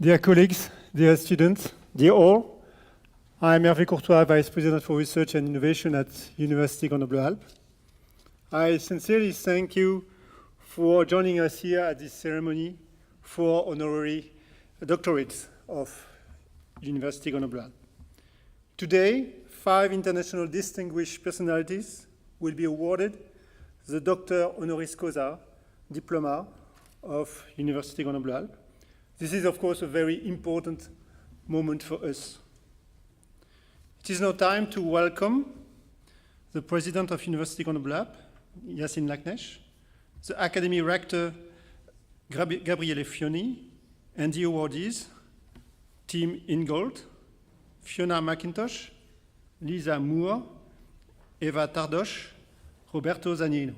Dear colleagues, dear students, dear all, I am Hervé Courtois, Vice President for Research and Innovation at University Grenoble Alpes. I sincerely thank you for joining us here at this ceremony for honorary doctorates of University Grenoble Alpes. Today, 5 international distinguished personalities will be awarded the Docteur Honoris Causa diploma of University Grenoble Alpes. This is, of course, a very important moment for us. It is now time to welcome the President of University Grenoble Alpes, Yacine Laknesh, the Academy Rector, Gabriele Fioni, and the awardees, Team Ingold, Fiona Macintosh, Lisa Moore, Éva Tardos, Roberto Zanino.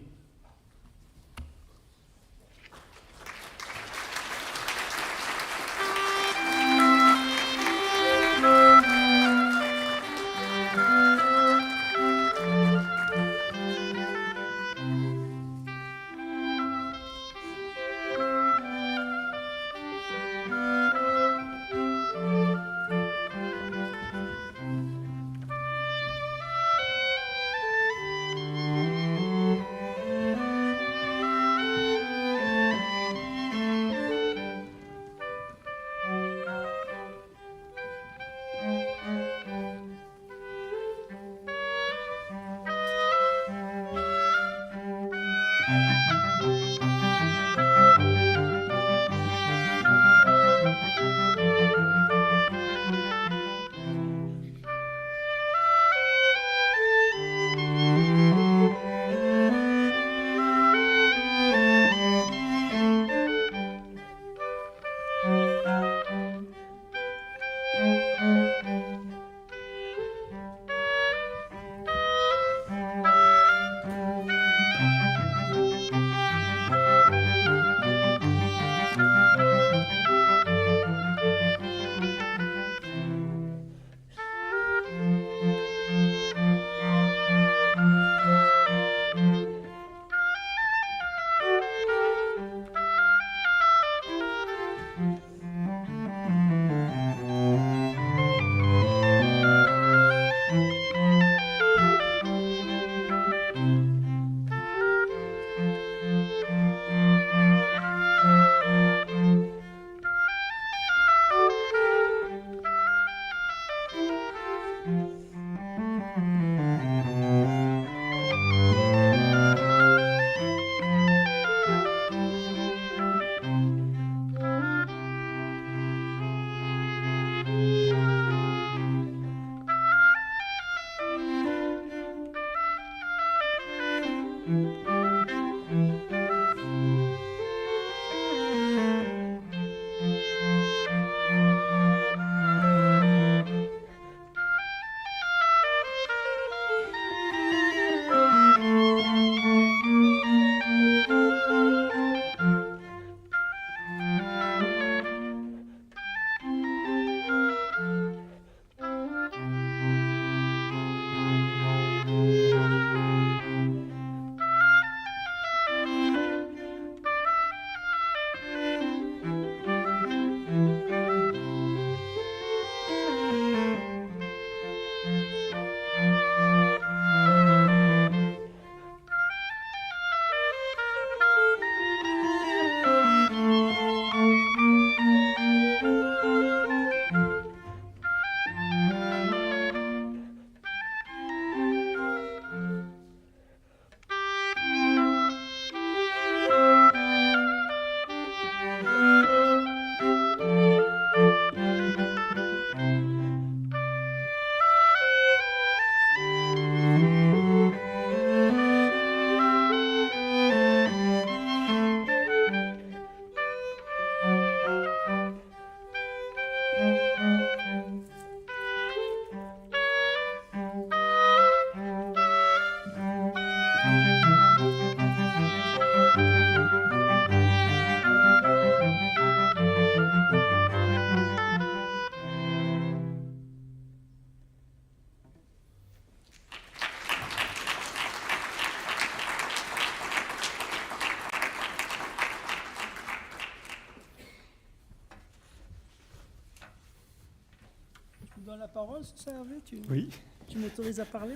parole, c'est ça, Hervé? Oui. Tu m'autorises à parler?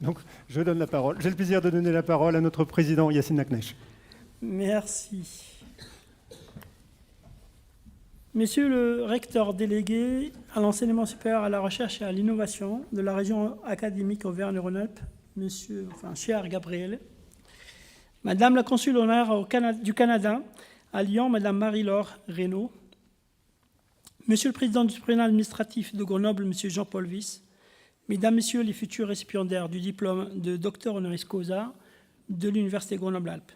Donc, je donne la parole. J'ai le plaisir de donner la parole à notre président, Yassine Naknesh. Merci. Monsieur le recteur délégué à l'enseignement supérieur, à la recherche et à l'innovation de la région académique Auvergne-Rhône-Alpes, cher Gabriel, Madame la consul honoraire du Canada à Lyon, Madame Marie-Laure Reynaud, Monsieur le président du tribunal administratif de Grenoble, Monsieur Jean-Paul Wyss, Mesdames, Messieurs les futurs récipiendaires du diplôme de Docteur Honoris Causa de l'Université Grenoble Alpes,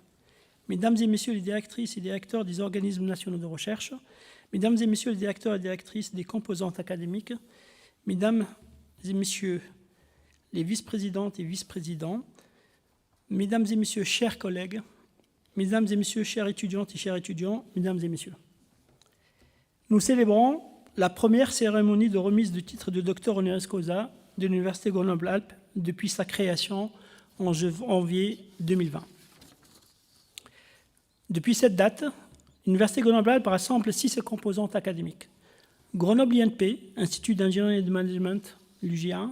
Mesdames et Messieurs les directrices et directeurs des organismes nationaux de recherche, Mesdames et Messieurs les directeurs et directrices des composantes académiques, Mesdames et Messieurs les vice-présidentes et vice-présidents, Mesdames et Messieurs, chers collègues, Mesdames et Messieurs, chères étudiantes et chers étudiants, Mesdames et Messieurs, nous célébrons la première cérémonie de remise du titre de Docteur Honoris Causa de l'Université Grenoble Alpes depuis sa création en janvier 2020. Depuis cette date, l'Université Grenoble Alpes rassemble 6 composantes académiques. Grenoble INP, Institut d'ingénierie et de management, l'UGA,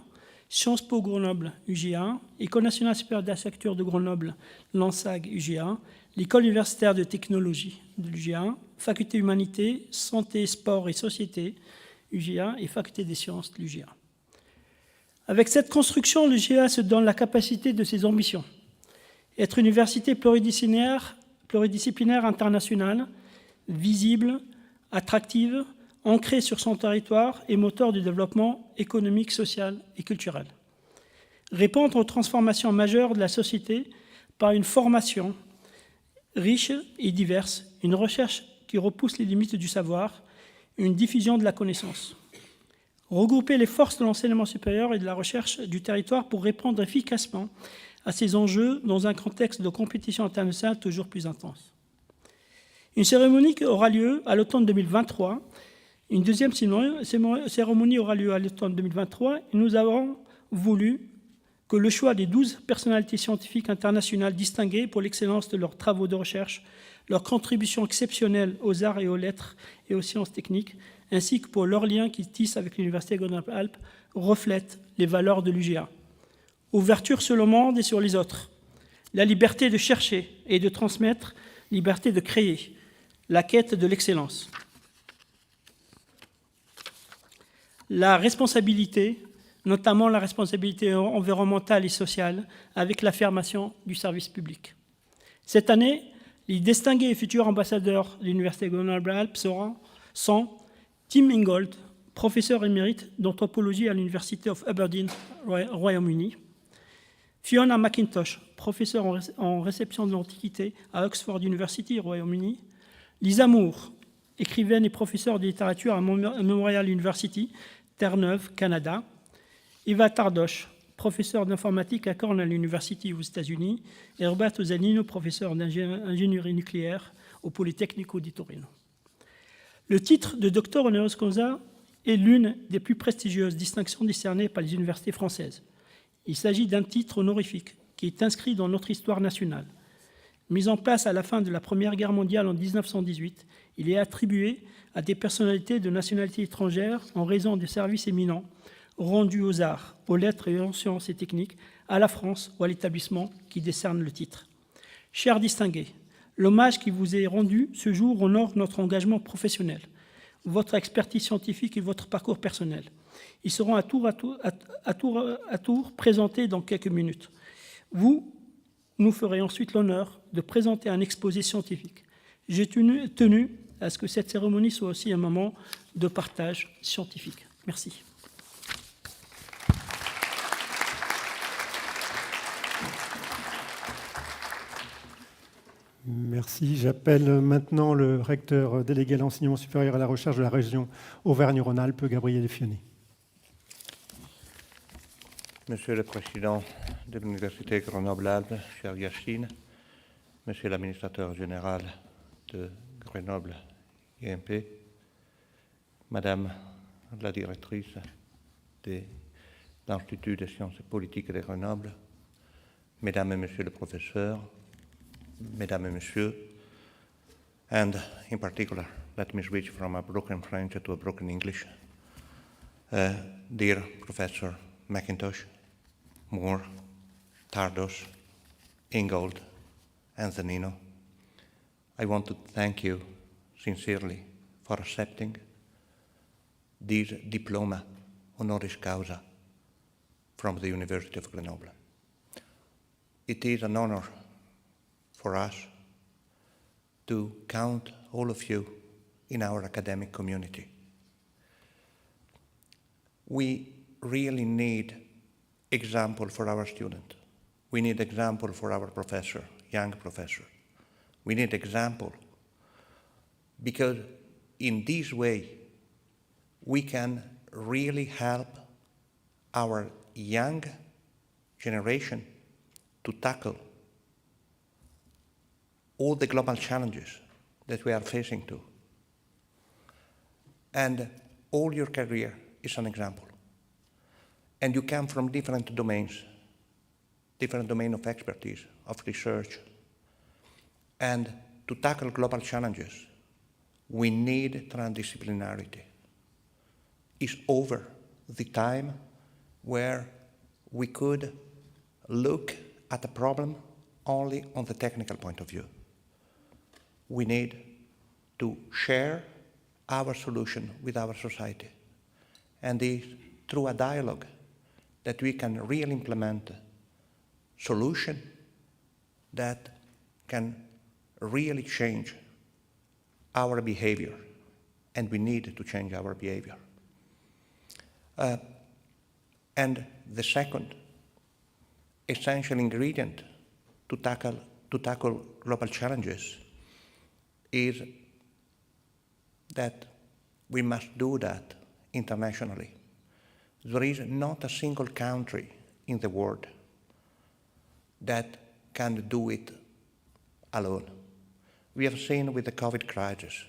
Sciences Po Grenoble, UGA, École nationale supérieure d'architecture de Grenoble, l'ANSAG, UGA, l'École universitaire de technologie de l'UGA, Faculté humanité, santé, sport et société, UGA, et Faculté des sciences de l'UGA. Avec cette construction, l'UGA se donne la capacité de ses ambitions. Être une université pluridisciplinaire internationale, visible, attractive, ancrée sur son territoire et moteur du développement économique, social et culturel. Répondre aux transformations majeures de la société par une formation riche et diverse, une recherche qui repousse les limites du savoir, une diffusion de la connaissance. Regrouper les forces de l'enseignement supérieur et de la recherche du territoire pour répondre efficacement à ces enjeux dans un contexte de compétition internationale toujours plus intense. Une cérémonie qui aura lieu à l'automne 2023. Une deuxième cérémonie aura lieu à l'automne 2023. Et nous avons voulu que le choix des 12 personnalités scientifiques internationales distinguées pour l'excellence de leurs travaux de recherche, leur contribution exceptionnelle aux arts et aux lettres et aux sciences techniques, ainsi que pour leurs liens qu'ils tissent avec l'Université Grenoble Alpes, reflètent les valeurs de l'UGA. Ouverture sur le monde et sur les autres, la liberté de chercher et de transmettre, liberté de créer, la quête de l'excellence. La responsabilité, notamment la responsabilité environnementale et sociale, avec l'affirmation du service public. Cette année, les distingués et futurs ambassadeurs de l'Université Grenoble Alpes sont Tim Ingold, professeur émérite d'anthropologie à l'University of Aberdeen, Royaume-Uni, Fiona Macintosh, professeure en réception de l'Antiquité à Oxford University, Royaume-Uni, Lisa Moore, écrivaine et professeure de littérature à Memorial University, Terre-Neuve, Canada, Éva Tardos, professeur d'informatique à Cornell University aux États-Unis, et Roberto Zanino, professeur d'ingénierie nucléaire au Politecnico di Torino. Le titre de Docteur Honoris Causa est l'une des plus prestigieuses distinctions décernées par les universités françaises. Il s'agit d'un titre honorifique qui est inscrit dans notre histoire nationale. Mis en place à la fin de la Première Guerre mondiale en 1918, il est attribué à des personnalités de nationalité étrangère en raison des services éminents rendus aux arts, aux lettres et aux sciences et techniques, à la France ou à l'établissement qui décerne le titre. Chers distingués, l'hommage qui vous est rendu ce jour honore notre engagement professionnel, votre expertise scientifique et votre parcours personnel. Ils seront à tour présentés dans quelques minutes. Vous nous ferez ensuite l'honneur de présenter un exposé scientifique. J'ai tenu à ce que cette cérémonie soit aussi un moment de partage scientifique. Merci. Merci. J'appelle maintenant le recteur délégué à l'enseignement supérieur et à la recherche de la région Auvergne-Rhône-Alpes, Gabriel Fioni. Monsieur le Président de l'Université Grenoble Alpes, cher Yacine, Monsieur l'administrateur général de Grenoble INP, Madame la directrice de l'Institut des sciences politiques de Grenoble, Mesdames et Messieurs les professeurs, Mesdames et Messieurs, and in particular, let me switch from a broken French to a broken English. dear Professor Macintosh, Moore, Tardos, Ingold, and Zanino, I want to thank you sincerely for accepting this diploma honoris causa from the University of Grenoble. It is an honor for us to count all of you in our academic community. We really need example for our student. We need example for our professor, young professor. We need example because in this way we can really help our young generation to tackle all the global challenges that we are facing to. And all your career is an example. And you come from different domains of expertise, of research. And to tackle global challenges, we need transdisciplinarity. It's over the time where we could look at a problem only on the technical point of view. We need to share our solution with our society. And it's through a dialogue that we can really implement solutions that can really change our behavior. And we need to change our behavior. And the second essential ingredient to tackle global challenges is that we must do that internationally. There is not a single country in the world that can do it alone. We have seen with the COVID crisis.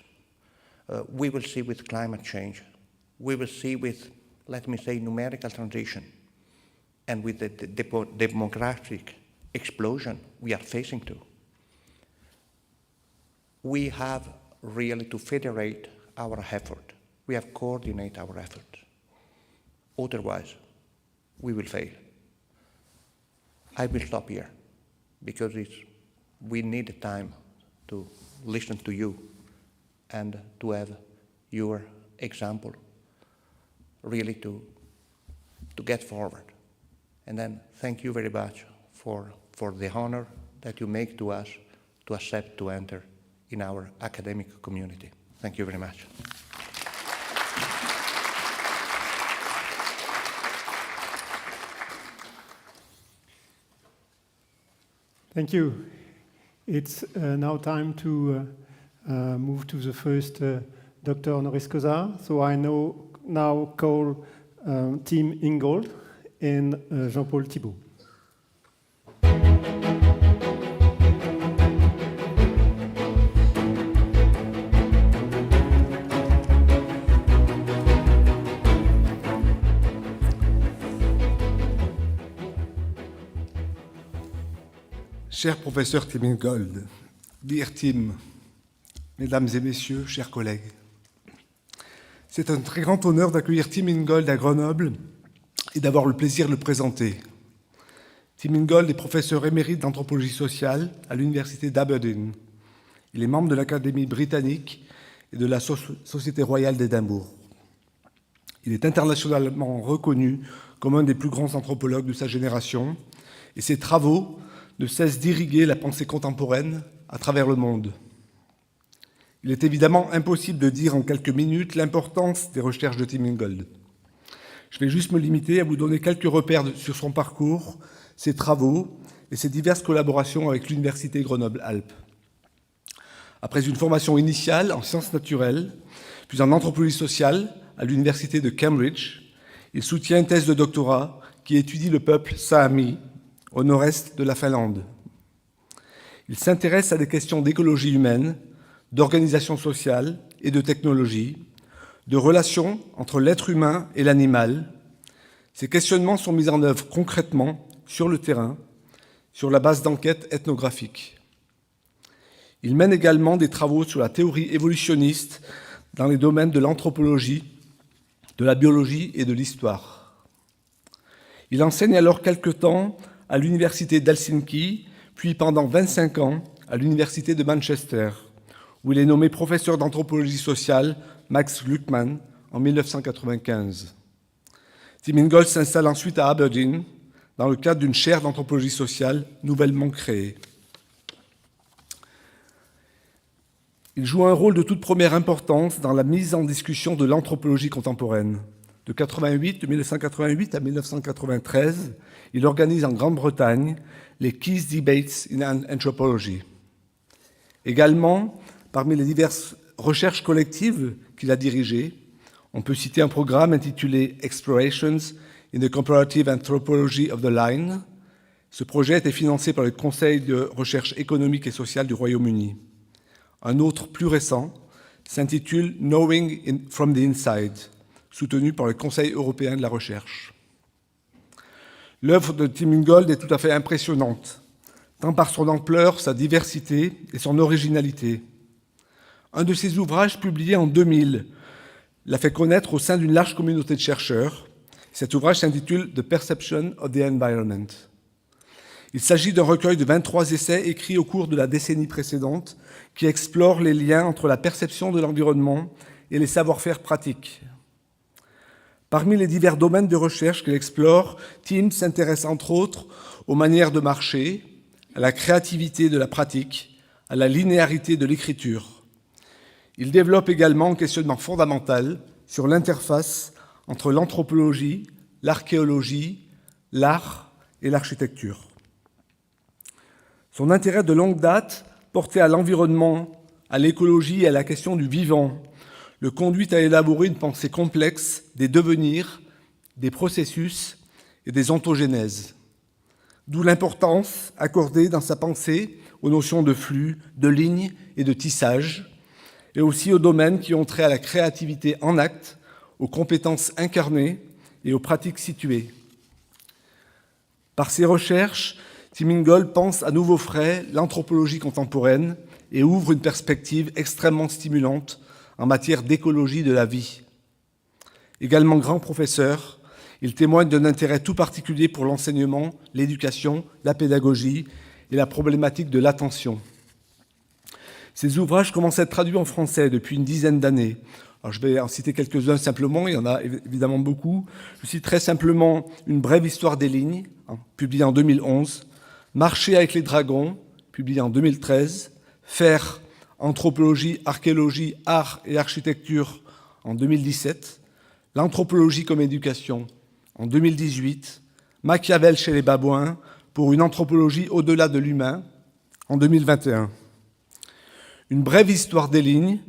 We will see with climate change. We will see with, let me say, numerical transition. And with the demographic explosion we are facing to. We have really to federate our effort. We have to coordinate our efforts. Otherwise, we will fail. I will stop here because we need time to listen to you and to have your example really to get forward. And then thank you very much for the honor that you make to us to accept to enter in our academic community. Thank you very much. Thank you. It's now time to move to the first Docteur Honoris Causa. So I now call Team Ingold and Jean-Paul Thibault. Cher professeur Tim Ingold, dear Tim, mesdames et messieurs, chers collègues, c'est un très grand honneur d'accueillir Tim Ingold à Grenoble et d'avoir le plaisir de le présenter. Tim Ingold est professeur émérite d'anthropologie sociale à l'Université d'Aberdeen. Il est membre de l'Académie britannique et de la Société royale d'Édimbourg. Il est internationalement reconnu comme un des plus grands anthropologues de sa génération et ses travaux ne cesse d'irriguer la pensée contemporaine à travers le monde. Il est évidemment impossible de dire en quelques minutes l'importance des recherches de Tim Ingold. Je vais juste me limiter à vous donner quelques repères sur son parcours, ses travaux et ses diverses collaborations avec l'Université Grenoble Alpes. Après une formation initiale en sciences naturelles, puis en anthropologie sociale à l'Université de Cambridge, il soutient une thèse de doctorat qui étudie le peuple Saami, au nord-est de la Finlande. Il s'intéresse à des questions d'écologie humaine, d'organisation sociale et de technologie, de relations entre l'être humain et l'animal. Ces questionnements sont mis en œuvre concrètement sur le terrain, sur la base d'enquêtes ethnographiques. Il mène également des travaux sur la théorie évolutionniste dans les domaines de l'anthropologie de la biologie et de l'histoire. Il enseigne alors quelque temps à l'Université d'Helsinki, puis pendant 25 ans à l'Université de Manchester, où il est nommé professeur d'anthropologie sociale Max Gluckman en 1995. Tim Ingold s'installe ensuite à Aberdeen, dans le cadre d'une chaire d'anthropologie sociale nouvellement créée. Il joue un rôle de toute première importance dans la mise en discussion de l'anthropologie contemporaine. De 1988 à 1993, il organise en Grande-Bretagne les Keys Debates in Anthropology. Également, parmi les diverses recherches collectives qu'il a dirigées, on peut citer un programme intitulé Explorations in the Comparative Anthropology of the Line. Ce projet était financé par le Conseil de recherche économique et sociale du Royaume-Uni. Un autre, plus récent, s'intitule Knowing from the Inside, soutenu par le Conseil européen de la recherche. L'œuvre de Tim Ingold est tout à fait impressionnante, tant par son ampleur, sa diversité et son originalité. Un de ses ouvrages, publié en 2000, l'a fait connaître au sein d'une large communauté de chercheurs. Cet ouvrage s'intitule « The Perception of the Environment ». Il s'agit d'un recueil de 23 essais écrits au cours de la décennie précédente qui explorent les liens entre la perception de l'environnement et les savoir-faire pratiques. Parmi les divers domaines de recherche qu'il explore, Tim s'intéresse entre autres aux manières de marcher, à la créativité de la pratique, à la linéarité de l'écriture. Il développe également un questionnement fondamental sur l'interface entre l'anthropologie, l'archéologie, l'art et l'architecture. Son intérêt de longue date, porté à l'environnement, à l'écologie et à la question du vivant, le conduit à élaborer une pensée complexe des devenirs, des processus et des ontogénèses. D'où l'importance accordée dans sa pensée aux notions de flux, de lignes et de tissage, et aussi aux domaines qui ont trait à la créativité en acte, aux compétences incarnées et aux pratiques situées. Par ses recherches, Tim Ingold pense à nouveau frais l'anthropologie contemporaine et ouvre une perspective extrêmement stimulante en matière d'écologie de la vie. Également grand professeur, il témoigne d'un intérêt tout particulier pour l'enseignement, l'éducation, la pédagogie et la problématique de l'attention. Ses ouvrages commencent à être traduits en français depuis une dizaine d'années. Alors, je vais en citer quelques-uns simplement, il y en a évidemment beaucoup. Je cite très simplement Une brève histoire des lignes, publié en 2011, Marcher avec les dragons, publié en 2013, Faire, anthropologie, archéologie, art et architecture en 2017, L'anthropologie comme éducation en 2018, Machiavel chez les babouins pour une anthropologie au-delà de l'humain en 2021. Une brève histoire des lignes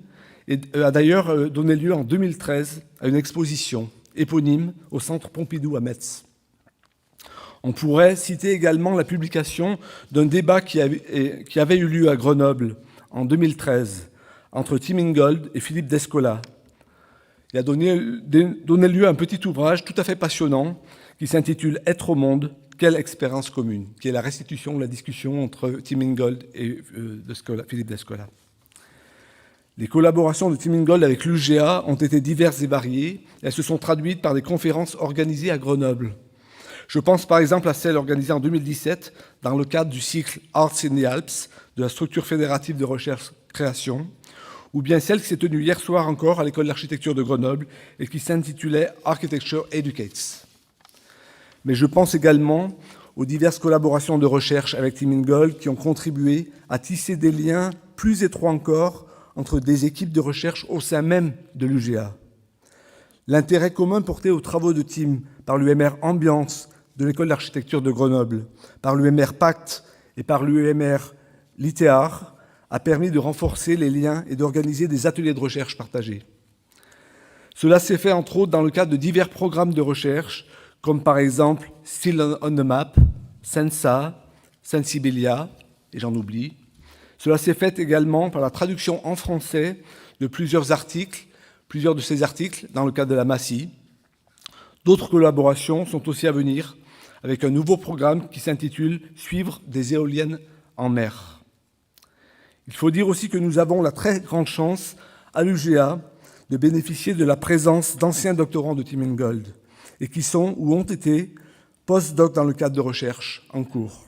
a d'ailleurs donné lieu en 2013 à une exposition éponyme au Centre Pompidou à Metz. On pourrait citer également la publication d'un débat qui avait eu lieu à Grenoble en 2013 entre Tim Ingold et Philippe Descola. Il a donné lieu à un petit ouvrage tout à fait passionnant qui s'intitule « Être au monde, quelle expérience commune », qui est la restitution de la discussion entre Tim Ingold et Philippe Descola. Les collaborations de Tim Ingold avec l'UGA ont été diverses et variées. Elles se sont traduites par des conférences organisées à Grenoble. Je pense par exemple à celle organisée en 2017 dans le cadre du cycle Arts in the Alps de la structure fédérative de recherche-création, ou bien celle qui s'est tenue hier soir encore à l'école d'architecture de Grenoble et qui s'intitulait Architecture Educates. Mais je pense également aux diverses collaborations de recherche avec Tim Ingold qui ont contribué à tisser des liens plus étroits encore entre des équipes de recherche au sein même de l'UGA. L'intérêt commun porté aux travaux de Tim par l'UMR Ambiance de l'école d'architecture de Grenoble, par l'UMR Pacte et par l'UMR Littérature a permis de renforcer les liens et d'organiser des ateliers de recherche partagés. Cela s'est fait entre autres dans le cadre de divers programmes de recherche, comme par exemple Still on the Map, Sensa, Sensibilia, et j'en oublie. Cela s'est fait également par la traduction en français de plusieurs de ces articles dans le cadre de la MASI. D'autres collaborations sont aussi à venir avec un nouveau programme qui s'intitule « Suivre des éoliennes en mer ». Il faut dire aussi que nous avons la très grande chance à l'UGA de bénéficier de la présence d'anciens doctorants de Team Ingold et qui sont ou ont été post-doc dans le cadre de recherche en cours.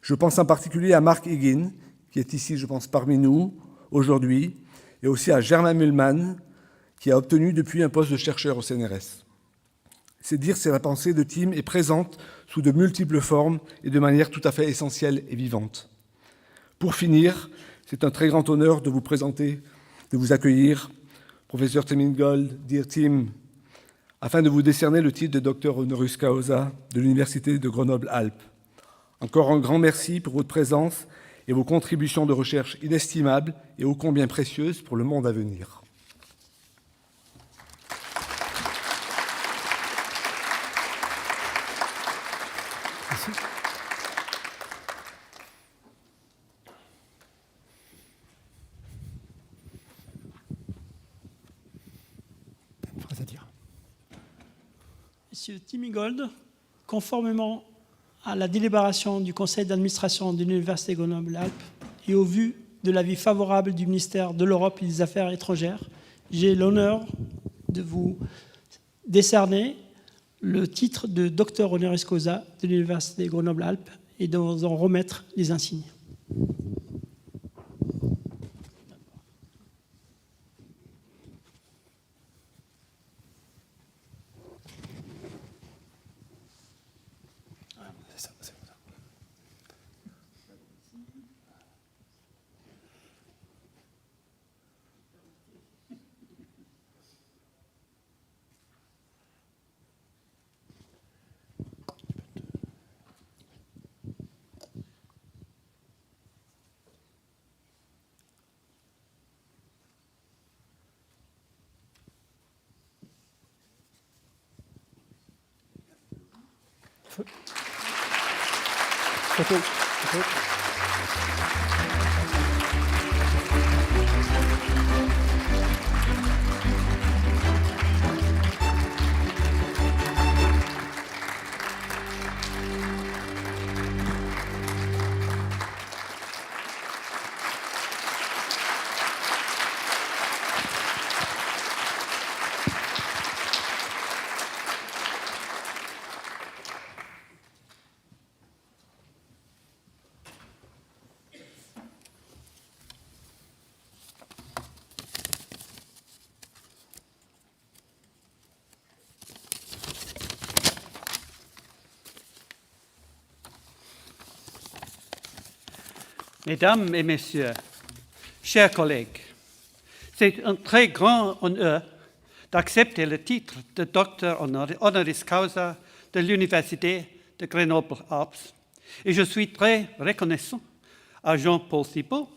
Je pense en particulier à Marc Higgin, qui est ici, je pense, parmi nous aujourd'hui, et aussi à Germain Mühlmann, qui a obtenu depuis un poste de chercheur au CNRS. C'est dire si la pensée de Tim est présente sous de multiples formes et de manière tout à fait essentielle et vivante. Pour finir, c'est un très grand honneur de vous présenter, de vous accueillir, professeur Tim Ingold, dear Tim, afin de vous décerner le titre de Docteur Honoris Causa de l'Université de Grenoble Alpes. Encore un grand merci pour votre présence et vos contributions de recherche inestimables et ô combien précieuses pour le monde à venir. Monsieur Tim Ingold, conformément à la délibération du conseil d'administration de l'Université Grenoble Alpes et au vu de l'avis favorable du ministère de l'Europe et des Affaires étrangères, j'ai l'honneur de vous décerner le titre de Docteur Honoris Causa de l'Université Grenoble Alpes et de vous en remettre les insignes. Mesdames et messieurs, chers collègues, c'est un très grand honneur d'accepter le titre de Docteur Honoris Causa de l'Université de Grenoble Alpes et je suis très reconnaissant à Jean-Paul Thibault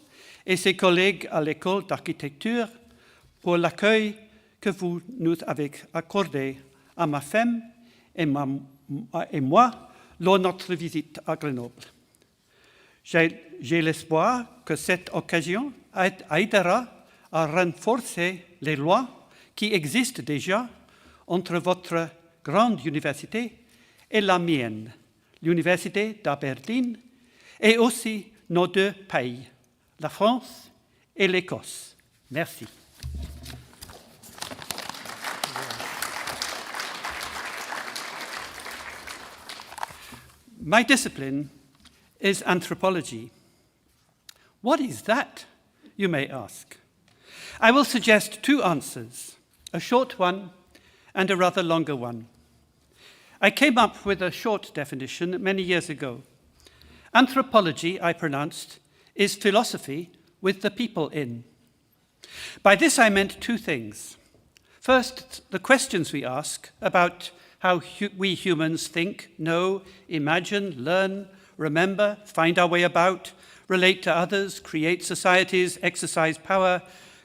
et ses collègues à l'école d'architecture pour l'accueil que vous nous avez accordé à ma femme et moi lors de notre visite à Grenoble. J'ai l'espoir que cette occasion aidera à renforcer les liens qui existent déjà entre votre grande université et la mienne, l'Université d'Aberdeen, et aussi nos deux pays, la France et l'Écosse. Merci. My discipline is anthropology. What is that, you may ask? I will suggest two answers, a short one and a rather longer one. I came up with a short definition many years ago. Anthropology, I pronounced, is philosophy with the people in. By this I meant two things. First, the questions we ask about how we humans think, know, imagine, learn, remember, find our way about, relate to others, create societies, exercise power,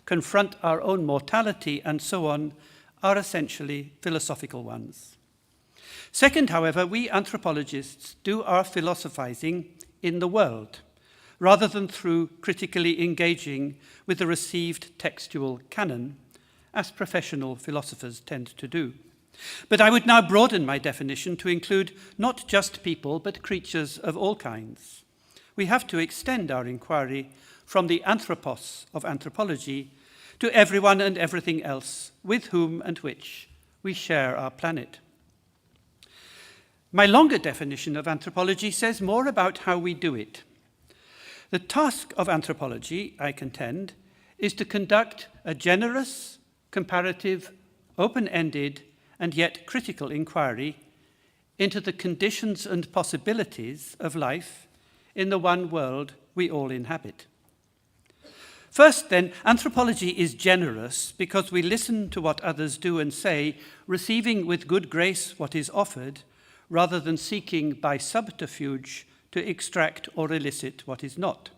confront our own mortality, and so on, are essentially philosophical ones. Second, however, we anthropologists do our philosophizing in the world, rather than through critically engaging with the received textual canon, as professional philosophers tend to do. But I would now broaden my definition to include not just people, but creatures of all kinds. We have to extend our inquiry from the anthropos of anthropology to everyone and everything else with whom and which we share our planet. My longer definition of anthropology says more about how we do it. The task of anthropology, I contend, is to conduct a generous, comparative, open-ended, and yet critical inquiry into the conditions and possibilities of life in the one world we all inhabit. First, then, anthropology is generous because we listen to what others do and say, receiving with good grace what is offered, rather than seeking by subterfuge to extract or elicit what is not.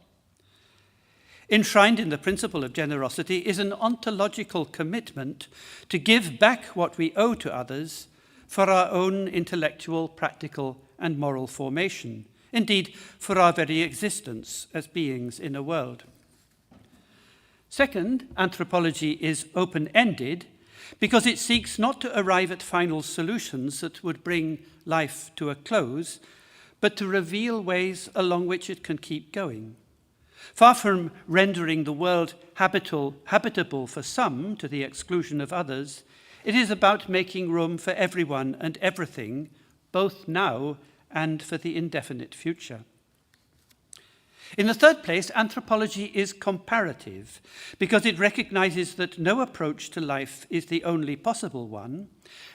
Enshrined in the principle of generosity is an ontological commitment to give back what we owe to others for our own intellectual, practical, and moral formation, indeed, for our very existence as beings in a world. Second, anthropology is open-ended because it seeks not to arrive at final solutions that would bring life to a close, but to reveal ways along which it can keep going. Far from rendering the world habitable for some to the exclusion of others, it is about making room for everyone and everything, both now and for the indefinite future. In the third place, anthropology is comparative because it recognizes that no approach to life is the only possible one,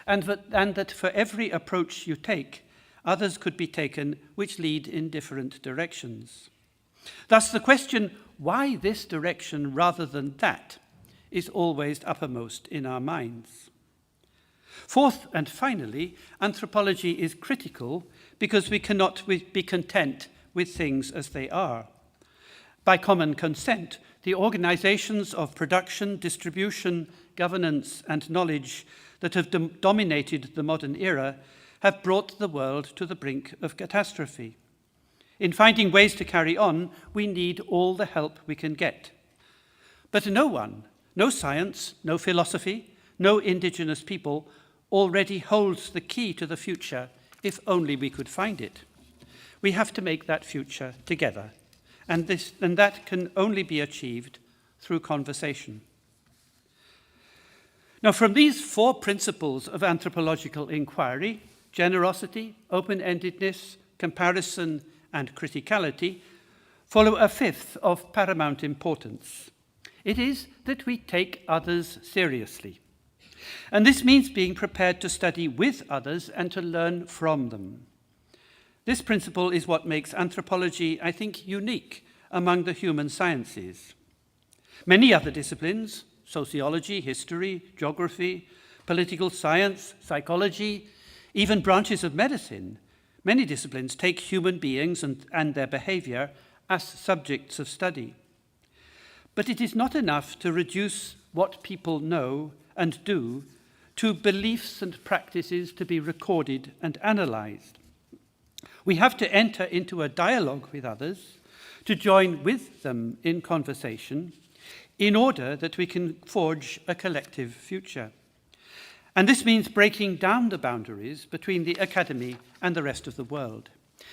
and that for every approach you take, others could be taken which lead in different directions. Thus, the question, why this direction rather than that, is always uppermost in our minds. Fourth and finally, anthropology is critical because we cannot be content with things as they are. By common consent, the organizations of production, distribution, governance, and knowledge that have dominated the modern era have brought the world to the brink of catastrophe. In finding ways to carry on, we need all the help we can get. But no one, no science, no philosophy, no indigenous people already holds the key to the future if only we could find it. We have to make that future together, and that can only be achieved through conversation. Now, from these four principles of anthropological inquiry, generosity, open-endedness, comparison, and criticality, follow a fifth of paramount importance. It is that we take others seriously. And this means being prepared to study with others and to learn from them. This principle is what makes anthropology, I think, unique among the human sciences. Many other disciplines, sociology, history, geography, political science, psychology, even branches of medicine, many disciplines take human beings and their behavior as subjects of study. But it is not enough to reduce what people know and do to beliefs and practices to be recorded and analyzed. We have to enter into a dialogue with others, to join with them in conversation, in order that we can forge a collective future. And this means breaking down the boundaries between the academy and the rest of the world.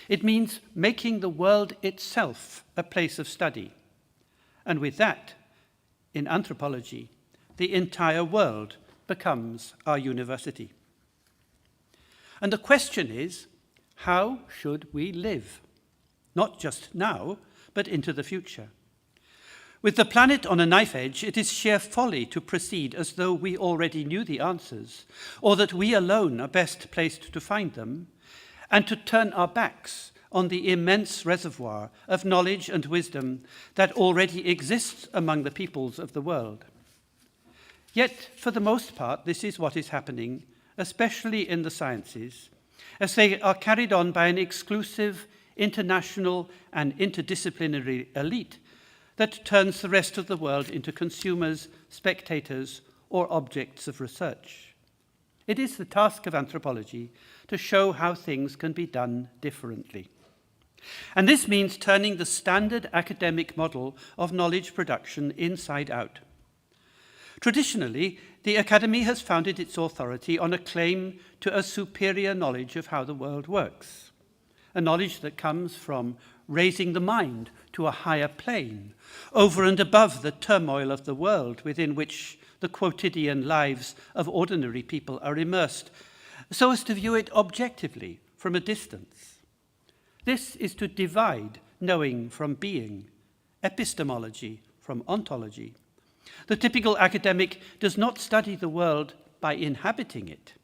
It means making the world itself a place of study. And with that, in anthropology, the entire world becomes our university. And the question is, how should we live? Not just now, but into the future. With the planet on a knife edge, it is sheer folly to proceed as though we already knew the answers, or that we alone are best placed to find them, and to turn our backs on the immense reservoir of knowledge and wisdom that already exists among the peoples of the world. Yet, for the most part, this is what is happening, especially in the sciences, as they are carried on by an exclusive, international, and interdisciplinary elite that turns the rest of the world into consumers, spectators, or objects of research. It is the task of anthropology to show how things can be done differently. And this means turning the standard academic model of knowledge production inside out. Traditionally, the academy has founded its authority on a claim to a superior knowledge of how the world works, a knowledge that comes from raising the mind to a higher plane, over and above the turmoil of the world within which the quotidian lives of ordinary people are immersed, so as to view it objectively from a distance. This is to divide knowing from being, epistemology from ontology. The typical academic does not study the world by inhabiting it.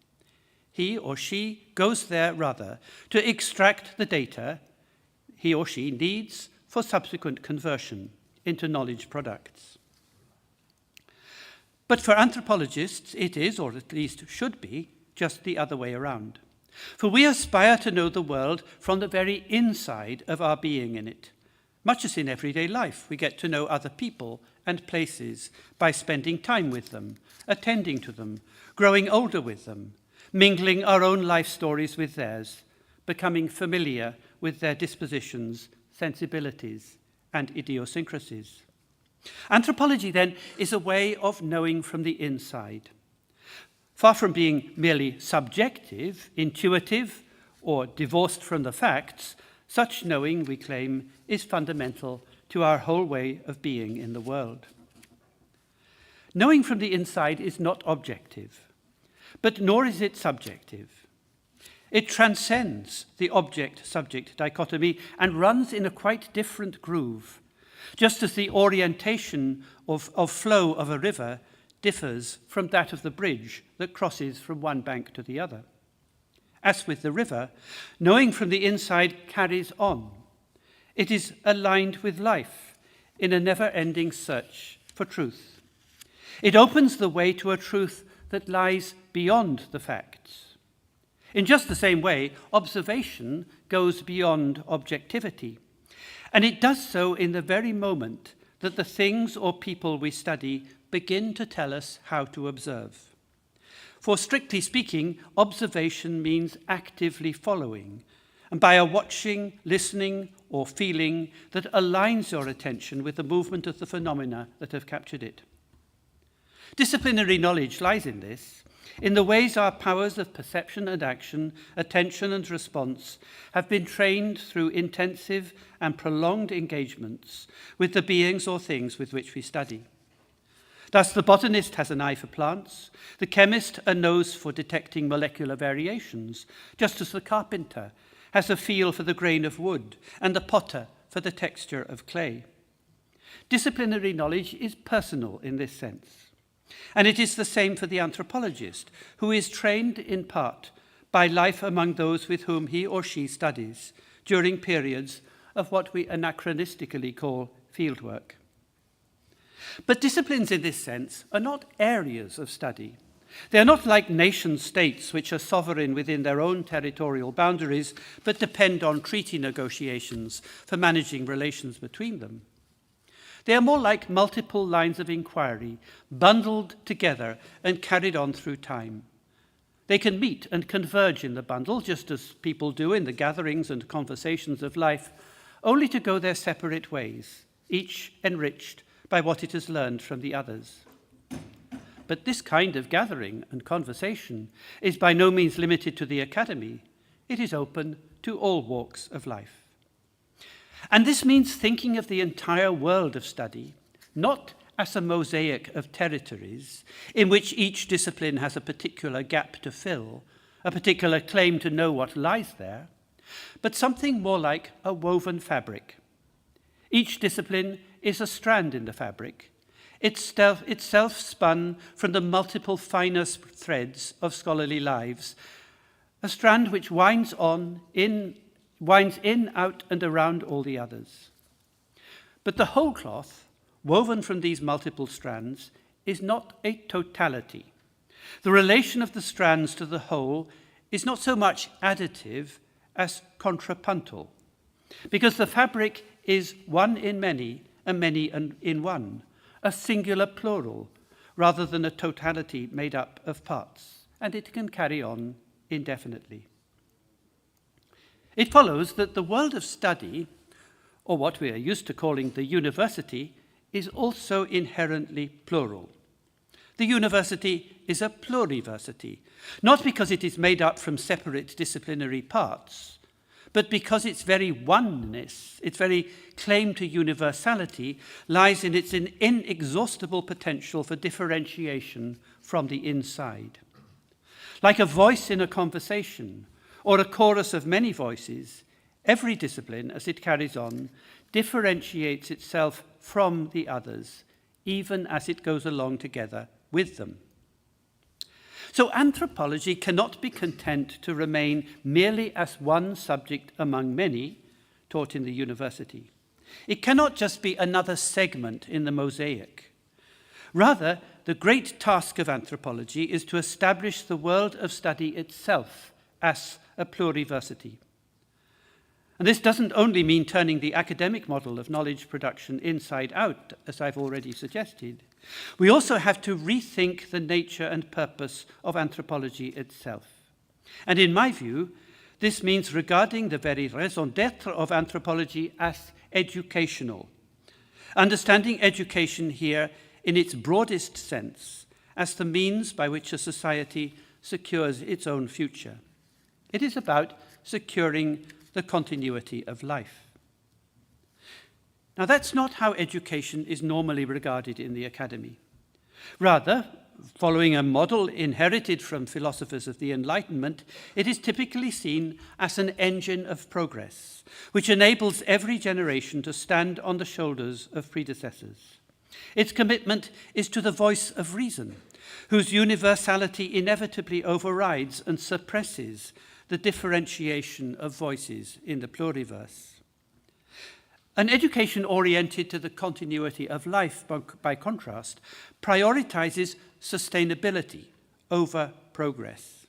He or she goes there rather to extract the data he or she needs for subsequent conversion into knowledge products. But for anthropologists, it is, or at least should be, just the other way around. For we aspire to know the world from the very inside of our being in it. Much as in everyday life, we get to know other people and places by spending time with them, attending to them, growing older with them, mingling our own life stories with theirs, becoming familiar with their dispositions, sensibilities, and idiosyncrasies. Anthropology, then, is a way of knowing from the inside. Far from being merely subjective, intuitive, or divorced from the facts, such knowing, we claim, is fundamental to our whole way of being in the world. Knowing from the inside is not objective, but nor is it subjective. It transcends the object-subject dichotomy and runs in a quite different groove, just as the orientation of flow of a river differs from that of the bridge that crosses from one bank to the other. As with the river, knowing from the inside carries on. It is aligned with life in a never-ending search for truth. It opens the way to a truth that lies beyond the facts. In just the same way, observation goes beyond objectivity, and it does so in the very moment that the things or people we study begin to tell us how to observe. For strictly speaking, observation means actively following, and by a watching, listening, or feeling that aligns your attention with the movement of the phenomena that have captured it. Disciplinary knowledge lies in this, in the ways our powers of perception and action, attention and response have been trained through intensive and prolonged engagements with the beings or things with which we study. Thus, the botanist has an eye for plants, the chemist a nose for detecting molecular variations, just as the carpenter has a feel for the grain of wood and the potter for the texture of clay. Disciplinary knowledge is personal in this sense. And it is the same for the anthropologist, who is trained in part by life among those with whom he or she studies during periods of what we anachronistically call fieldwork. But disciplines in this sense are not areas of study. They are not like nation-states which are sovereign within their own territorial boundaries, but depend on treaty negotiations for managing relations between them. They are more like multiple lines of inquiry, bundled together and carried on through time. They can meet and converge in the bundle, just as people do in the gatherings and conversations of life, only to go their separate ways, each enriched by what it has learned from the others. But this kind of gathering and conversation is by no means limited to the academy. It is open to all walks of life. And this means thinking of the entire world of study, not as a mosaic of territories in which each discipline has a particular gap to fill, a particular claim to know what lies there, but something more like a woven fabric. Each discipline is a strand in the fabric, itself spun from the multiple finer threads of scholarly lives, a strand which winds in, out, and around all the others. But the whole cloth, woven from these multiple strands, is not a totality. The relation of the strands to the whole is not so much additive as contrapuntal, because the fabric is one in many and many in one, a singular plural, rather than a totality made up of parts, and it can carry on indefinitely. It follows that the world of study, or what we are used to calling the university, is also inherently plural. The university is a pluriversity, not because it is made up from separate disciplinary parts, but because its very oneness, its very claim to universality, lies in its inexhaustible potential for differentiation from the inside. Like a voice in a conversation, or a chorus of many voices, every discipline, as it carries on, differentiates itself from the others, even as it goes along together with them. So anthropology cannot be content to remain merely as one subject among many taught in the university. It cannot just be another segment in the mosaic. Rather, the great task of anthropology is to establish the world of study itself as a pluriversity. And this doesn't only mean turning the academic model of knowledge production inside out, as I've already suggested. We also have to rethink the nature and purpose of anthropology itself. And in my view, this means regarding the very raison d'être of anthropology as educational, understanding education here in its broadest sense as the means by which a society secures its own future. It is about securing the continuity of life. Now, that's not how education is normally regarded in the academy. Rather, following a model inherited from philosophers of the Enlightenment, it is typically seen as an engine of progress, which enables every generation to stand on the shoulders of predecessors. Its commitment is to the voice of reason, whose universality inevitably overrides and suppresses the differentiation of voices in the pluriverse. An education oriented to the continuity of life, by contrast, prioritizes sustainability over progress.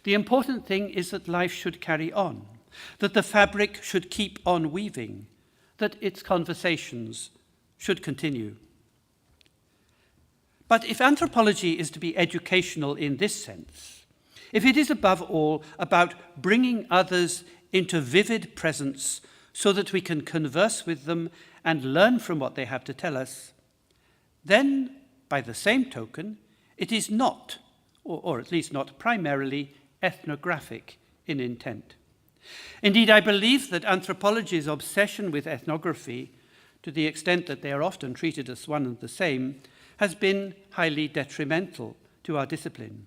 The important thing is that life should carry on, that the fabric should keep on weaving, that its conversations should continue. But if anthropology is to be educational in this sense, if it is above all about bringing others into vivid presence so that we can converse with them and learn from what they have to tell us, then, by the same token, it is not, or at least not primarily, ethnographic in intent. Indeed, I believe that anthropology's obsession with ethnography, to the extent that they are often treated as one and the same, has been highly detrimental to our discipline.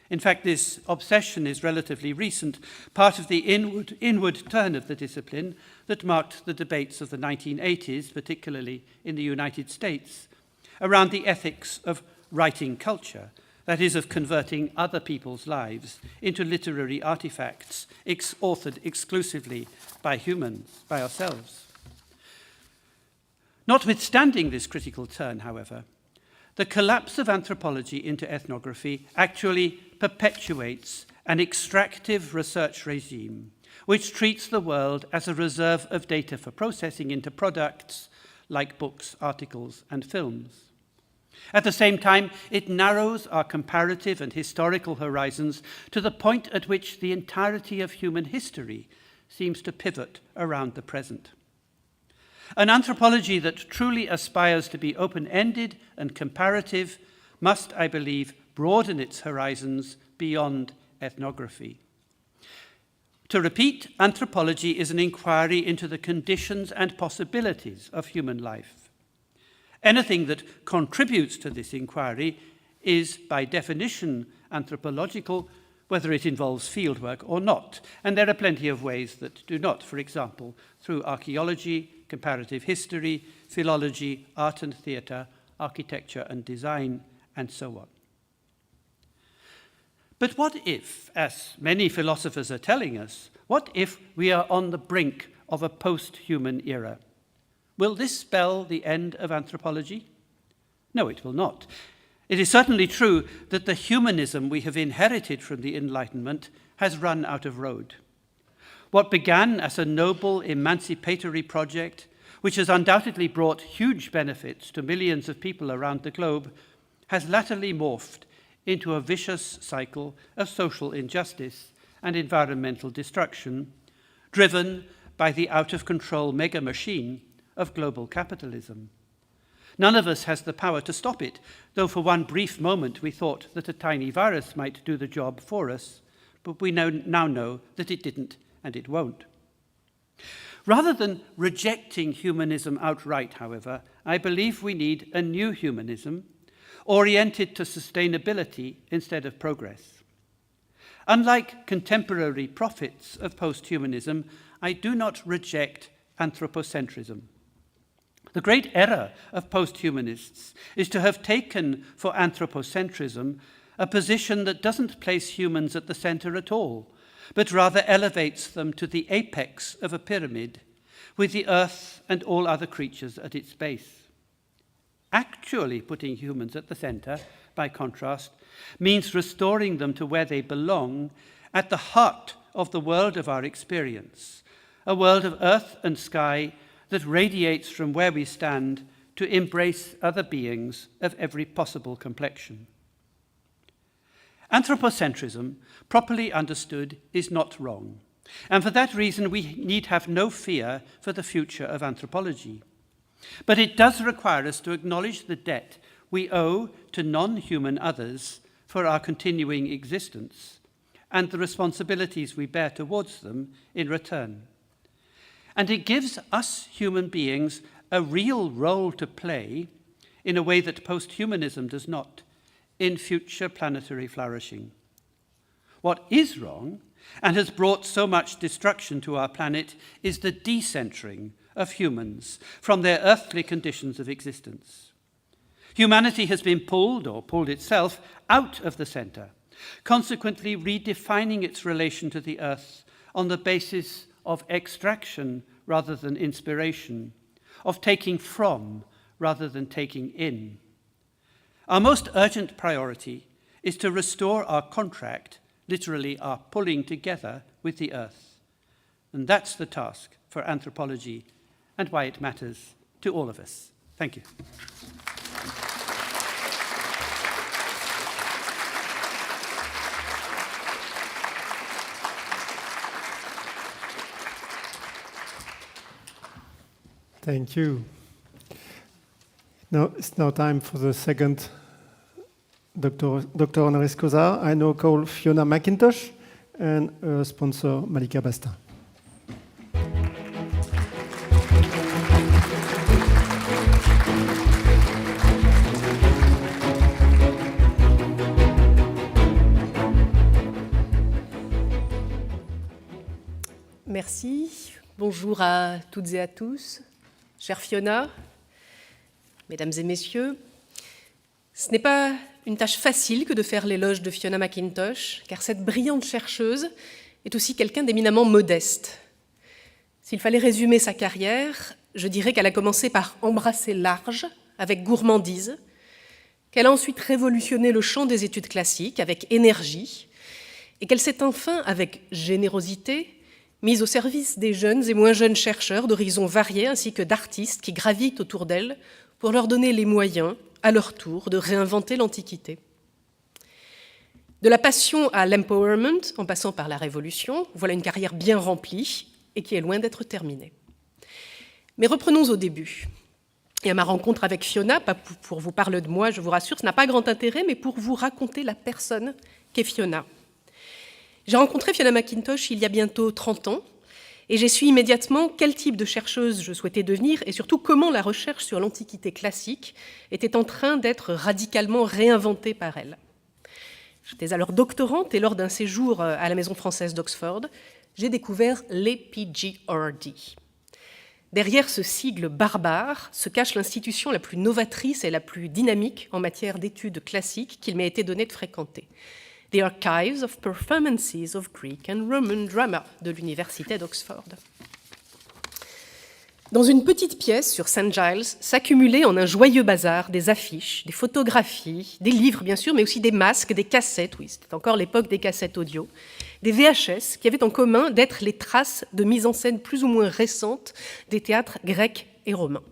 In fact, this obsession is relatively recent, part of the inward turn of the discipline that marked the debates of the 1980s, particularly in the United States, around the ethics of writing culture, that is, of converting other people's lives into literary artifacts authored exclusively by humans, by ourselves. Notwithstanding this critical turn, however, the collapse of anthropology into ethnography actually perpetuates an extractive research regime which treats the world as a reserve of data for processing into products like books, articles, and films. At the same time, it narrows our comparative and historical horizons to the point at which the entirety of human history seems to pivot around the present. An anthropology that truly aspires to be open-ended and comparative must, I believe, broaden its horizons beyond ethnography. To repeat, anthropology is an inquiry into the conditions and possibilities of human life. Anything that contributes to this inquiry is, by definition, anthropological, whether it involves fieldwork or not. And there are plenty of ways that do not, for example, through archaeology, comparative history, philology, art and theatre, architecture and design, and so on. But what if, as many philosophers are telling us, what if we are on the brink of a post-human era? Will this spell the end of anthropology? No, it will not. It is certainly true that the humanism we have inherited from the Enlightenment has run out of road. What began as a noble emancipatory project, which has undoubtedly brought huge benefits to millions of people around the globe, has latterly morphed into a vicious cycle of social injustice and environmental destruction, driven by the out-of-control mega-machine of global capitalism. None of us has the power to stop it, though for one brief moment we thought that a tiny virus might do the job for us, but we now know that it didn't and it won't. Rather than rejecting humanism outright, however, I believe we need a new humanism oriented to sustainability instead of progress. Unlike contemporary prophets of post-humanism, I do not reject anthropocentrism. The great error of post-humanists is to have taken for anthropocentrism a position that doesn't place humans at the center at all, but rather elevates them to the apex of a pyramid, with the earth and all other creatures at its base. Actually putting humans at the center, by contrast, means restoring them to where they belong, at the heart of the world of our experience, a world of earth and sky that radiates from where we stand to embrace other beings of every possible complexion. Anthropocentrism, properly understood, is not wrong, and for that reason we need have no fear for the future of anthropology. But it does require us to acknowledge the debt we owe to non-human others for our continuing existence, and the responsibilities we bear towards them in return. And it gives us human beings a real role to play in a way that post-humanism does not, in future planetary flourishing. What is wrong, and has brought so much destruction to our planet, is the decentering of humans from their earthly conditions of existence. Humanity has been pulled, or pulled itself, out of the center, consequently redefining its relation to the earth on the basis of extraction rather than inspiration, of taking from rather than taking in. Our most urgent priority is to restore our contract, literally our pulling together with the earth. And that's the task for anthropology and why it matters to all of us. Thank you. Thank you. Now it's now time for the second Docteur Honoris Causa. I now call Fiona Macintosh and her sponsor Malika Basta. Merci. Bonjour à toutes et à tous. Chère Fiona, mesdames et messieurs, ce n'est pas une tâche facile que de faire l'éloge de Fiona Macintosh, car cette brillante chercheuse est aussi quelqu'un d'éminemment modeste. S'il fallait résumer sa carrière, je dirais qu'elle a commencé par embrasser large, avec gourmandise, qu'elle a ensuite révolutionné le champ des études classiques avec énergie, et qu'elle s'est enfin, avec générosité, mise au service des jeunes et moins jeunes chercheurs d'horizons variés ainsi que d'artistes qui gravitent autour d'elle pour leur donner les moyens, à leur tour, de réinventer l'Antiquité. De la passion à l'empowerment, en passant par la Révolution, voilà une carrière bien remplie et qui est loin d'être terminée. Mais reprenons au début. Et à ma rencontre avec Fiona, pas pour vous parler de moi, je vous rassure, ce n'a pas grand intérêt, mais pour vous raconter la personne qu'est Fiona. J'ai rencontré Fiona Macintosh il y a bientôt 30 ans et j'ai su immédiatement quel type de chercheuse je souhaitais devenir et surtout comment la recherche sur l'Antiquité classique était en train d'être radicalement réinventée par elle. J'étais alors doctorante et lors d'un séjour à la Maison française d'Oxford, j'ai découvert l'EPGRD. Derrière ce sigle barbare se cache l'institution la plus novatrice et la plus dynamique en matière d'études classiques qu'il m'ait été donné de fréquenter. The Archives of Performances of Greek and Roman Drama de l'Université d'Oxford. Dans une petite pièce sur St. Giles s'accumulaient en un joyeux bazar des affiches, des photographies, des livres bien sûr, mais aussi des masques, des cassettes, oui, c'était encore l'époque des cassettes audio, des VHS qui avaient en commun d'être les traces de mise en scène plus ou moins récentes des théâtres grecs et romains.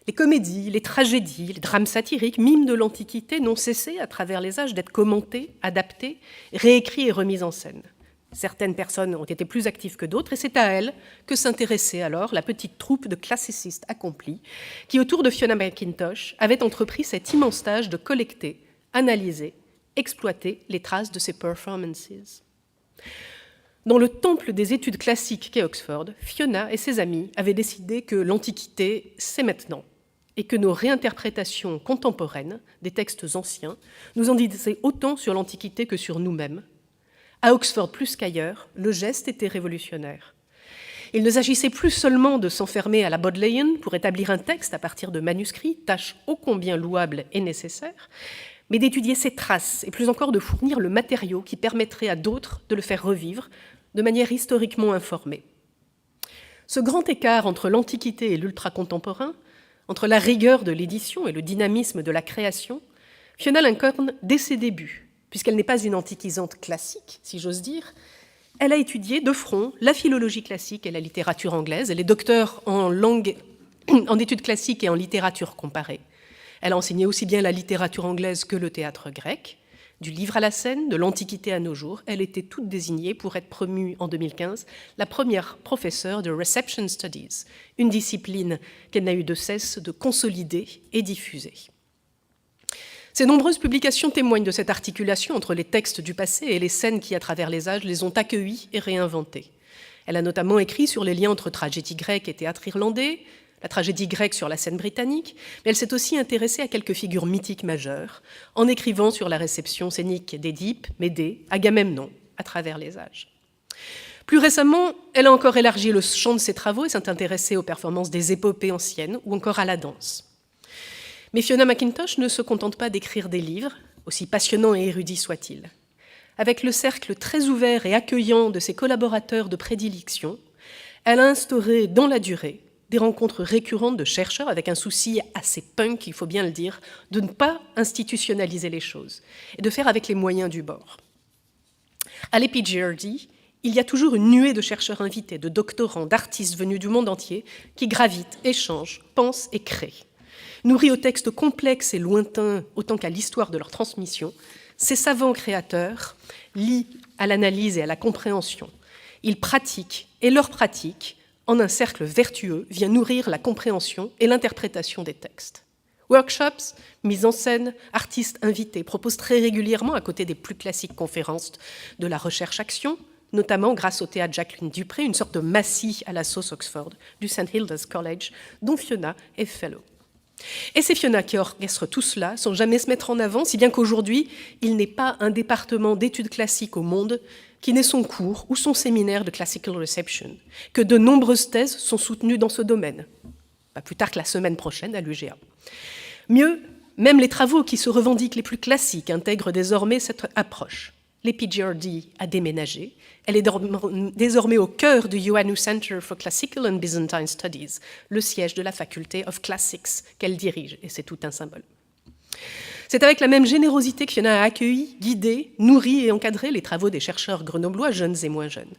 Les comédies, les tragédies, les drames satiriques, mimes de l'Antiquité n'ont cessé, à travers les âges, d'être commentés, adaptés, réécrits et remis en scène. Certaines personnes ont été plus actives que d'autres, et c'est à elles que s'intéressait alors la petite troupe de classicistes accomplis qui, autour de Fiona Macintosh, avait entrepris cet immense tâche de collecter, analyser, exploiter les traces de ces performances. Dans le temple des études classiques qu'est Oxford, Fiona et ses amis avaient décidé que l'Antiquité, c'est maintenant, et que nos réinterprétations contemporaines des textes anciens nous en disaient autant sur l'Antiquité que sur nous-mêmes. À Oxford plus qu'ailleurs, le geste était révolutionnaire. Il ne s'agissait plus seulement de s'enfermer à la Bodleian pour établir un texte à partir de manuscrits, tâche ô combien louable et nécessaire, mais d'étudier ses traces et plus encore de fournir le matériau qui permettrait à d'autres de le faire revivre de manière historiquement informée. Ce grand écart entre l'Antiquité et l'ultra-contemporain, entre la rigueur de l'édition et le dynamisme de la création, Fiona l'incarne dès ses débuts, puisqu'elle n'est pas une antiquisante classique, si j'ose dire. Elle a étudié de front la philologie classique et la littérature anglaise. Elle est docteure en études classiques et en littérature comparée. Elle a enseigné aussi bien la littérature anglaise que le théâtre grec. Du livre à la scène, de l'Antiquité à nos jours, elle était toute désignée pour être promue en 2015 la première professeure de Reception Studies, une discipline qu'elle n'a eu de cesse de consolider et diffuser. Ces nombreuses publications témoignent de cette articulation entre les textes du passé et les scènes qui, à travers les âges, les ont accueillis et réinventés. Elle a notamment écrit sur les liens entre tragédie grecque et théâtre irlandais, la tragédie grecque sur la scène britannique, mais elle s'est aussi intéressée à quelques figures mythiques majeures, en écrivant sur la réception scénique d'Édipe, Médée, Agamemnon, à travers les âges. Plus récemment, elle a encore élargi le champ de ses travaux et s'est intéressée aux performances des épopées anciennes ou encore à la danse. Mais Fiona Macintosh ne se contente pas d'écrire des livres, aussi passionnants et érudits soient-ils. Avec le cercle très ouvert et accueillant de ses collaborateurs de prédilection, elle a instauré dans la durée des rencontres récurrentes de chercheurs avec un souci assez punk, il faut bien le dire, de ne pas institutionnaliser les choses et de faire avec les moyens du bord. À l'EPGRD, il y a toujours une nuée de chercheurs invités, de doctorants, d'artistes venus du monde entier qui gravitent, échangent, pensent et créent. Nourris aux textes complexes et lointains autant qu'à l'histoire de leur transmission, ces savants créateurs lient à l'analyse et à la compréhension. Ils pratiquent, et leur pratique, en un cercle vertueux, vient nourrir la compréhension et l'interprétation des textes. Workshops, mise en scène, artistes invités proposent très régulièrement, à côté des plus classiques conférences de la recherche-action, notamment grâce au théâtre Jacqueline Dupré, une sorte de massy à la sauce Oxford du St. Hilda's College, dont Fiona est fellow. Et c'est Fiona qui orchestre tout cela, sans jamais se mettre en avant, si bien qu'aujourd'hui, il n'est pas un département d'études classiques au monde qui n'ait son cours ou son séminaire de Classical Reception, que de nombreuses thèses sont soutenues dans ce domaine, pas plus tard que la semaine prochaine à l'UGA. Mieux, même les travaux qui se revendiquent les plus classiques intègrent désormais cette approche. L'EPGRD a déménagé. Elle est désormais au cœur du Ioannou Center for Classical and Byzantine Studies, le siège de la Faculty of Classics qu'elle dirige, et c'est tout un symbole. C'est avec la même générosité que Fiona a accueilli, guidé, nourri et encadré les travaux des chercheurs grenoblois, jeunes et moins jeunes.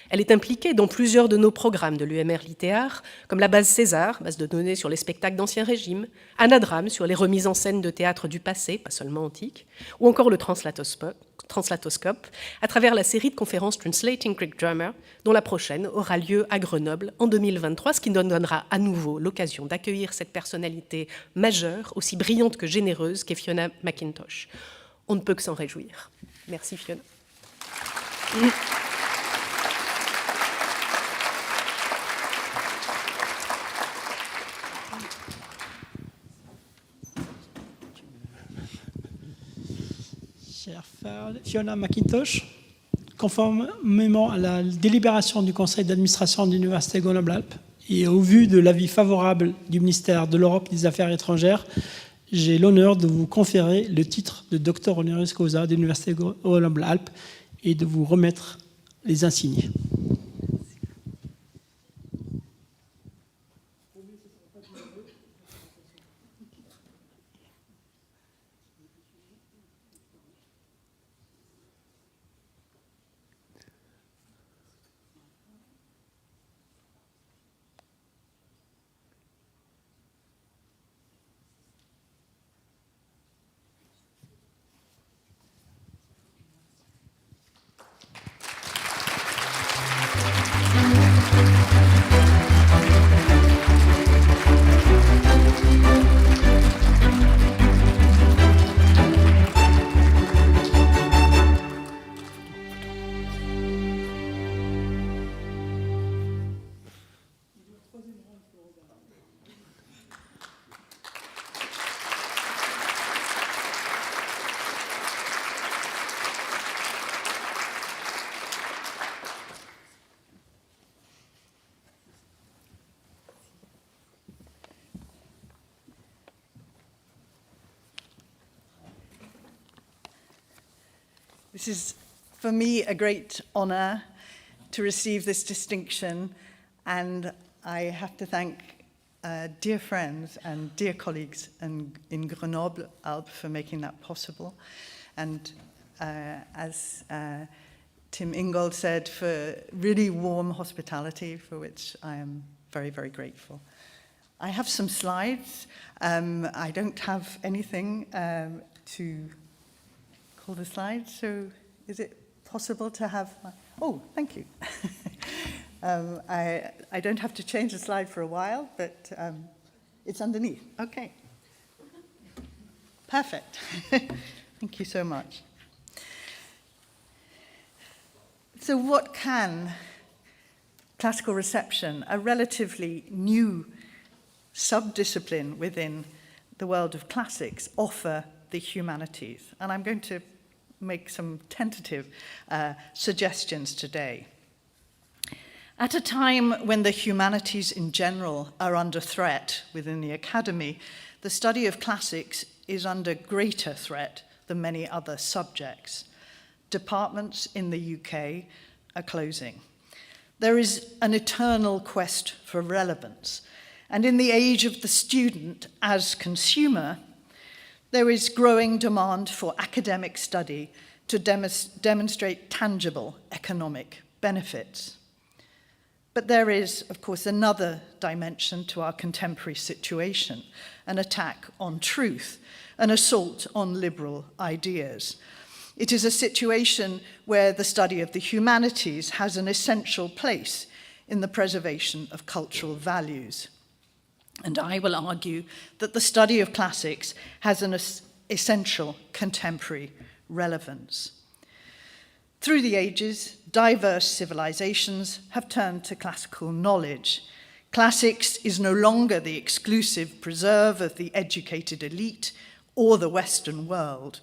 Elle est impliquée dans plusieurs de nos programmes de l'UMR littéraire, comme la base César, base de données sur les spectacles d'Ancien Régime, Anadrame sur les remises en scène de théâtre du passé, pas seulement antique, ou encore le Translatoscope, à travers la série de conférences Translating Greek Drama, dont la prochaine aura lieu à Grenoble en 2023, ce qui nous donnera à nouveau l'occasion d'accueillir cette personnalité majeure, aussi brillante que généreuse qu'est Fiona Macintosh. On ne peut que s'en réjouir. Merci Fiona. Fiona Macintosh, conformément à la délibération du conseil d'administration de l'Université Grenoble Alpes et au vu de l'avis favorable du ministère de l'Europe et des Affaires étrangères, j'ai l'honneur de vous conférer le titre de Docteur Honoris Causa de l'Université Grenoble Alpes et de vous remettre les insignes. This is, for me, a great honor to receive this distinction, and I have to thank dear friends and dear colleagues in Grenoble Alpes for making that possible. And as Tim Ingold said, for really warm hospitality, for which I am very, very grateful. I have some slides. I don't have anything to call the slides, so is it possible to have my... Oh, thank you. I don't have to change the slide for a while, but it's underneath. Okay. Perfect. Thank you so much. So what can classical reception, a relatively new subdiscipline within the world of classics, offer the humanities? And I'm going to make some tentative suggestions today. At a time when the humanities in general are under threat within the academy, the study of classics is under greater threat than many other subjects. Departments in the UK are closing. There is an eternal quest for relevance, and in the age of the student as consumer, there is growing demand for academic study to demonstrate tangible economic benefits. But there is, of course, another dimension to our contemporary situation, an attack on truth, an assault on liberal ideas. It is a situation where the study of the humanities has an essential place in the preservation of cultural values. And I will argue that the study of classics has an essential contemporary relevance. Through the ages, diverse civilizations have turned to classical knowledge. Classics is no longer the exclusive preserve of the educated elite or the Western world.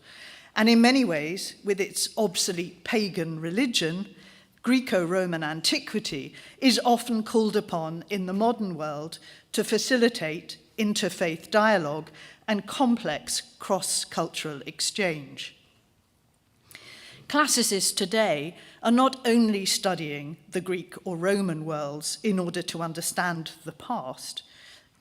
And in many ways, with its obsolete pagan religion, Greco-Roman antiquity is often called upon in the modern world to facilitate interfaith dialogue and complex cross-cultural exchange. Classicists today are not only studying the Greek or Roman worlds in order to understand the past.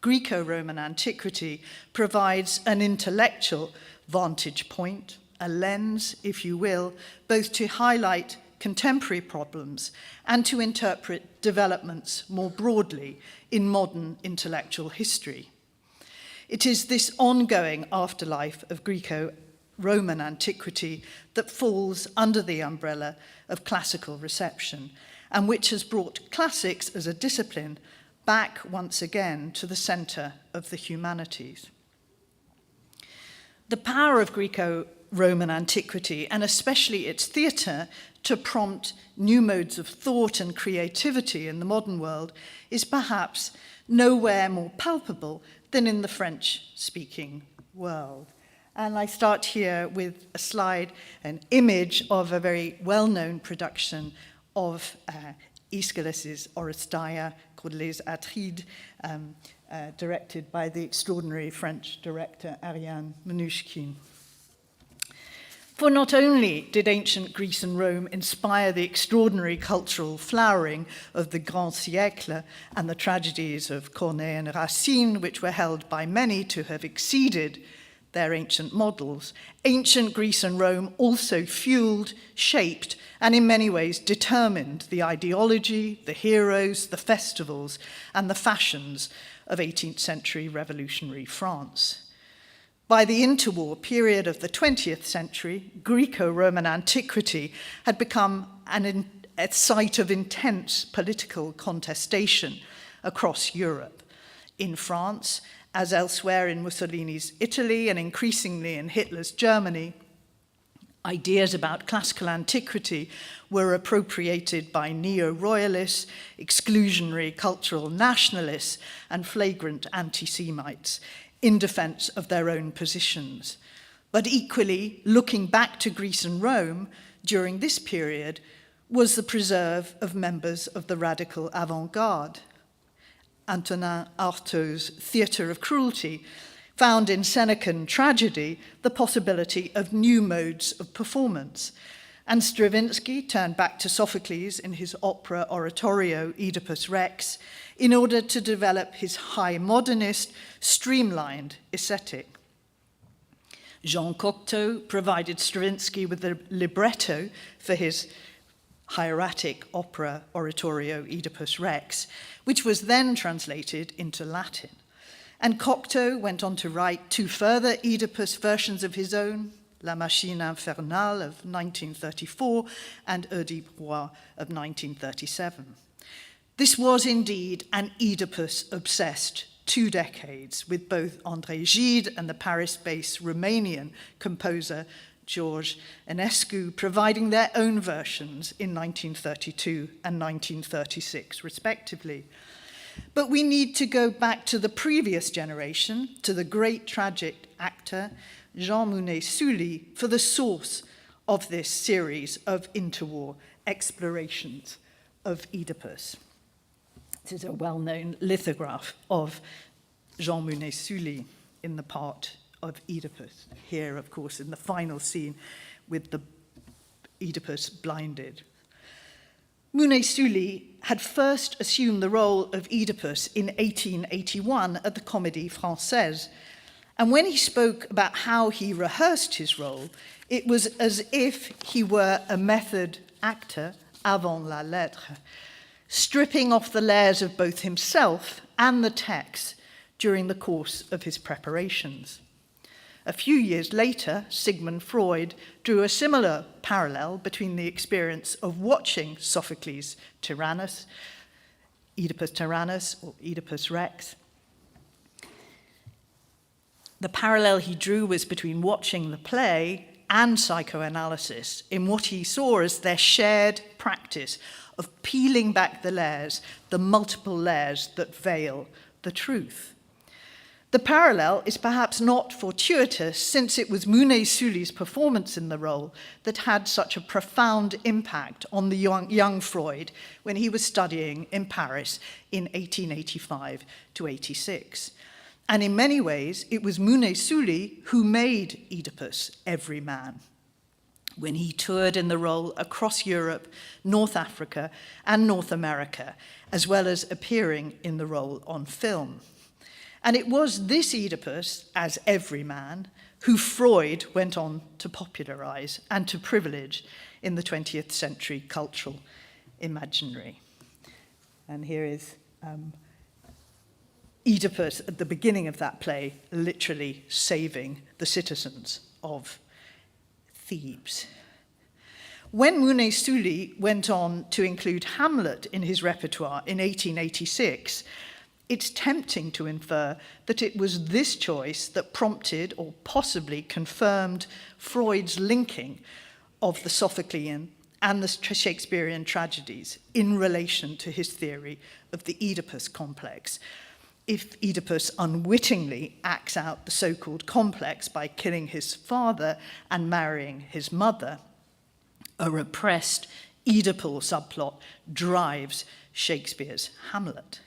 Greco-Roman antiquity provides an intellectual vantage point, a lens, if you will, both to highlight contemporary problems and to interpret developments more broadly in modern intellectual history. It is this ongoing afterlife of Greco-Roman antiquity that falls under the umbrella of classical reception, and which has brought classics as a discipline back once again to the center of the humanities. The power of Greco-Roman antiquity, and especially its theatre, to prompt new modes of thought and creativity in the modern world is perhaps nowhere more palpable than in the French-speaking world. And I start here with a slide, an image of a very well-known production of Aeschylus's Oresteia called Les Atrides, directed by the extraordinary French director Ariane Mnouchkine. For not only did ancient Greece and Rome inspire the extraordinary cultural flowering of the Grand Siècle and the tragedies of Corneille and Racine, which were held by many to have exceeded their ancient models, ancient Greece and Rome also fueled, shaped, and in many ways determined the ideology, the heroes, the festivals, and the fashions of 18th century revolutionary France. By the interwar period of the 20th century, Greco-Roman antiquity had become a site of intense political contestation across Europe. In France, as elsewhere in Mussolini's Italy and increasingly in Hitler's Germany, ideas about classical antiquity were appropriated by neo-royalists, exclusionary cultural nationalists, and flagrant anti-Semites in defense of their own positions. But equally, looking back to Greece and Rome during this period was the preserve of members of the radical avant-garde. Antonin Artaud's Theatre of Cruelty found in Senecan tragedy the possibility of new modes of performance. And Stravinsky turned back to Sophocles in his opera oratorio Oedipus Rex in order to develop his high modernist, streamlined aesthetic. Jean Cocteau provided Stravinsky with the libretto for his hieratic opera oratorio Oedipus Rex, which was then translated into Latin. And Cocteau went on to write 2 further Oedipus versions of his own, La Machine Infernale of 1934 and Oedipe Roi of 1937. This was indeed an Oedipus-obsessed 2 decades, with both André Gide and the Paris-based Romanian composer George Enescu providing their own versions in 1932 and 1936, respectively. But we need to go back to the previous generation, to the great tragic actor Jean Mounet-Sully, for the source of this series of interwar explorations of Oedipus. This is a well-known lithograph of Jean Mounet-Sully in the part of Oedipus. Here, of course, in the final scene with the Oedipus blinded. Mounet-Sully had first assumed the role of Oedipus in 1881 at the Comédie Française. And when he spoke about how he rehearsed his role, it was as if he were a method actor avant la lettre, stripping off the layers of both himself and the text during the course of his preparations. A few years later, Sigmund Freud drew a similar parallel between the experience of watching Sophocles' Tyrannus, Oedipus Tyrannus, or Oedipus Rex. The parallel he drew was between watching the play and psychoanalysis in what he saw as their shared practice of peeling back the layers, the multiple layers that veil the truth. The parallel is perhaps not fortuitous, since it was Mounet-Sully's performance in the role that had such a profound impact on the young Freud when he was studying in Paris in 1885 to 86. And in many ways, it was Mounet-Sully who made Oedipus every man, when he toured in the role across Europe, North Africa, and North America, as well as appearing in the role on film. And it was this Oedipus, as every man, who Freud went on to popularize and to privilege in the 20th century cultural imaginary. And here is Oedipus at the beginning of that play, literally saving the citizens of Thebes. When Mounet-Sully went on to include Hamlet in his repertoire in 1886, it's tempting to infer that it was this choice that prompted or possibly confirmed Freud's linking of the Sophoclean and the Shakespearean tragedies in relation to his theory of the Oedipus complex. If Oedipus unwittingly acts out the so-called complex by killing his father and marrying his mother, a repressed Oedipal subplot drives Shakespeare's Hamlet.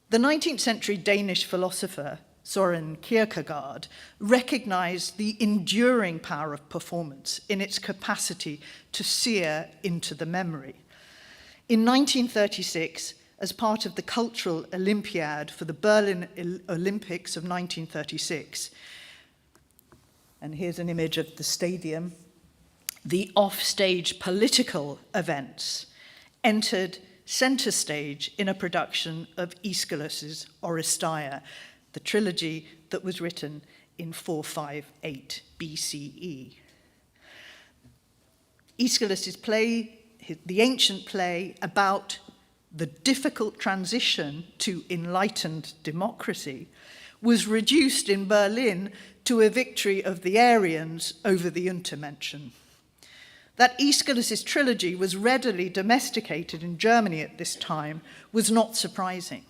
The 19th century Danish philosopher Søren Kierkegaard recognized the enduring power of performance in its capacity to sear into the memory. In 1936, as part of the Cultural Olympiad for the Berlin Olympics of 1936, and here's an image of the stadium, the off-stage political events entered center stage in a production of Aeschylus's Oresteia, the trilogy that was written in 458 BCE. Aeschylus's play, the ancient play about the difficult transition to enlightened democracy, was reduced in Berlin to a victory of the Aryans over the Untermenschen. That Aeschylus's trilogy was readily domesticated in Germany at this time was not surprising.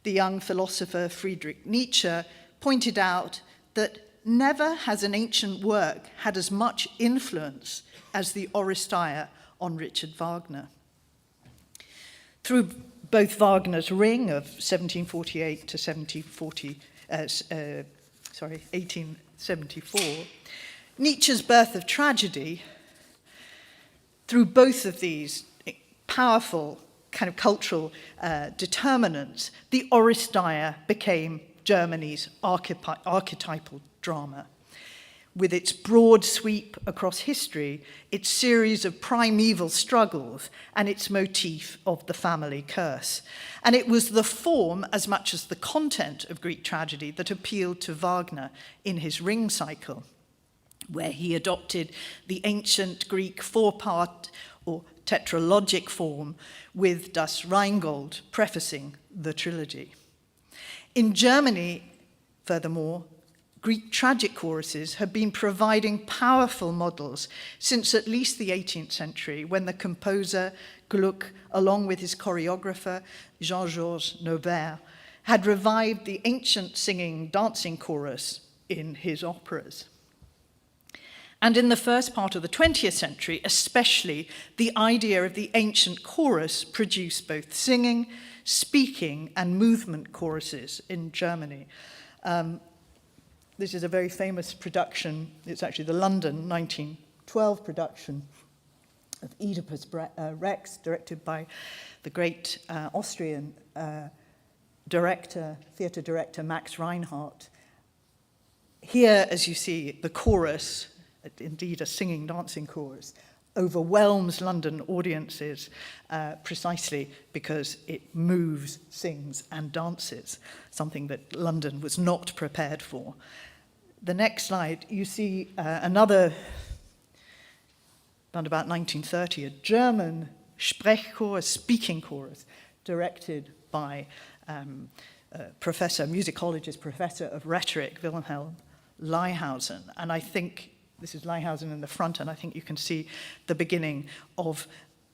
The young philosopher Friedrich Nietzsche pointed out that never has an ancient work had as much influence as the Oresteia on Richard Wagner. Through both Wagner's Ring of 1748 to 1874, Nietzsche's Birth of Tragedy, through both of these powerful kind of cultural determinants, the Oresteia became Germany's archetypal drama. With its broad sweep across history, its series of primeval struggles, and its motif of the family curse. And it was the form, as much as the content of Greek tragedy, that appealed to Wagner in his Ring cycle, where he adopted the ancient Greek four-part or tetralogic form, with Das Rheingold prefacing the trilogy. In Germany, furthermore, Greek tragic choruses have been providing powerful models since at least the 18th century, when the composer Gluck, along with his choreographer Jean-Georges Nobert, had revived the ancient singing dancing chorus in his operas. And in the first part of the 20th century, especially, the idea of the ancient chorus produced both singing, speaking, and movement choruses in Germany. This is a very famous production. It's actually the London 1912 production of Oedipus Rex, directed by the great Austrian theatre director Max Reinhardt. Here, as you see, the chorus, indeed a singing, dancing chorus, overwhelms London audiences precisely because it moves, sings, and dances, something that London was not prepared for. The next slide, you see another, around about 1930, a German Sprechchor, speaking chorus, directed by musicologist, professor of rhetoric, Wilhelm Leihausen. And I think, this is Leihausen in the front, and I think you can see the beginning of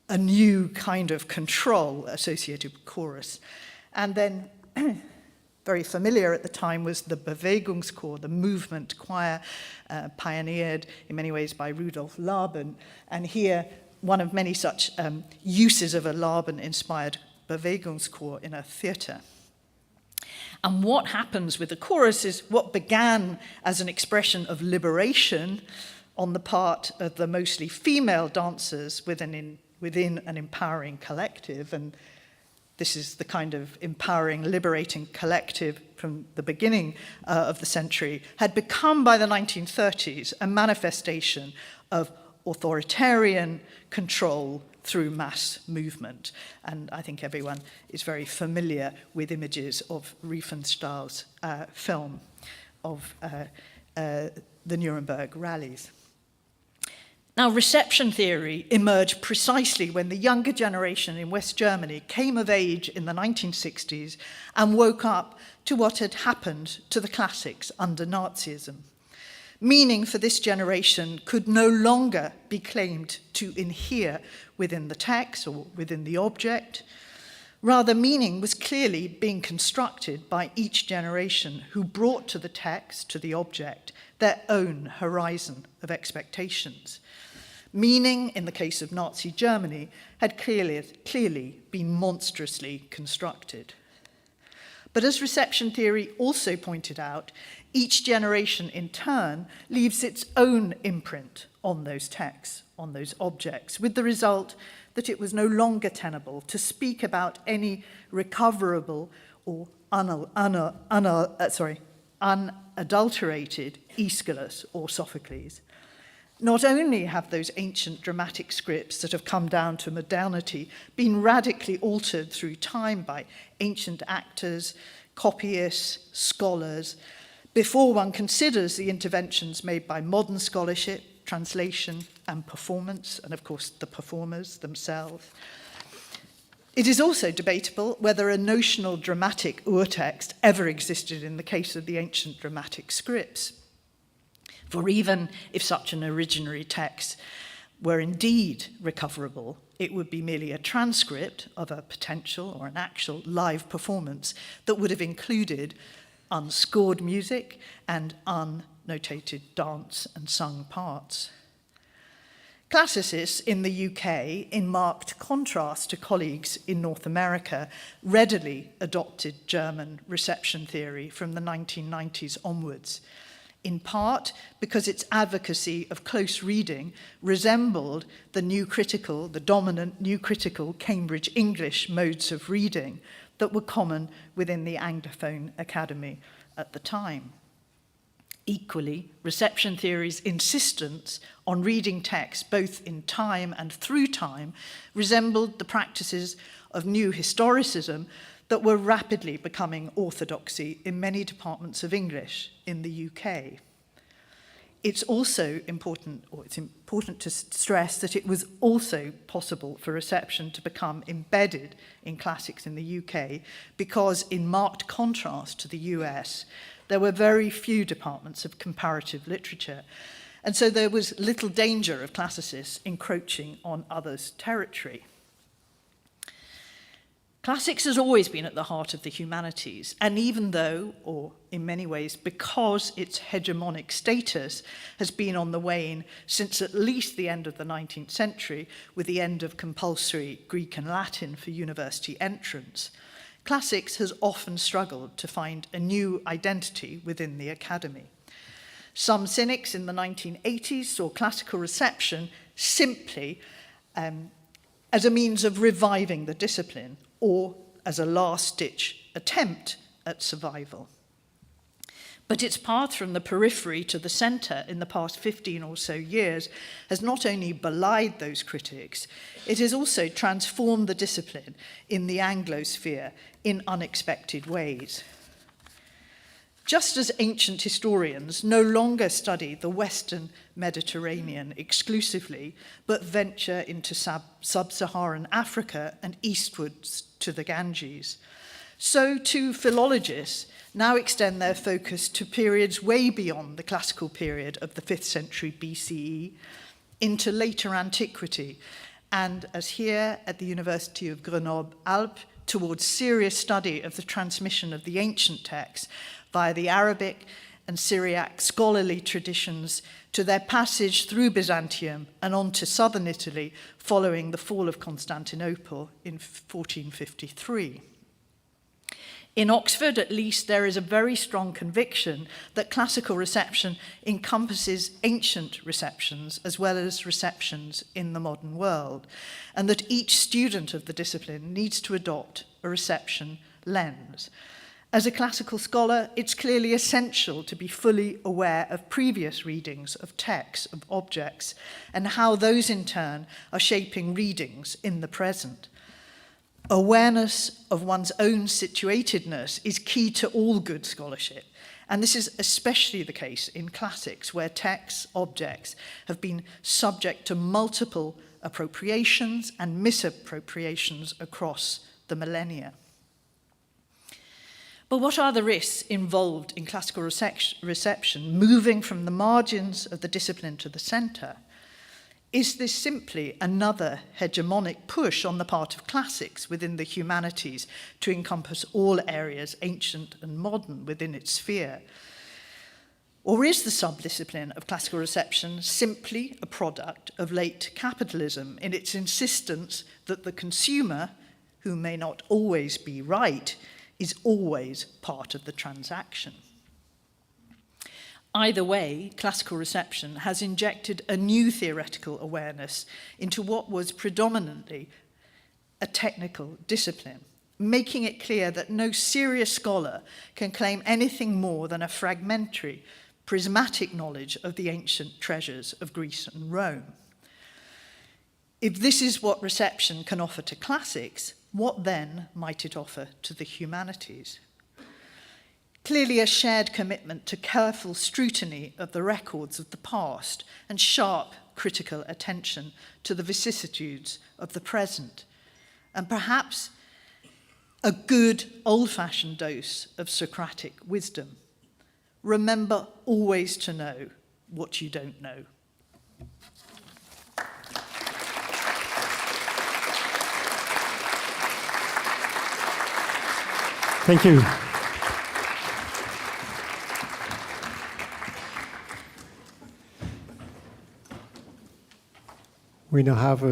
a new kind of control associated with chorus. And then, very familiar at the time, was the Bewegungschor, the movement choir, pioneered in many ways by Rudolf Laban. And here, one of many such uses of a Laban-inspired Bewegungschor in a theatre. And what happens with the chorus is what began as an expression of liberation on the part of the mostly female dancers within an empowering collective. And this is the kind of empowering, liberating collective from the beginning of the century, had become by the 1930s a manifestation of authoritarian control through mass movement. And I think everyone is very familiar with images of Riefenstahl's film of the Nuremberg rallies. Now, reception theory emerged precisely when the younger generation in West Germany came of age in the 1960s and woke up to what had happened to the classics under Nazism. Meaning for this generation could no longer be claimed to inhere within the text or within the object. Rather, meaning was clearly being constructed by each generation who brought to the text, to the object, their own horizon of expectations. Meaning, in the case of Nazi Germany, had clearly been monstrously constructed. But as reception theory also pointed out, each generation in turn leaves its own imprint on those texts, on those objects, with the result that it was no longer tenable to speak about any recoverable or unadulterated Aeschylus or Sophocles. Not only have those ancient dramatic scripts that have come down to modernity been radically altered through time by ancient actors, copyists, scholars, before one considers the interventions made by modern scholarship, translation, and performance, and of course the performers themselves. It is also debatable whether a notional dramatic urtext ever existed in the case of the ancient dramatic scripts. For even if such an originary text were indeed recoverable, it would be merely a transcript of a potential or an actual live performance that would have included unscored music and unnotated dance and sung parts. Classicists in the UK, in marked contrast to colleagues in North America, readily adopted German reception theory from the 1990s onwards. in part because its advocacy of close reading resembled the dominant new critical Cambridge English modes of reading that were common within the Anglophone academy at the time. Equally, reception theory's insistence on reading text both in time and through time resembled the practices of new historicism that were rapidly becoming orthodoxy in many departments of English in the UK. It's important to stress that it was also possible for reception to become embedded in classics in the UK because, in marked contrast to the US, there were very few departments of comparative literature, and so there was little danger of classicists encroaching on others' territory. Classics has always been at the heart of the humanities, and even though, or in many ways because its hegemonic status has been on the wane since at least the end of the 19th century, with the end of compulsory Greek and Latin for university entrance, classics has often struggled to find a new identity within the academy. Some cynics in the 1980s saw classical reception simply as a means of reviving the discipline, or as a last-ditch attempt at survival. But its path from the periphery to the centre in the past 15 or so years has not only belied those critics, it has also transformed the discipline in the Anglosphere in unexpected ways. Just as ancient historians no longer study the Western Mediterranean exclusively, but venture into sub-Saharan Africa and eastwards to the Ganges, so too philologists now extend their focus to periods way beyond the classical period of the 5th century BCE into later antiquity, and as here at the University of Grenoble Alpes, towards serious study of the transmission of the ancient texts via the Arabic and Syriac scholarly traditions to their passage through Byzantium and on to southern Italy following the fall of Constantinople in 1453. In Oxford, at least, there is a very strong conviction that classical reception encompasses ancient receptions as well as receptions in the modern world, and that each student of the discipline needs to adopt a reception lens. As a classical scholar, it's clearly essential to be fully aware of previous readings of texts, of objects, and how those in turn are shaping readings in the present. Awareness of one's own situatedness is key to all good scholarship, and this is especially the case in classics, where texts, objects, have been subject to multiple appropriations and misappropriations across the millennia. But what are the risks involved in classical reception, moving from the margins of the discipline to the centre? Is this simply another hegemonic push on the part of classics within the humanities to encompass all areas, ancient and modern, within its sphere? Or is the subdiscipline of classical reception simply a product of late capitalism in its insistence that the consumer, who may not always be right, is always part of the transaction? Either way, classical reception has injected a new theoretical awareness into what was predominantly a technical discipline, making it clear that no serious scholar can claim anything more than a fragmentary, prismatic knowledge of the ancient treasures of Greece and Rome. If this is what reception can offer to classics, what then might it offer to the humanities? Clearly a shared commitment to careful scrutiny of the records of the past and sharp critical attention to the vicissitudes of the present, and perhaps a good old-fashioned dose of Socratic wisdom. Remember always to know what you don't know. Thank you. We now have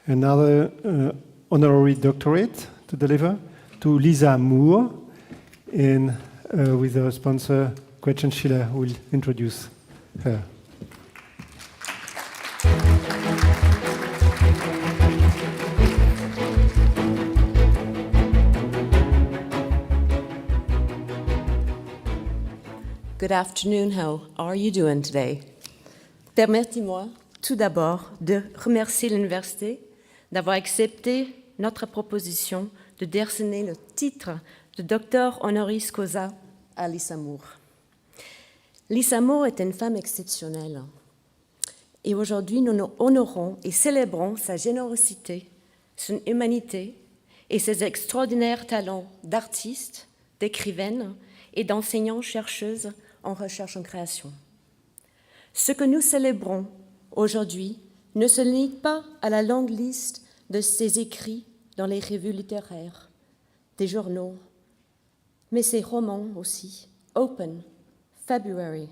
another honorary doctorate to deliver to Lisa Moore with our sponsor Gretchen Schiller, who will introduce her. Good afternoon. How are you doing today? Permettez-moi tout d'abord de remercier l'Université d'avoir accepté notre proposition de décerner le titre de Docteur Honoris Causa à Lisa Moore. Lisa Moore est une femme exceptionnelle. Et aujourd'hui, nous nous honorons et célébrons sa générosité, son humanité et ses extraordinaires talents d'artiste, d'écrivaine et d'enseignante-chercheuse en recherche en création. Ce que nous célébrons aujourd'hui ne se limite pas à la longue liste de ses écrits dans les revues littéraires, des journaux, mais ses romans aussi, Open, February,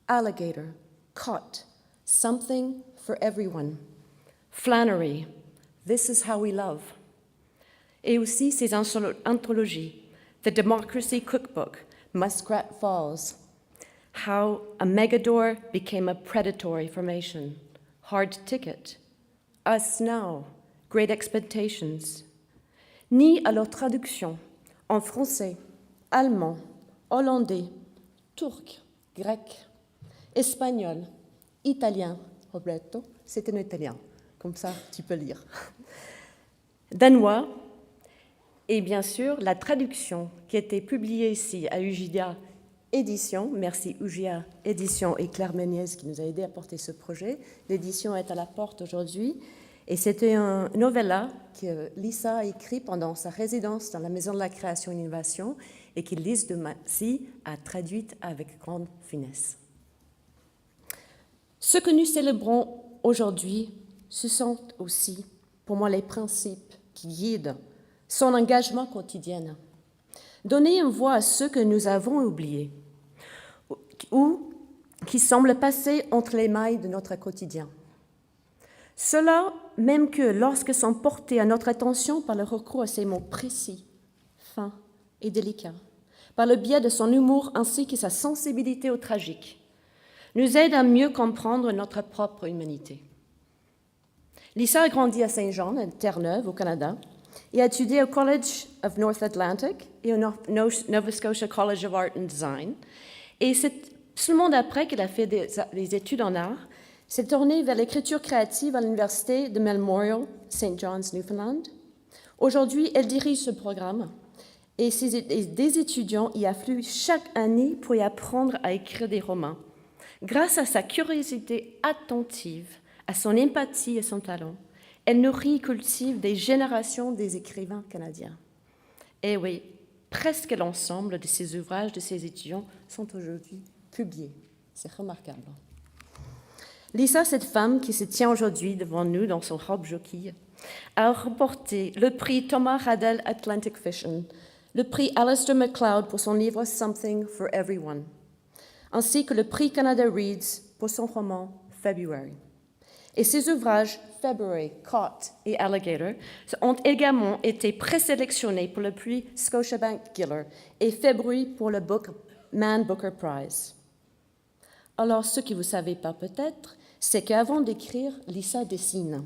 Alligator, Caught, Something for Everyone, Flannery, This is How We Love, et aussi ses anthologies, The Democracy Cookbook, Muskrat Falls, How a Megador Became a Predatory Formation, Hard Ticket, Us Now, Great Expectations, ni à leur traduction en français, allemand, hollandais, turc, grec, espagnol, italien. Roberto, c'est un italien, comme ça tu peux lire. Danois, et bien sûr la traduction qui a été publiée ici à UGA Édition. Merci UGA Édition et Claire Méniez qui nous a aidé à porter ce projet. L'édition est à la porte aujourd'hui. Et c'était un novella que Lisa a écrit pendant sa résidence dans la Maison de la Création et Innovation et que Lise de Massy a traduite avec grande finesse. Ce que nous célébrons aujourd'hui, ce sont aussi, pour moi, les principes qui guident son engagement quotidien. Donner une voix à ceux que nous avons oubliés ou qui semblent passer entre les mailles de notre quotidien. Cela, même que lorsque sont portés à notre attention par le recours à ces mots précis, fins et délicats, par le biais de son humour ainsi que sa sensibilité au tragique, nous aide à mieux comprendre notre propre humanité. Lisa a grandi à Saint-Jean, à Terre-Neuve, au Canada, et a étudié au College of North Atlantic et au Nova Scotia College of Art and Design. Et c'est seulement après qu'elle a fait des études en art, s'est tournée vers l'écriture créative à l'Université de Memorial, St. John's, Newfoundland. Aujourd'hui, elle dirige ce programme et des étudiants y affluent chaque année pour y apprendre à écrire des romans. Grâce à sa curiosité attentive, à son empathie et son talent, elle nourrit et cultive des générations des écrivains canadiens. Et oui, presque l'ensemble de ses ouvrages de ses étudiants sont aujourd'hui publiés. C'est remarquable. Lisa, cette femme qui se tient aujourd'hui devant nous dans son robe jockey, a remporté le prix Thomas Radel Atlantic Fiction, le prix Alistair MacLeod pour son livre Something for Everyone, ainsi que le prix Canada Reads pour son roman February. Et ses ouvrages February, Caught et Alligator ont également été présélectionnés pour le prix Scotiabank Giller et February pour le Man Booker Prize. Alors, ce que vous ne savez pas peut-être, c'est qu'avant d'écrire, Lisa dessine.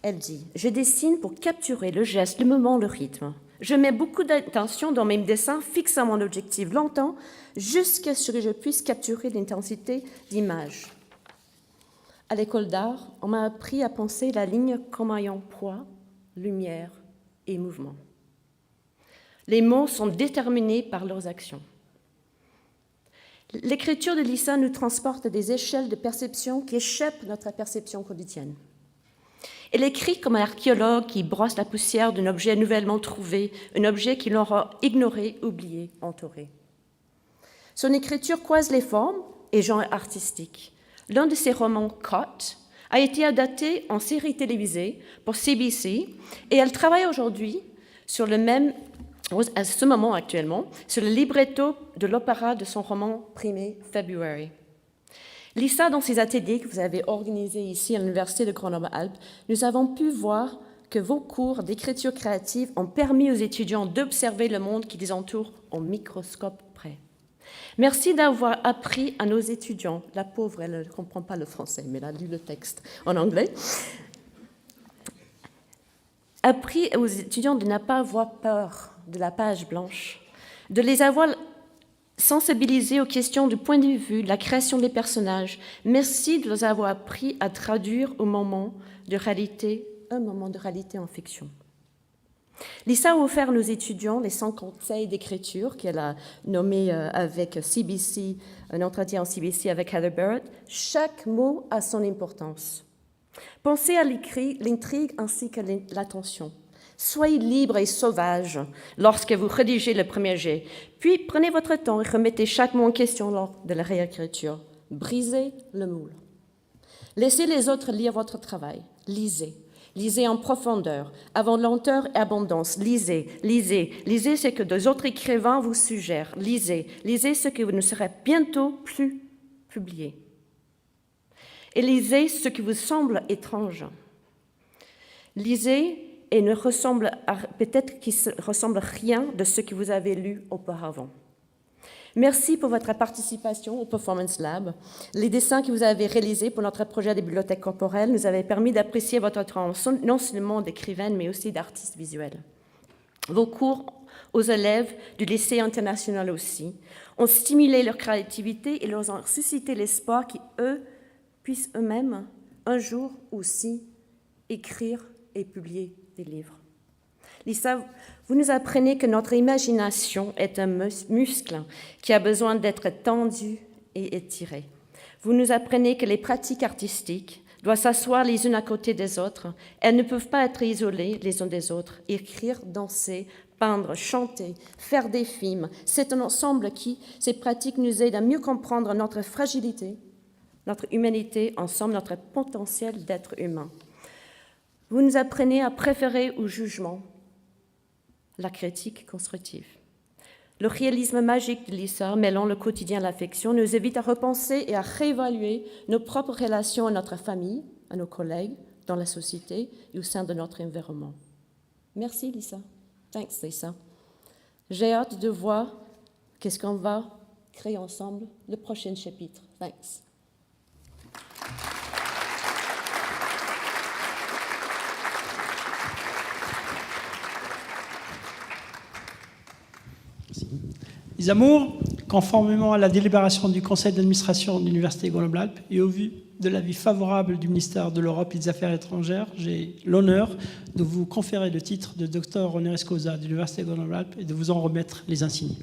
Elle dit « Je dessine pour capturer le geste, le mouvement, le rythme. Je mets beaucoup d'attention dans mes dessins, fixant mon objectif longtemps, jusqu'à ce que je puisse capturer l'intensité d'image. » À l'école d'art, on m'a appris à penser la ligne comme ayant poids, lumière et mouvement. Les mots sont déterminés par leurs actions. L'écriture de Lisa nous transporte à des échelles de perception qui échappent à notre perception quotidienne. Elle écrit comme un archéologue qui brosse la poussière d'un objet nouvellement trouvé, un objet qu'il aura ignoré, oublié, entouré. Son écriture croise les formes et genres artistiques. L'un de ses romans, Caught, a été adapté en série télévisée pour CBC et elle travaille aujourd'hui sur le même, à ce moment actuellement, sur le libretto de l'opéra de son roman primé February. Lisa, dans ses ateliers que vous avez organisés ici à l'Université de Grenoble Alpes, nous avons pu voir que vos cours d'écriture créative ont permis aux étudiants d'observer le monde qui les entoure au microscope près. Merci d'avoir appris à nos étudiants, la pauvre, elle ne comprend pas le français, mais elle a lu le texte en anglais, appris aux étudiants de ne pas avoir peur de la page blanche, de les avoir sensibilisés aux questions du point de vue de la création des personnages. Merci de les avoir appris à traduire un moment de réalité en fiction. Lisa a offert à nos étudiants les 100 conseils d'écriture qu'elle a nommés avec CBC, un entretien en CBC avec Heather Barrett. Chaque mot a son importance. Pensez à l'intrigue ainsi que l'attention. Soyez libre et sauvage lorsque vous rédigez le premier jet. Puis prenez votre temps et remettez chaque mot en question lors de la réécriture. Brisez le moule. Laissez les autres lire votre travail. Lisez. Lisez en profondeur, avant lenteur et abondance. Lisez, lisez, lisez ce que des autres écrivains vous suggèrent. Lisez, lisez ce que vous ne serez bientôt plus publié. Et lisez ce qui vous semble étrange. Lisez et ne ressemble peut-être qu'il ne ressemble à rien de ce que vous avez lu auparavant. Merci pour votre participation au Performance Lab. Les dessins que vous avez réalisés pour notre projet de bibliothèque corporelle nous avaient permis d'apprécier votre talent non seulement d'écrivaine, mais aussi d'artiste visuel. Vos cours aux élèves du lycée international aussi ont stimulé leur créativité et leur ont suscité l'espoir qu'eux puissent eux-mêmes un jour aussi écrire et publier des livres. Lisa, vous nous apprenez que notre imagination est un muscle qui a besoin d'être tendu et étiré. Vous nous apprenez que les pratiques artistiques doivent s'asseoir les unes à côté des autres. Elles ne peuvent pas être isolées les unes des autres. Écrire, danser, peindre, chanter, faire des films, c'est un ensemble qui, ces pratiques nous aident à mieux comprendre notre fragilité, notre humanité, ensemble, notre potentiel d'être humain. Vous nous apprenez à préférer au jugement la critique constructive. Le réalisme magique de Lisa, mêlant le quotidien à l'affection, nous invite à repenser et à réévaluer nos propres relations à notre famille, à nos collègues, dans la société et au sein de notre environnement. Merci, Lisa. Thanks, Lisa. J'ai hâte de voir qu'est-ce qu'on va créer ensemble le prochain chapitre. Thanks. Les amours, conformément à la délibération du conseil d'administration de l'Université Grenoble Alpes et au vu de l'avis favorable du ministère de l'Europe et des Affaires étrangères, j'ai l'honneur de vous conférer le titre de Docteur Honoris Causa de l'Université Grenoble Alpes et de vous en remettre les insignes.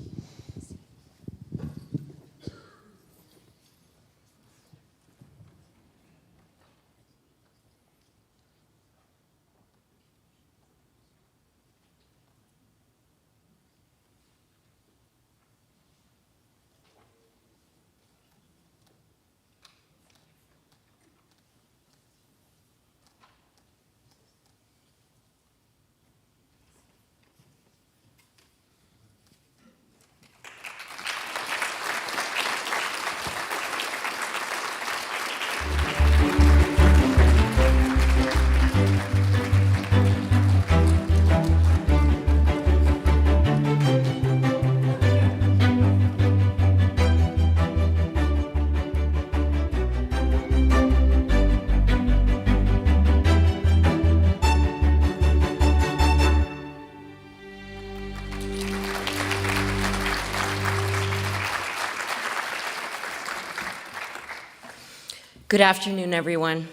Good afternoon, everyone.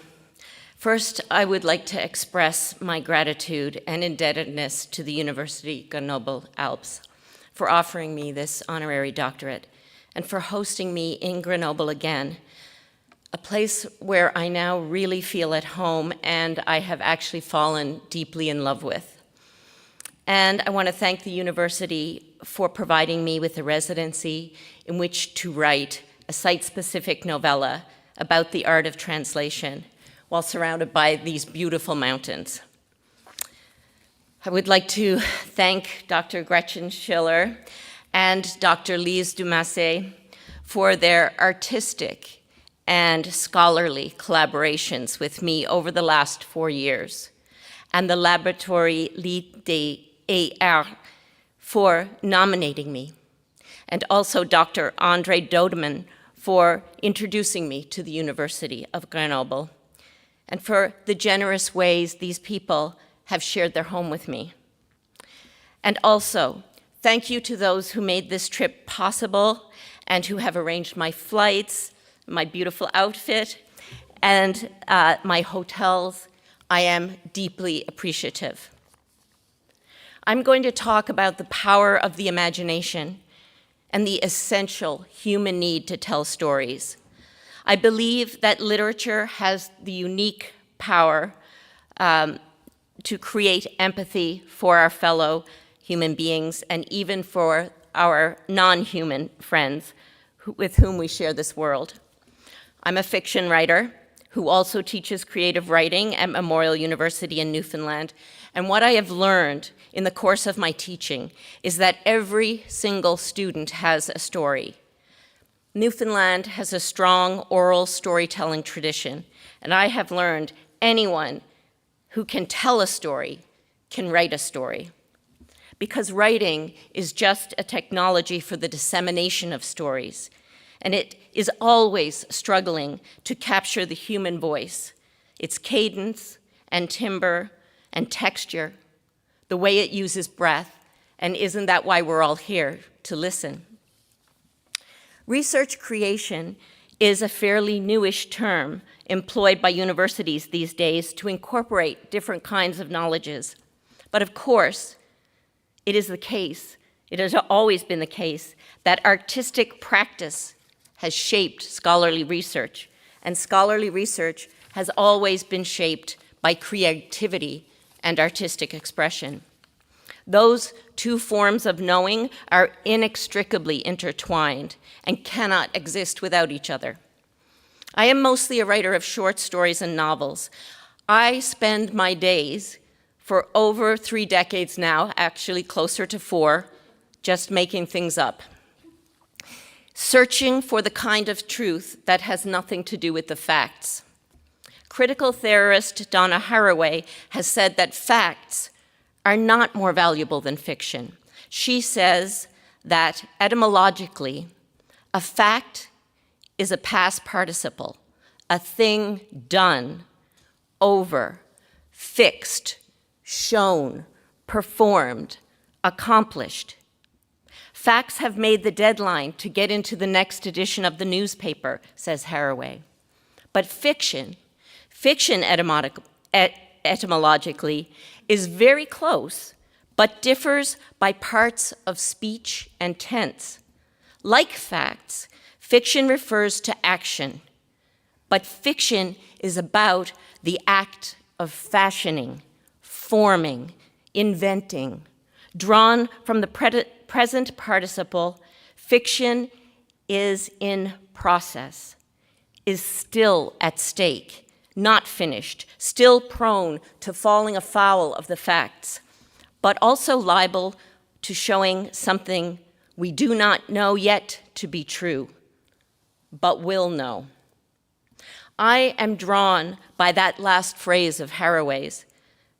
First, I would like to express my gratitude and indebtedness to the University Grenoble Alpes for offering me this honorary doctorate and for hosting me in Grenoble again, a place where I now really feel at home and I have actually fallen deeply in love with. And I want to thank the university for providing me with a residency in which to write a site-specific novella about the art of translation while surrounded by these beautiful mountains. I would like to thank Dr. Gretchen Schiller and Dr. Lise Dumasse for their artistic and scholarly collaborations with me over the last 4 years, and the Laboratoire littéaire for nominating me, and also Dr. Andre Dodeman for introducing me to the University of Grenoble, and for the generous ways these people have shared their home with me. And also, thank you to those who made this trip possible and who have arranged my flights, my beautiful outfit, and my hotels. I am deeply appreciative. I'm going to talk about the power of the imagination and the essential human need to tell stories. I believe that literature has the unique power to create empathy for our fellow human beings and even for our non-human friends with whom we share this world. I'm a fiction writer who also teaches creative writing at Memorial University in Newfoundland. And what I have learned in the course of my teaching is that every single student has a story. Newfoundland has a strong oral storytelling tradition, and I have learned anyone who can tell a story can write a story. Because writing is just a technology for the dissemination of stories, and it is always struggling to capture the human voice, its cadence and timbre and texture, the way it uses breath, and isn't that why we're all here, to listen? Research creation is a fairly newish term employed by universities these days to incorporate different kinds of knowledges. But of course, it is the case, it has always been the case, that artistic practice has shaped scholarly research, and scholarly research has always been shaped by creativity and artistic expression. Those two forms of knowing are inextricably intertwined and cannot exist without each other. I am mostly a writer of short stories and novels. I spend my days for over 3 decades now, actually closer to 4, just making things up, searching for the kind of truth that has nothing to do with the facts. Critical theorist Donna Haraway has said that facts are not more valuable than fiction. She says that etymologically, a fact is a past participle, a thing done, over, fixed, shown, performed, accomplished. Facts have made the deadline to get into the next edition of the newspaper, says Haraway. But fiction etymologically is very close, but differs by parts of speech and tense. Like facts, fiction refers to action, but fiction is about the act of fashioning, forming, inventing. Drawn from the present participle, fiction is in process, is still at stake, not finished, still prone to falling afoul of the facts, but also liable to showing something we do not know yet to be true, but will know. I am drawn by that last phrase of Haraway's,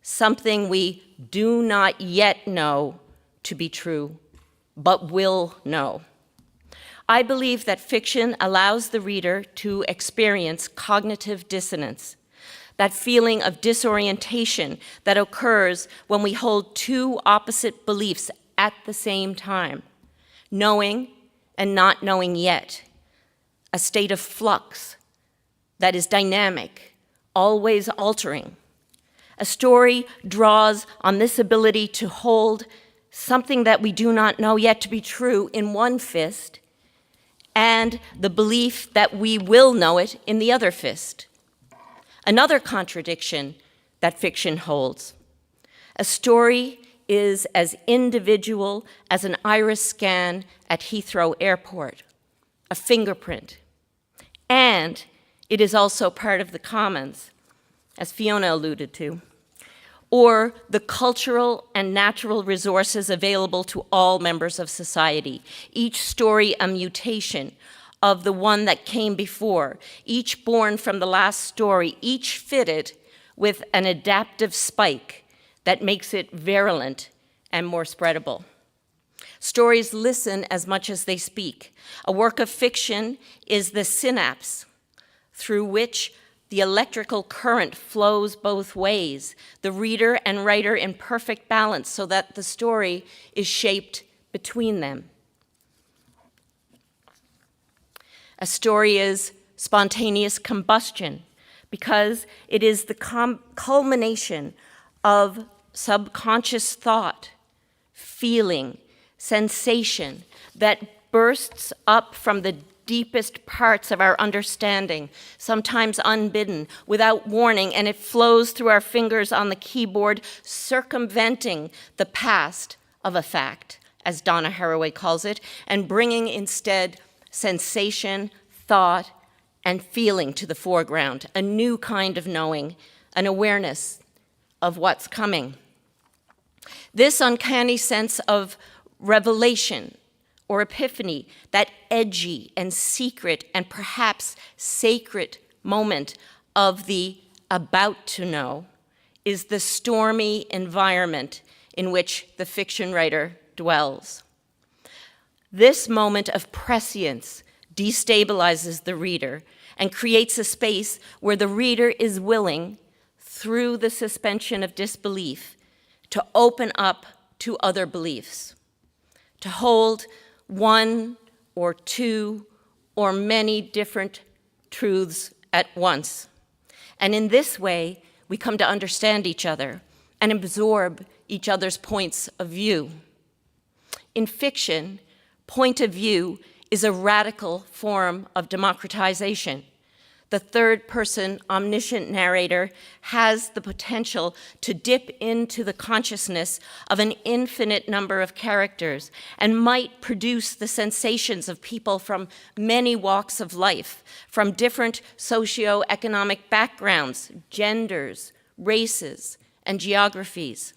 something we do not yet know to be true, but will know. I believe that fiction allows the reader to experience cognitive dissonance, that feeling of disorientation that occurs when we hold two opposite beliefs at the same time, knowing and not knowing yet, a state of flux that is dynamic, always altering. A story draws on this ability to hold something that we do not know yet to be true in one fist, and the belief that we will know it in the other fist. Another contradiction that fiction holds. A story is as individual as an iris scan at Heathrow Airport, a fingerprint. And it is also part of the commons, as Fiona alluded to, or the cultural and natural resources available to all members of society, each story a mutation of the one that came before, each born from the last story, each fitted with an adaptive spike that makes it virulent and more spreadable. Stories listen as much as they speak. A work of fiction is the synapse through which the electrical current flows both ways, the reader and writer in perfect balance so that the story is shaped between them. A story is spontaneous combustion because it is the culmination of subconscious thought, feeling, sensation that bursts up from the deepest parts of our understanding, sometimes unbidden, without warning, and it flows through our fingers on the keyboard, circumventing the past of a fact, as Donna Haraway calls it, and bringing instead sensation, thought, and feeling to the foreground, a new kind of knowing, an awareness of what's coming. This uncanny sense of revelation or epiphany, that edgy and secret and perhaps sacred moment of the about to know, is the stormy environment in which the fiction writer dwells. This moment of prescience destabilizes the reader and creates a space where the reader is willing, through the suspension of disbelief, to open up to other beliefs, to hold one or two or many different truths at once. And in this way, we come to understand each other and absorb each other's points of view. In fiction, point of view is a radical form of democratization. The third-person omniscient narrator has the potential to dip into the consciousness of an infinite number of characters and might produce the sensations of people from many walks of life, from different socio-economic backgrounds, genders, races, and geographies.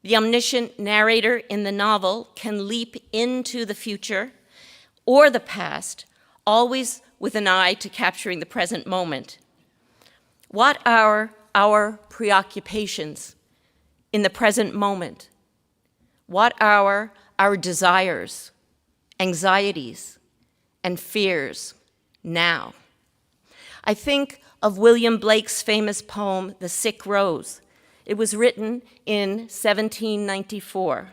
The omniscient narrator in the novel can leap into the future or the past, always with an eye to capturing the present moment. What are our preoccupations in the present moment? What are our desires, anxieties, and fears now? I think of William Blake's famous poem, The Sick Rose. It was written in 1794.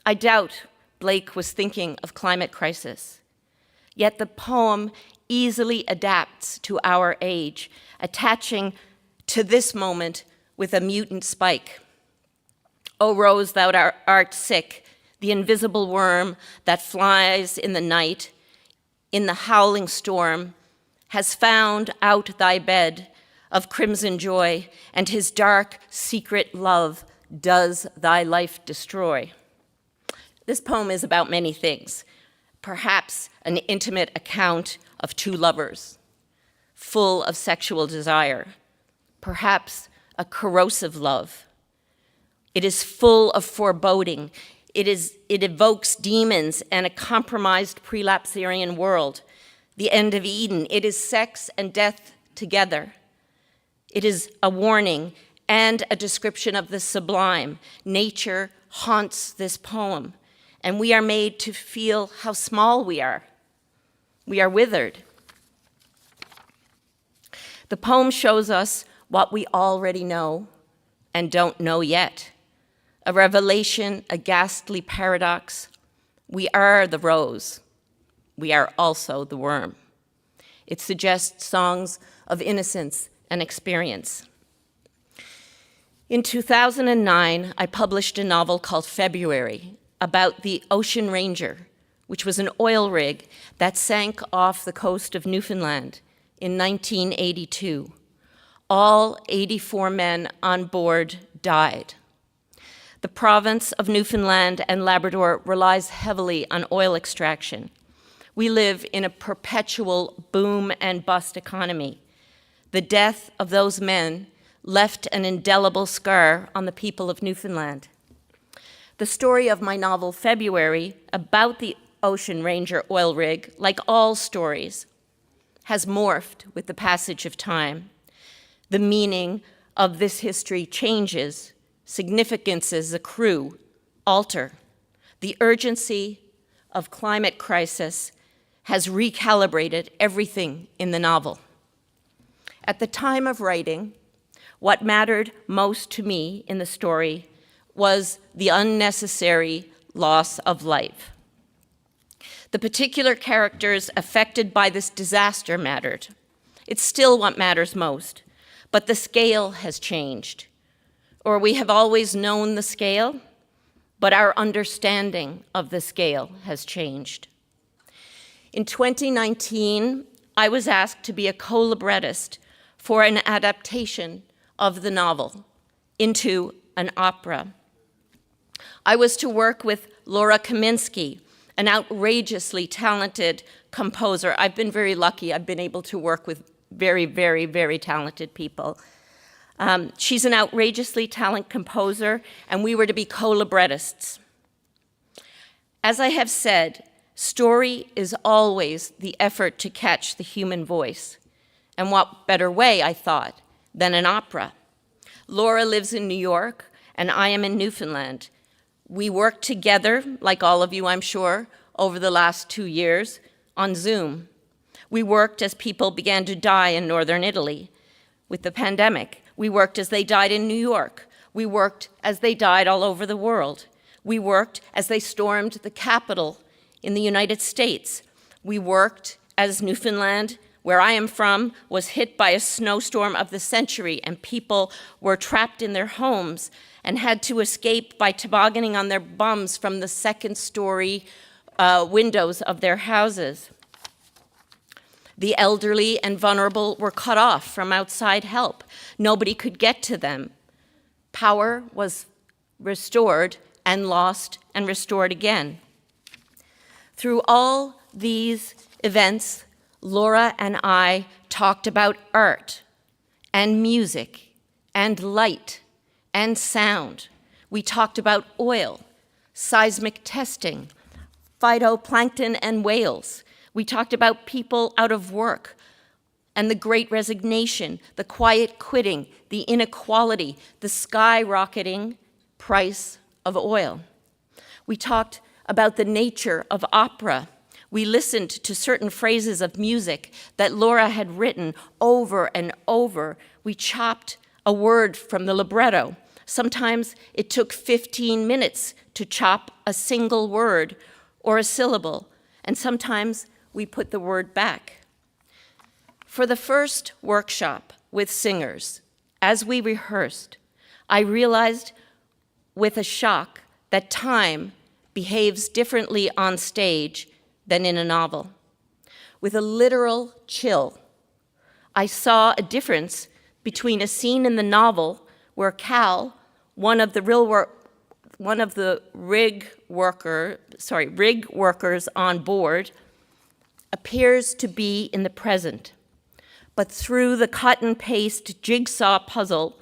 I doubt Blake was thinking of climate crisis. Yet the poem easily adapts to our age, attaching to this moment with a mutant spike. O rose, thou art sick, the invisible worm that flies in the night, in the howling storm, has found out thy bed of crimson joy, and his dark, secret love does thy life destroy. This poem is about many things. Perhaps an intimate account of two lovers, full of sexual desire, perhaps a corrosive love. It is full of foreboding. It evokes demons and a compromised prelapsarian world, the end of Eden. It is sex and death together. It is a warning and a description of the sublime. Nature haunts this poem, and we are made to feel how small we are. We are withered. The poem shows us what we already know and don't know yet. A revelation, a ghastly paradox. We are the rose. We are also the worm. It suggests songs of innocence and experience. In 2009, I published a novel called February about the Ocean Ranger, which was an oil rig that sank off the coast of Newfoundland in 1982. All 84 men on board died. The province of Newfoundland and Labrador relies heavily on oil extraction. We live in a perpetual boom and bust economy. The death of those men left an indelible scar on the people of Newfoundland. The story of my novel, February, about the Ocean Ranger oil rig, like all stories, has morphed with the passage of time. The meaning of this history changes, significances accrue, alter. The urgency of climate crisis has recalibrated everything in the novel. At the time of writing, what mattered most to me in the story was the unnecessary loss of life. The particular characters affected by this disaster mattered. It's still what matters most, but the scale has changed. Or we have always known the scale, but our understanding of the scale has changed. In 2019, I was asked to be a co-librettist for an adaptation of the novel into an opera. I was to work with Laura Kaminsky, an outrageously talented composer. I've been very lucky. I've been able to work with very, very, very talented people. She's an outrageously talented composer, and we were to be co-librettists. As I have said, story is always the effort to catch the human voice. And what better way, I thought, than an opera? Laura lives in New York, and I am in Newfoundland. We worked together, like all of you, I'm sure, over the last 2 years on Zoom. We worked as people began to die in northern Italy with the pandemic. We worked as they died in New York. We worked as they died all over the world. We worked as they stormed the Capitol in the United States. We worked as Newfoundland, where I am from, was hit by a snowstorm of the century, and people were trapped in their homes and had to escape by tobogganing on their bums from the second-story windows of their houses. The elderly and vulnerable were cut off from outside help. Nobody could get to them. Power was restored and lost and restored again. Through all these events, Laura and I talked about art and music and light and sound. We talked about oil, seismic testing, phytoplankton and whales. We talked about people out of work and the great resignation, the quiet quitting, the inequality, the skyrocketing price of oil. We talked about the nature of opera. We listened to certain phrases of music that Laura had written over and over. We chopped a word from the libretto. Sometimes it took 15 minutes to chop a single word or a syllable, and sometimes we put the word back. For the first workshop with singers, as we rehearsed, I realized with a shock that time behaves differently on stage than in a novel. With a literal chill, I saw a difference between a scene in the novel where Cal, one of the rig workers on board, appears to be in the present. But through the cut and paste jigsaw puzzle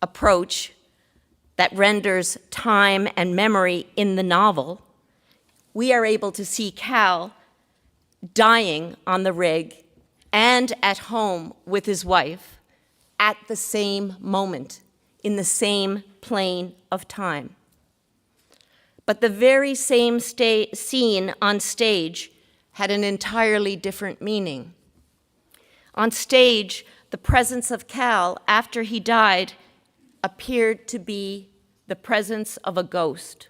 approach that renders time and memory in the novel, we are able to see Cal dying on the rig and at home with his wife at the same moment, in the same plane of time. But the very same scene on stage had an entirely different meaning. On stage, the presence of Cal after he died appeared to be the presence of a ghost.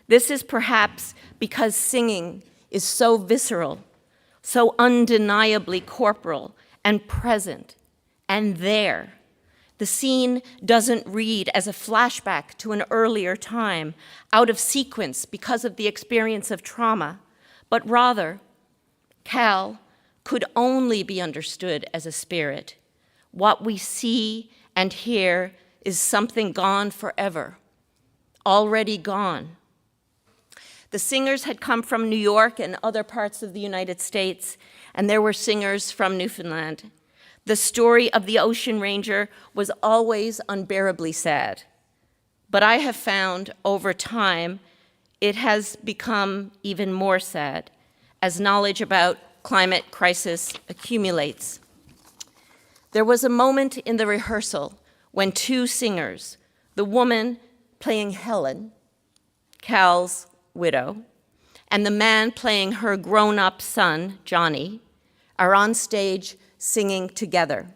This is perhaps because singing is so visceral, so undeniably corporal and present and there. The scene doesn't read as a flashback to an earlier time, out of sequence because of the experience of trauma, but rather, Cal could only be understood as a spirit. What we see and hear is something gone forever, already gone. The singers had come from New York and other parts of the United States, and there were singers from Newfoundland. The story of the Ocean Ranger was always unbearably sad, but I have found over time it has become even more sad as knowledge about climate crisis accumulates. There was a moment in the rehearsal when two singers, the woman playing Helen Cal's widow, and the man playing her grown-up son, Johnny, are on stage singing together.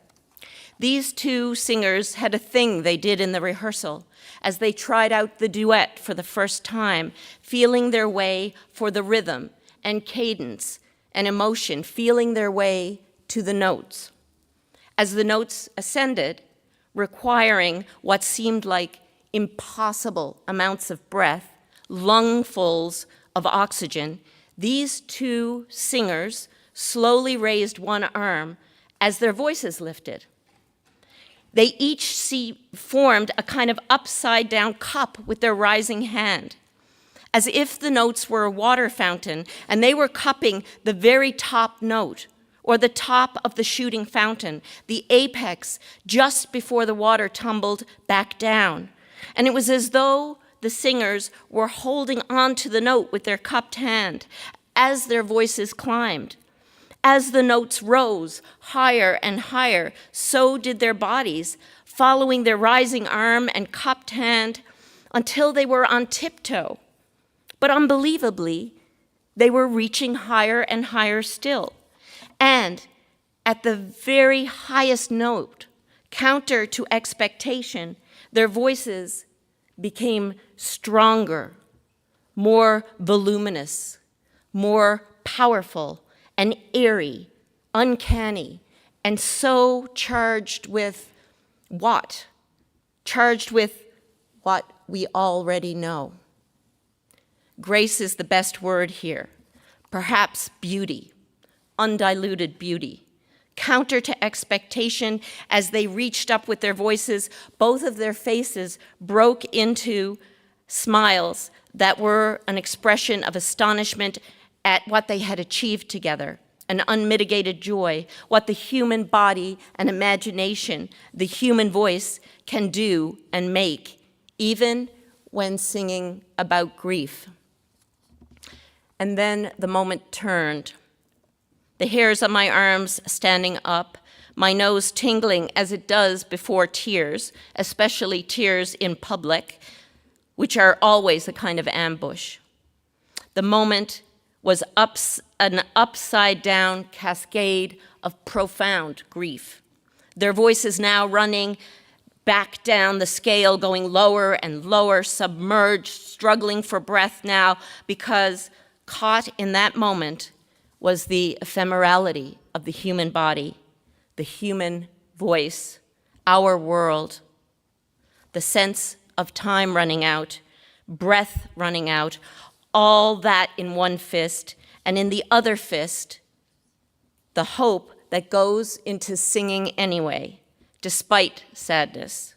These two singers had a thing they did in the rehearsal as they tried out the duet for the first time, feeling their way for the rhythm and cadence and emotion, feeling their way to the notes. As the notes ascended, requiring what seemed like impossible amounts of breath, lungfuls of oxygen, these two singers slowly raised one arm as their voices lifted. They each formed a kind of upside-down cup with their rising hand, as if the notes were a water fountain and they were cupping the very top note, or the top of the shooting fountain, the apex just before the water tumbled back down. And it was as though the singers were holding on to the note with their cupped hand as their voices climbed. As the notes rose higher and higher, so did their bodies, following their rising arm and cupped hand until they were on tiptoe. But unbelievably, they were reaching higher and higher still. And at the very highest note, counter to expectation, their voices became stronger, more voluminous, more powerful, and eerie, uncanny, and so charged with what? Charged with what we already know. Grace is the best word here. Perhaps beauty, undiluted beauty. Counter to expectation, as they reached up with their voices, both of their faces broke into smiles that were an expression of astonishment at what they had achieved together, an unmitigated joy, what the human body and imagination, the human voice can do and make, even when singing about grief. And then the moment turned. The hairs on my arms standing up, my nose tingling as it does before tears, especially tears in public, which are always a kind of ambush. The moment was an upside-down cascade of profound grief. Their voices now running back down the scale, going lower and lower, submerged, struggling for breath now, because caught in that moment was the ephemerality of the human body, the human voice, our world, the sense of time running out, breath running out, all that in one fist, and in the other fist, the hope that goes into singing anyway, despite sadness,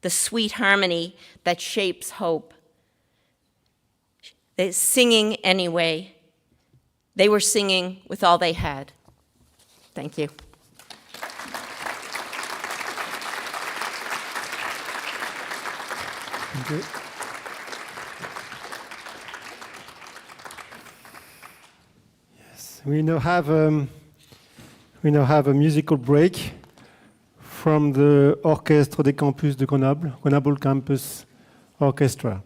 the sweet harmony that shapes hope. They're singing anyway. They were singing with all they had. Thank you. Thank you. Yes, we now have a musical break from the Orchestre des Campus de Grenoble, Grenoble Campus Orchestra.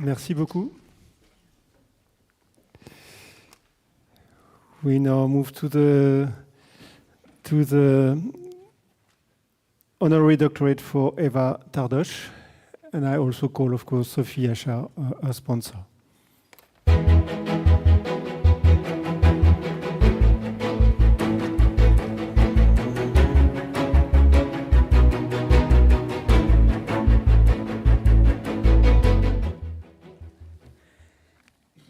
Merci beaucoup. We now move to the honorary doctorate for Éva Tardos, and I also call, of course, Sophie Achard, our sponsor.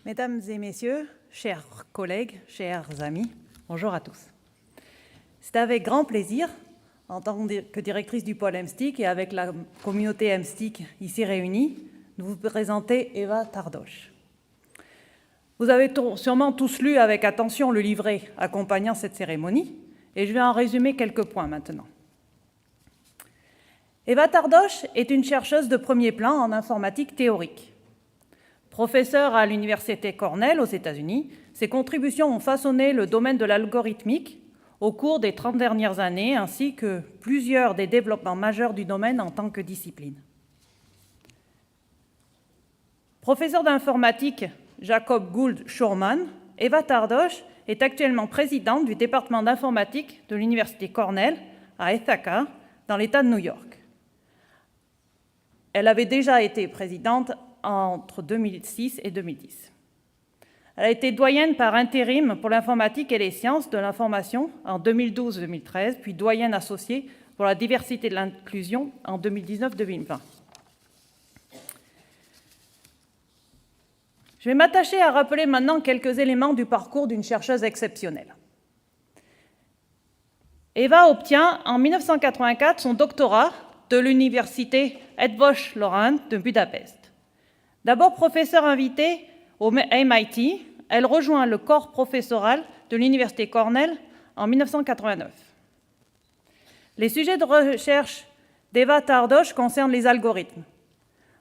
Mesdames et messieurs, chers collègues, chers amis, bonjour à tous. C'est avec grand plaisir, en tant que directrice du pôle MSTIC et avec la communauté MSTIC ici réunie, de vous présenter Éva Tardos. Vous avez sûrement tous lu avec attention le livret accompagnant cette cérémonie, et je vais en résumer quelques points maintenant. Éva Tardos est une chercheuse de premier plan en informatique théorique. Professeure à l'Université Cornell aux États-Unis, ses contributions ont façonné le domaine de l'algorithmique au cours des 30 dernières années, ainsi que plusieurs des développements majeurs du domaine en tant que discipline. Professeure d'informatique Jacob Gould Schurman, Éva Tardos est actuellement présidente du département d'informatique de l'Université Cornell à Ithaca, dans l'État de New York. Elle avait déjà été présidente entre 2006 et 2010. Elle a été doyenne par intérim pour l'informatique et les sciences de l'information en 2012-2013, puis doyenne associée pour la diversité de l'inclusion en 2019-2020. Je vais m'attacher à rappeler maintenant quelques éléments du parcours d'une chercheuse exceptionnelle. Éva obtient en 1984 son doctorat de l'université Eötvös Loránd de Budapest. D'abord professeure invitée au MIT, elle rejoint le corps professoral de l'Université Cornell en 1989. Les sujets de recherche d'Éva Tardos concernent les algorithmes.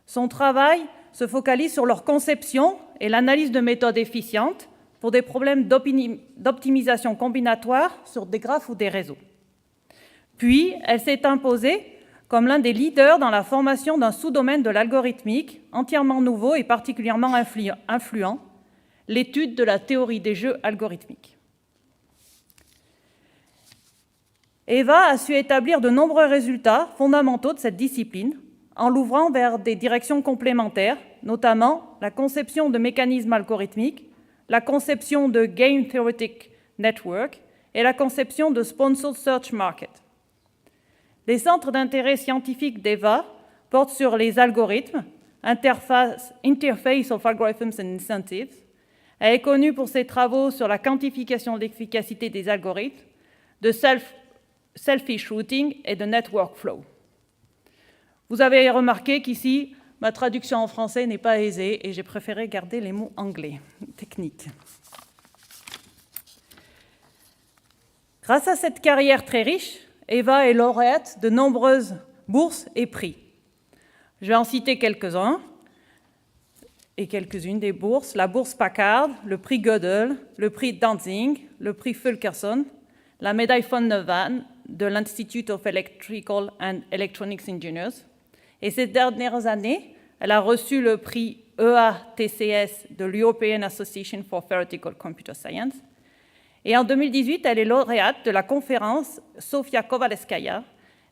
Son travail se focalise sur leur conception et l'analyse de méthodes efficientes pour des problèmes d'optimisation combinatoire sur des graphes ou des réseaux. Puis, elle s'est imposée comme l'un des leaders dans la formation d'un sous-domaine de l'algorithmique entièrement nouveau et particulièrement influent, l'étude de la théorie des jeux algorithmiques. Éva a su établir de nombreux résultats fondamentaux de cette discipline en l'ouvrant vers des directions complémentaires, notamment la conception de mécanismes algorithmiques, la conception de Game Theoretic Network et la conception de Sponsored Search Market. Les centres d'intérêt scientifique d'Éva portent sur les algorithmes, Interface of Algorithms and Incentives. Elle est connue pour ses travaux sur la quantification de l'efficacité des algorithmes, de selfish routing et de network flow. Vous avez remarqué qu'ici, ma traduction en français n'est pas aisée et j'ai préféré garder les mots anglais, techniques. Grâce à cette carrière très riche, Éva est lauréate de nombreuses bourses et prix. Je vais en citer quelques-uns et quelques-unes des bourses. La bourse Packard, le prix Gödel, le prix Danzig, le prix Fulkerson, la médaille von Neumann de l'Institute of Electrical and Electronics Engineers. Et ces dernières années, elle a reçu le prix EATCS de l'European Association for Theoretical Computer Science. Et en 2018, elle est lauréate de la conférence Sofia Kovalevskaya,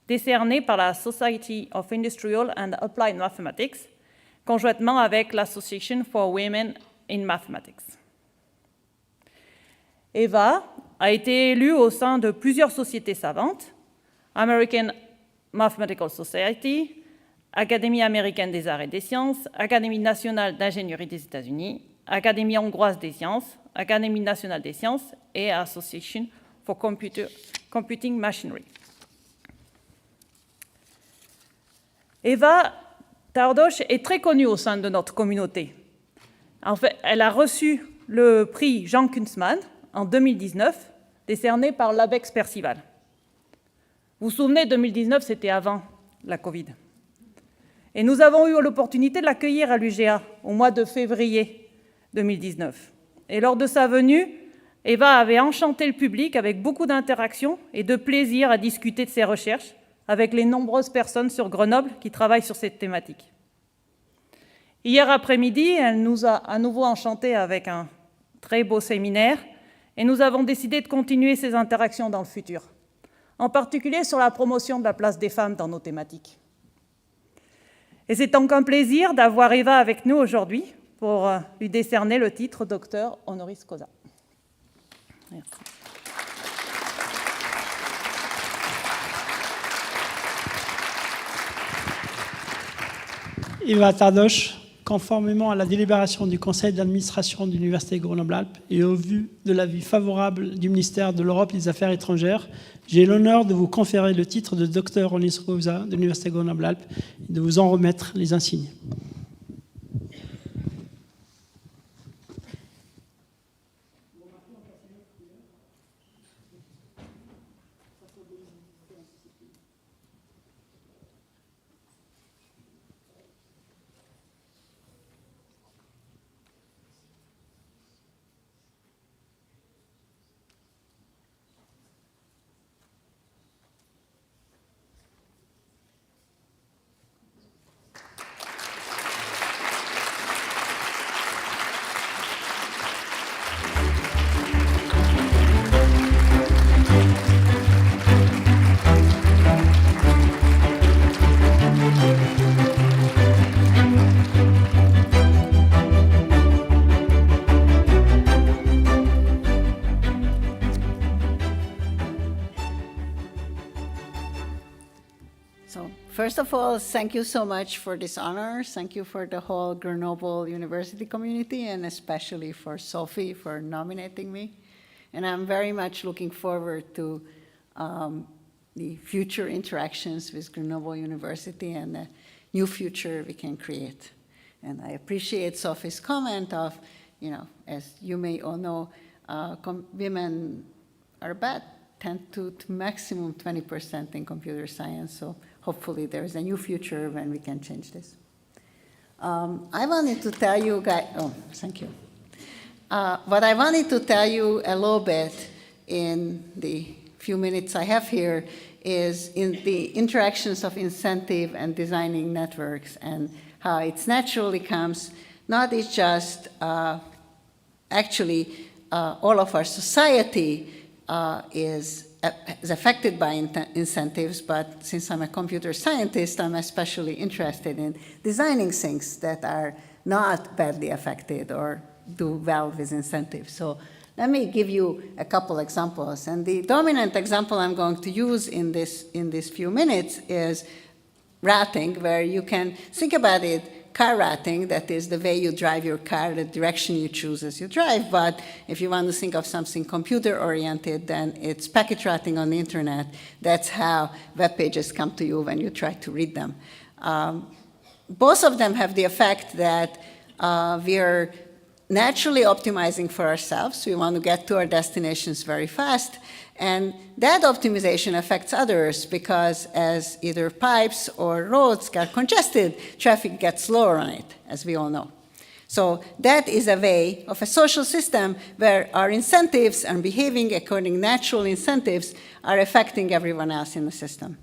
décernée par la Society of Industrial and Applied Mathematics, conjointement avec l'Association for Women in Mathematics. Éva a été élue au sein de plusieurs sociétés savantes, American Mathematical Society, Académie américaine des arts et des sciences, Académie nationale d'ingénierie des États-Unis, Académie hongroise des sciences, Académie nationale des sciences et Association for Computing Machinery. Éva Tardos est très connue au sein de notre communauté. En fait, elle a reçu le prix Jean Kunstmann en 2019, décerné par l'Abex Percival. Vous vous souvenez, 2019, c'était avant la Covid. Et nous avons eu l'opportunité de l'accueillir à l'UGA au mois de février 2019. Et lors de sa venue, Éva avait enchanté le public avec beaucoup d'interactions et de plaisir à discuter de ses recherches avec les nombreuses personnes sur Grenoble qui travaillent sur cette thématique. Hier après-midi, elle nous a à nouveau enchantés avec un très beau séminaire et nous avons décidé de continuer ces interactions dans le futur, en particulier sur la promotion de la place des femmes dans nos thématiques. Et c'est donc un plaisir d'avoir Éva avec nous aujourd'hui pour lui décerner le titre Docteur Honoris Causa. Merci. Éva Tardos, conformément à la délibération du conseil d'administration de l'Université Grenoble Alpes et au vu de l'avis favorable du ministère de l'Europe et des Affaires étrangères, j'ai l'honneur de vous conférer le titre de Docteur Honoris Causa de l'Université Grenoble Alpes et de vous en remettre les insignes. First of all, thank you so much for this honor. Thank you for the whole Grenoble University community, and especially for Sophie for nominating me. And I'm very much looking forward to the future interactions with Grenoble University and the new future we can create. And I appreciate Sophie's comment of, as you may all know, women are about 10 to maximum 20% in computer science, so hopefully there is a new future when we can change this. I wanted to tell you guys, thank you. What I wanted to tell you a little bit in the few minutes I have here is in the interactions of incentive and designing networks and how it naturally comes, not it's just actually all of our society is affected by incentives, but since I'm a computer scientist, I'm especially interested in designing things that are not badly affected or do well with incentives. So let me give you a couple examples. And the dominant example I'm going to use in this few minutes is routing, where you can think about it. Car routing, that is the way you drive your car, the direction you choose as you drive. But if you want to think of something computer-oriented, then it's packet routing on the internet. That's how web pages come to you when you try to read them. Both of them have the effect that we are naturally optimizing for ourselves. We want to get to our destinations very fast. And that optimization affects others because as either pipes or roads get congested, traffic gets slower on it, as we all know. So that is a way of a social system where our incentives and behaving according to natural incentives are affecting everyone else in the system.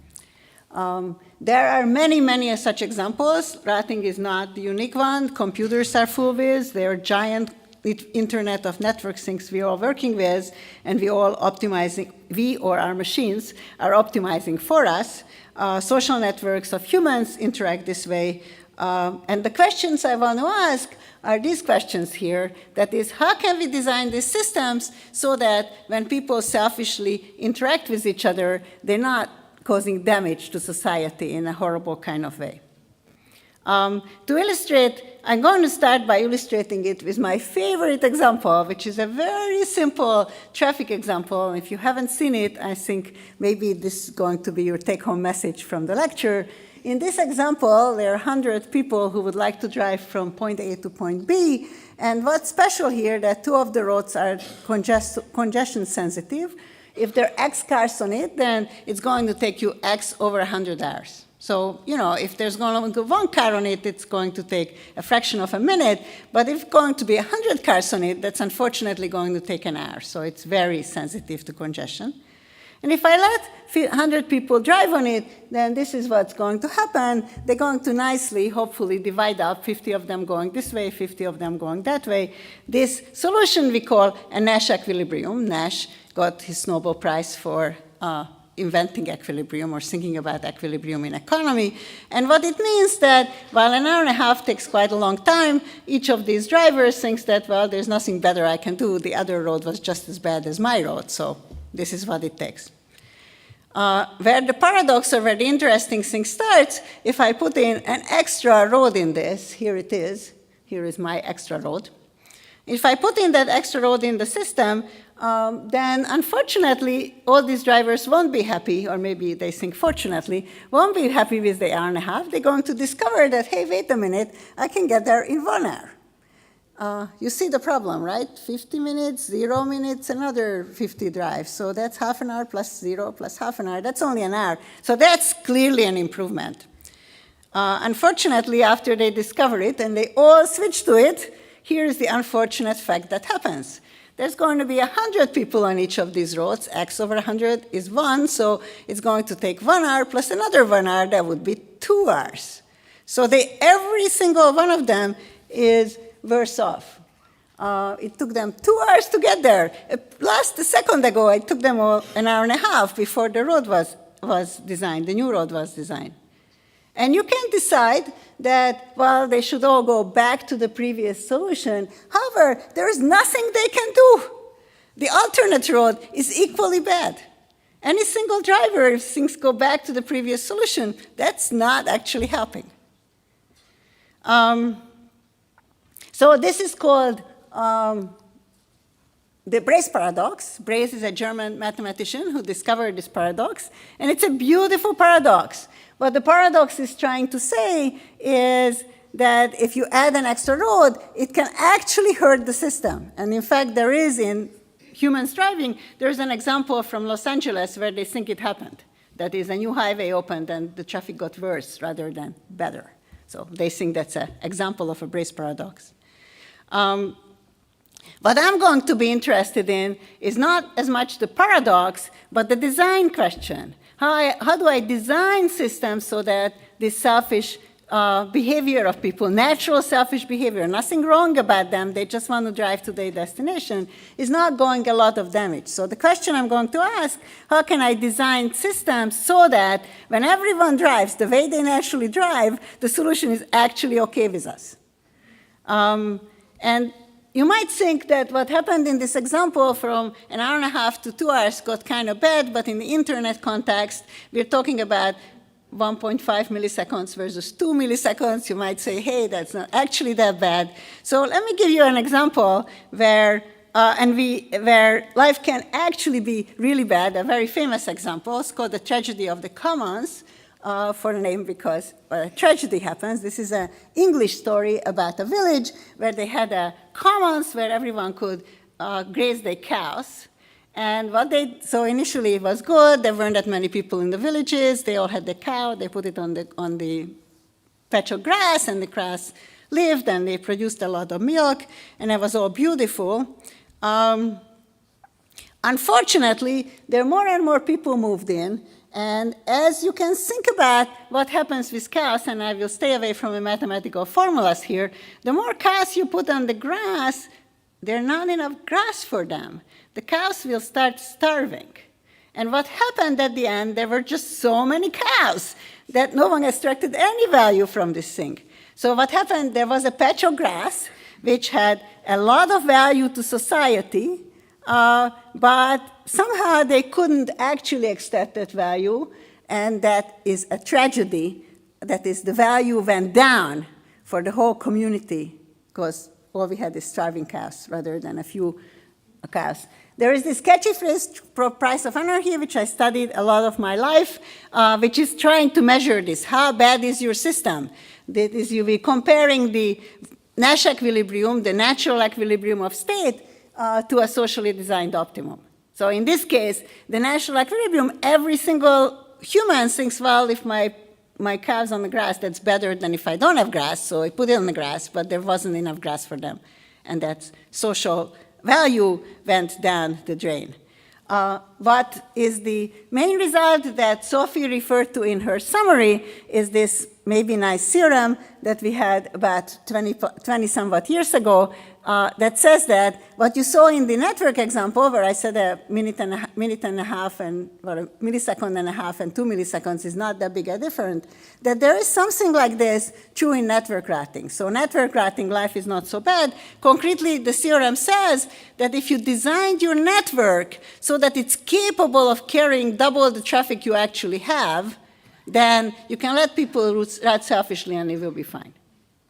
There are many, many such examples. Routing is not the unique one. Computers are full with. They are giant internet of network things we are all working with, and we all optimizing, we or our machines are optimizing for us. Social networks of humans interact this way. And the questions I want to ask are these questions here. That is, how can we design these systems so that when people selfishly interact with each other, they're not causing damage to society in a horrible kind of way? To illustrate, I'm going to start by illustrating it with my favorite example, which is a very simple traffic example. If you haven't seen it, I think maybe this is going to be your take-home message from the lecture. In this example, there are 100 people who would like to drive from point A to point B. And what's special here that two of the roads are congestion sensitive. If there are X cars on it, then it's going to take you X over 100 hours. So, if there's going to be one car on it, it's going to take a fraction of a minute. But if going to be 100 cars on it, that's unfortunately going to take an hour. So it's very sensitive to congestion. And if I let 100 people drive on it, then this is what's going to happen. They're going to nicely, hopefully, divide up, 50 of them going this way, 50 of them going that way. This solution we call a Nash equilibrium. Nash got his Nobel Prize for inventing equilibrium or thinking about equilibrium in economy. And what it means that while an hour and a half takes quite a long time, each of these drivers thinks that, well, there's nothing better I can do. The other road was just as bad as my road, so this is what it takes. Where the paradox or where the interesting thing starts, if I put in an extra road in this, here it is, here is my extra road. If I put in that extra road in the system, then unfortunately, all these drivers won't be happy, or maybe they think fortunately, won't be happy with the hour and a half. They're going to discover that, hey, wait a minute, I can get there in 1 hour. You see the problem, right? 50 minutes, 0 minutes, another 50 drives. So that's half an hour plus 0 plus half an hour. That's only an hour. So that's clearly an improvement. Unfortunately, after they discover it and they all switch to it, here is the unfortunate fact that happens. There's going to be 100 people on each of these roads. X over 100 is 1, so it's going to take 1 hour plus another 1 hour. That would be 2 hours. So every single one of them is worse off. It took them 2 hours to get there. A second ago, it took them an hour and a half before the road was designed, the new road was designed. And you can decide that, well, they should all go back to the previous solution. However, there is nothing they can do. The alternate road is equally bad. Any single driver, if things go back to the previous solution, that's not actually helping. So this is called the Brace paradox. Brace is a German mathematician who discovered this paradox, and it's a beautiful paradox. What the paradox is trying to say is that if you add an extra road, it can actually hurt the system. And in fact, there is in humans driving, there's an example from Los Angeles where they think it happened. That is, a new highway opened and the traffic got worse rather than better. So they think that's an example of a Brace paradox. What I'm going to be interested in is not as much the paradox, but the design question. How do I design systems so that this selfish behavior of people, natural selfish behavior, nothing wrong about them, they just want to drive to their destination, is not going a lot of damage. So the question I'm going to ask, how can I design systems so that when everyone drives the way they naturally drive, the solution is actually okay with us? And you might think that what happened in this example from an hour and a half to 2 hours got kind of bad, but in the internet context, we're talking about 1.5 milliseconds versus 2 milliseconds. You might say, hey, that's not actually that bad. So let me give you an example where life can actually be really bad, a very famous example. It's called the tragedy of the commons. For the name because a tragedy happens. This is an English story about a village where they had a commons where everyone could graze their cows. And so initially it was good. There weren't that many people in the villages. They all had the cow. They put it on the patch of grass, and the grass lived, and they produced a lot of milk, and it was all beautiful. Unfortunately, there more and more people moved in. And as you can think about what happens with cows, and I will stay away from the mathematical formulas here, the more cows you put on the grass, there's not enough grass for them. The cows will start starving. And what happened at the end, there were just so many cows that no one extracted any value from this thing. So what happened, there was a patch of grass which had a lot of value to society, but somehow they couldn't actually extract that value, and that is a tragedy. That is, the value went down for the whole community because all we had is starving cows rather than a few cows. There is this catchy phrase, price of anarchy, which I studied a lot of my life, which is trying to measure this. How bad is your system? That is, you'll be comparing the Nash equilibrium, the natural equilibrium of state, to a socially designed optimum. So in this case, the natural equilibrium, every single human thinks, well, if my cow's on the grass, that's better than if I don't have grass, so I put it on the grass, but there wasn't enough grass for them. And that social value went down the drain. what is the main result that Sophie referred to in her summary is this maybe nice theorem that we had about 20 somewhat years ago that says that what you saw in the network example, where I said a minute and a half and well, a millisecond and a half and 2 milliseconds is not that big a difference, that there is something like this true in network routing. So network routing life is not so bad. Concretely, the theorem says that if you designed your network so that it's capable of carrying double the traffic you actually have, then you can let people route selfishly and it will be fine.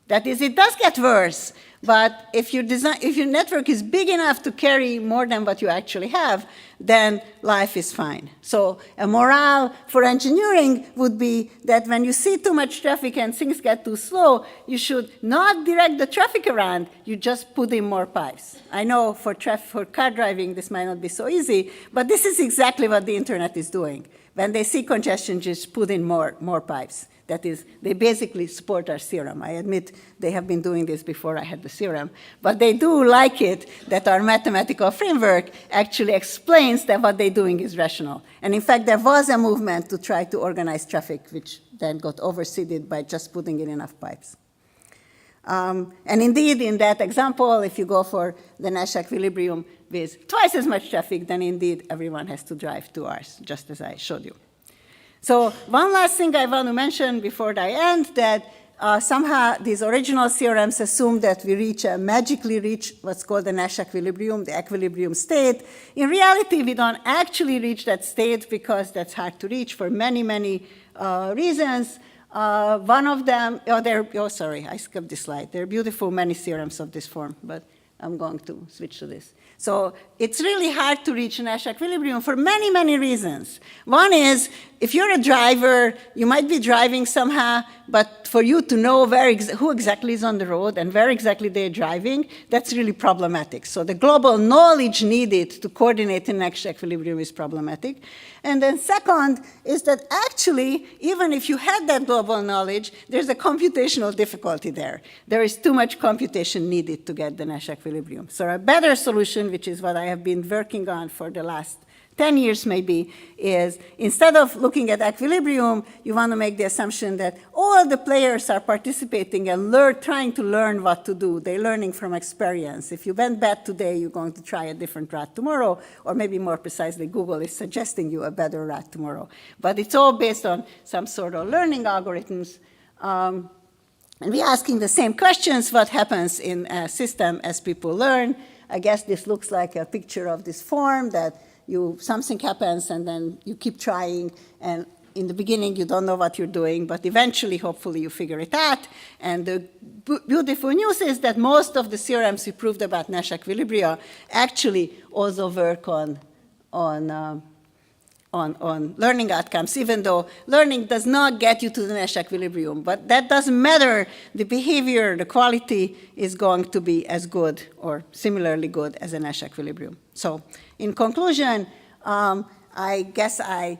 That is, it does get worse, but if your network is big enough to carry more than what you actually have, then life is fine. So a morale for engineering would be that when you see too much traffic and things get too slow, you should not direct the traffic around, you just put in more pipes. I know for car driving this might not be so easy, but this is exactly what the internet is doing. When they see congestion, just put in more pipes. That is, they basically support our theorem. I admit they have been doing this before I had the theorem. But they do like it that our mathematical framework actually explains that what they're doing is rational. And in fact, there was a movement to try to organize traffic, which then got overseeded by just putting in enough pipes. And indeed, in that example, if you go for the Nash equilibrium with twice as much traffic, then indeed everyone has to drive 2 hours, just as I showed you. So one last thing I want to mention before I end, that somehow these original theorems assume that we magically reach what's called the Nash equilibrium, the equilibrium state. In reality, we don't actually reach that state because that's hard to reach for many, many reasons. One of them, sorry, I skipped this slide. There are beautiful many theorems of this form, but I'm going to switch to this. So it's really hard to reach Nash equilibrium for many, many reasons. One is, if you're a driver, you might be driving somehow, but for you to know who exactly is on the road and where exactly they're driving, that's really problematic. So the global knowledge needed to coordinate in Nash equilibrium is problematic. And then second is that actually, even if you had that global knowledge, there's a computational difficulty there. There is too much computation needed to get the Nash equilibrium. So a better solution, which is what I have been working on for the last 10 years maybe, is instead of looking at equilibrium, you want to make the assumption that all the players are participating and trying to learn what to do. They're learning from experience. If you went bad today, you're going to try a different route tomorrow, or maybe more precisely, Google is suggesting you a better route tomorrow. But it's all based on some sort of learning algorithms. And we're asking the same questions, what happens in a system as people learn. I guess this looks like a picture of this form that something happens and then you keep trying, and in the beginning you don't know what you're doing, but eventually, hopefully, you figure it out. And the beautiful news is that most of the theorems we proved about Nash equilibria actually also work on learning outcomes, even though learning does not get you to the Nash equilibrium. But that doesn't matter. The behavior, the quality is going to be as good or similarly good as a Nash equilibrium. So in conclusion, I guess I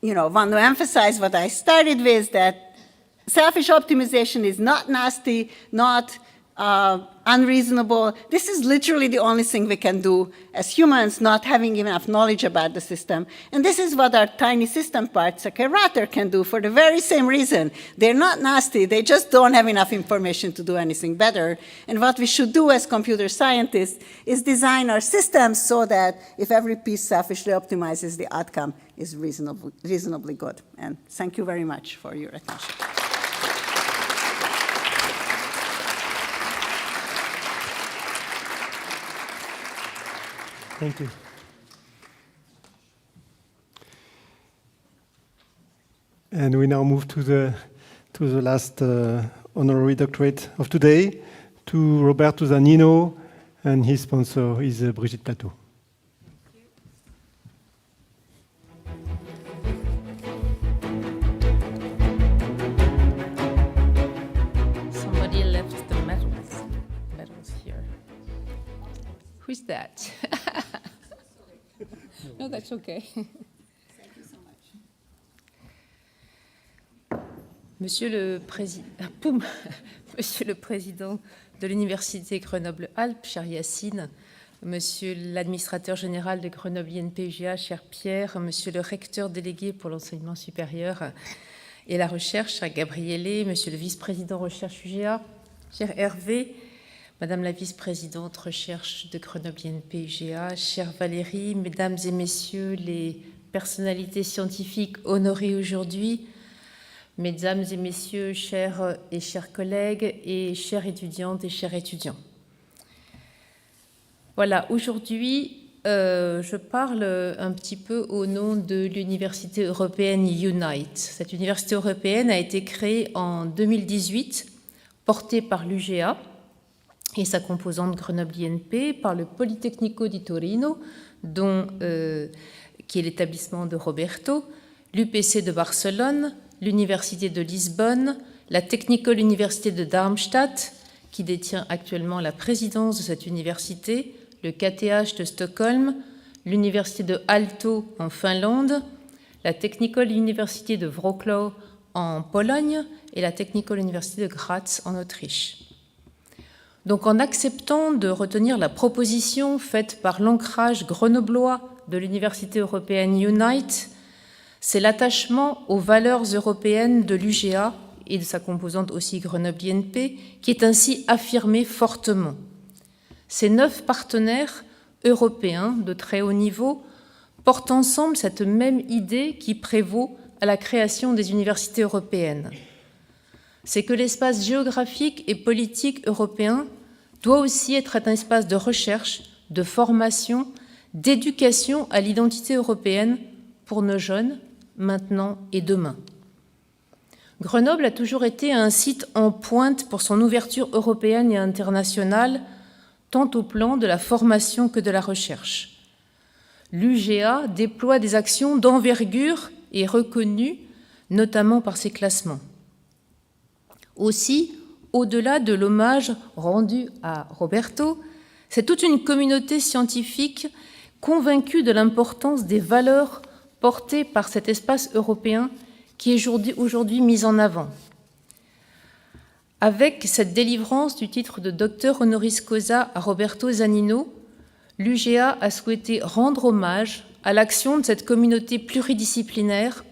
want to emphasize what I started with, that selfish optimization is not nasty, not unreasonable. This is literally the only thing we can do as humans, not having enough knowledge about the system. And this is what our tiny system parts, like a router, can do for the very same reason. They're not nasty. They just don't have enough information to do anything better. And what we should do as computer scientists is design our systems so that if every piece selfishly optimizes, the outcome is reasonably good. And thank you very much for your attention. Thank you. And we now move to the last honorary doctorate of today, to Roberto Zanino, and his sponsor is Brigitte Plateau. Somebody left the medals here. Who's that? No, that's okay. Thank you so much. Monsieur le Président de l'Université Grenoble Alpes, cher Yacine, Monsieur l'administrateur général de Grenoble INP-UGA, cher Pierre, monsieur le recteur délégué pour l'enseignement supérieur et la recherche, cher Gabriele, monsieur le vice-président recherche UGA, cher Hervé, madame la vice-présidente recherche de Grenoble INP-UGA, chère Valérie, mesdames et messieurs les personnalités scientifiques honorées aujourd'hui, mesdames et messieurs, chers et chers collègues et chères étudiantes et chers étudiants. Voilà, aujourd'hui, je parle un petit peu au nom de l'Université européenne Unite. Cette université européenne a été créée en 2018, portée par l'UGA et sa composante Grenoble INP, par le Politecnico di Torino, qui est l'établissement de Roberto, l'UPC de Barcelone, l'Université de Lisbonne, la Technical University de Darmstadt, qui détient actuellement la présidence de cette université, le KTH de Stockholm, l'Université de Aalto en Finlande, la Technical University de Wrocław en Pologne et la Technical University de Graz en Autriche. Donc en acceptant de retenir la proposition faite par l'ancrage grenoblois de l'Université européenne Unite, c'est l'attachement aux valeurs européennes de l'UGA et de sa composante aussi Grenoble INP qui est ainsi affirmé fortement. Ces 9 partenaires européens de très haut niveau portent ensemble cette même idée qui prévaut à la création des universités européennes. C'est que l'espace géographique et politique européen doit aussi être un espace de recherche, de formation, d'éducation à l'identité européenne pour nos jeunes, maintenant et demain. Grenoble a toujours été un site en pointe pour son ouverture européenne et internationale, tant au plan de la formation que de la recherche. L'UGA déploie des actions d'envergure et reconnues, notamment par ses classements. Aussi, au-delà de l'hommage rendu à Roberto, c'est toute une communauté scientifique convaincue de l'importance des valeurs portées par cet espace européen qui est aujourd'hui mis en avant. Avec cette délivrance du titre de Docteur Honoris Causa à Roberto Zanino, l'UGA a souhaité rendre hommage à l'action de cette communauté pluridisciplinaire,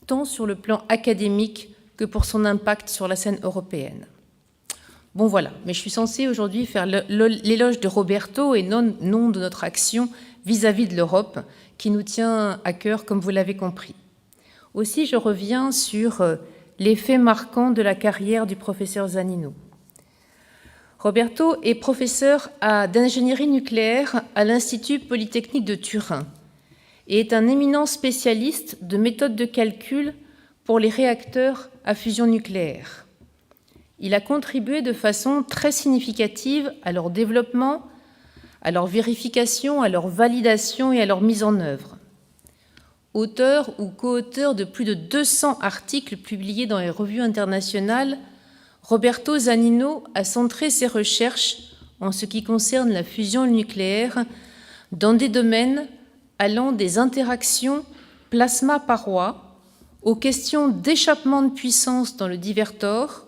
tant sur le plan académique que pour son impact sur la scène européenne. Bon voilà, mais je suis censée aujourd'hui faire l'éloge de Roberto et non de notre action vis-à-vis de l'Europe, qui nous tient à cœur, comme vous l'avez compris. Aussi, je reviens sur les faits marquants de la carrière du professeur Zanino. Roberto est professeur d'ingénierie nucléaire à l'Institut Polytechnique de Turin et est un éminent spécialiste de méthodes de calcul pour les réacteurs à fusion nucléaire. Il a contribué de façon très significative à leur développement, à leur vérification, à leur validation et à leur mise en œuvre. Auteur ou co-auteur de plus de 200 articles publiés dans les revues internationales, Roberto Zanino a centré ses recherches en ce qui concerne la fusion nucléaire dans des domaines allant des interactions plasma-paroi aux questions d'échappement de puissance dans le divertor,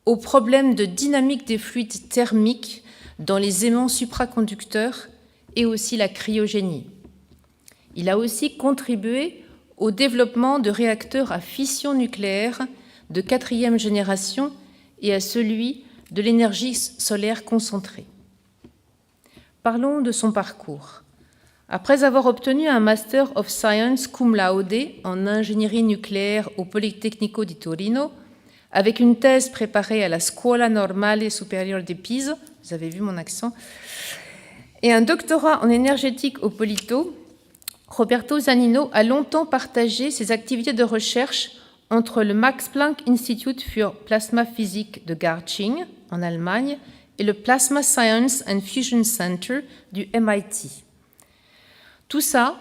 aux problèmes de dynamique des fluides thermiques dans les aimants supraconducteurs et aussi la cryogénie. Il a aussi contribué au développement de réacteurs à fission nucléaire de 4e génération et à celui de l'énergie solaire concentrée. Parlons de son parcours. Après avoir obtenu un Master of Science cum laude en ingénierie nucléaire au Politecnico di Torino, avec une thèse préparée à la Scuola Normale Superiore di Pisa, vous avez vu mon accent, et un doctorat en énergétique au Polito, Roberto Zanino a longtemps partagé ses activités de recherche entre le Max Planck Institute für Plasmaphysik de Garching, en Allemagne, et le Plasma Science and Fusion Center du MIT. Tout ça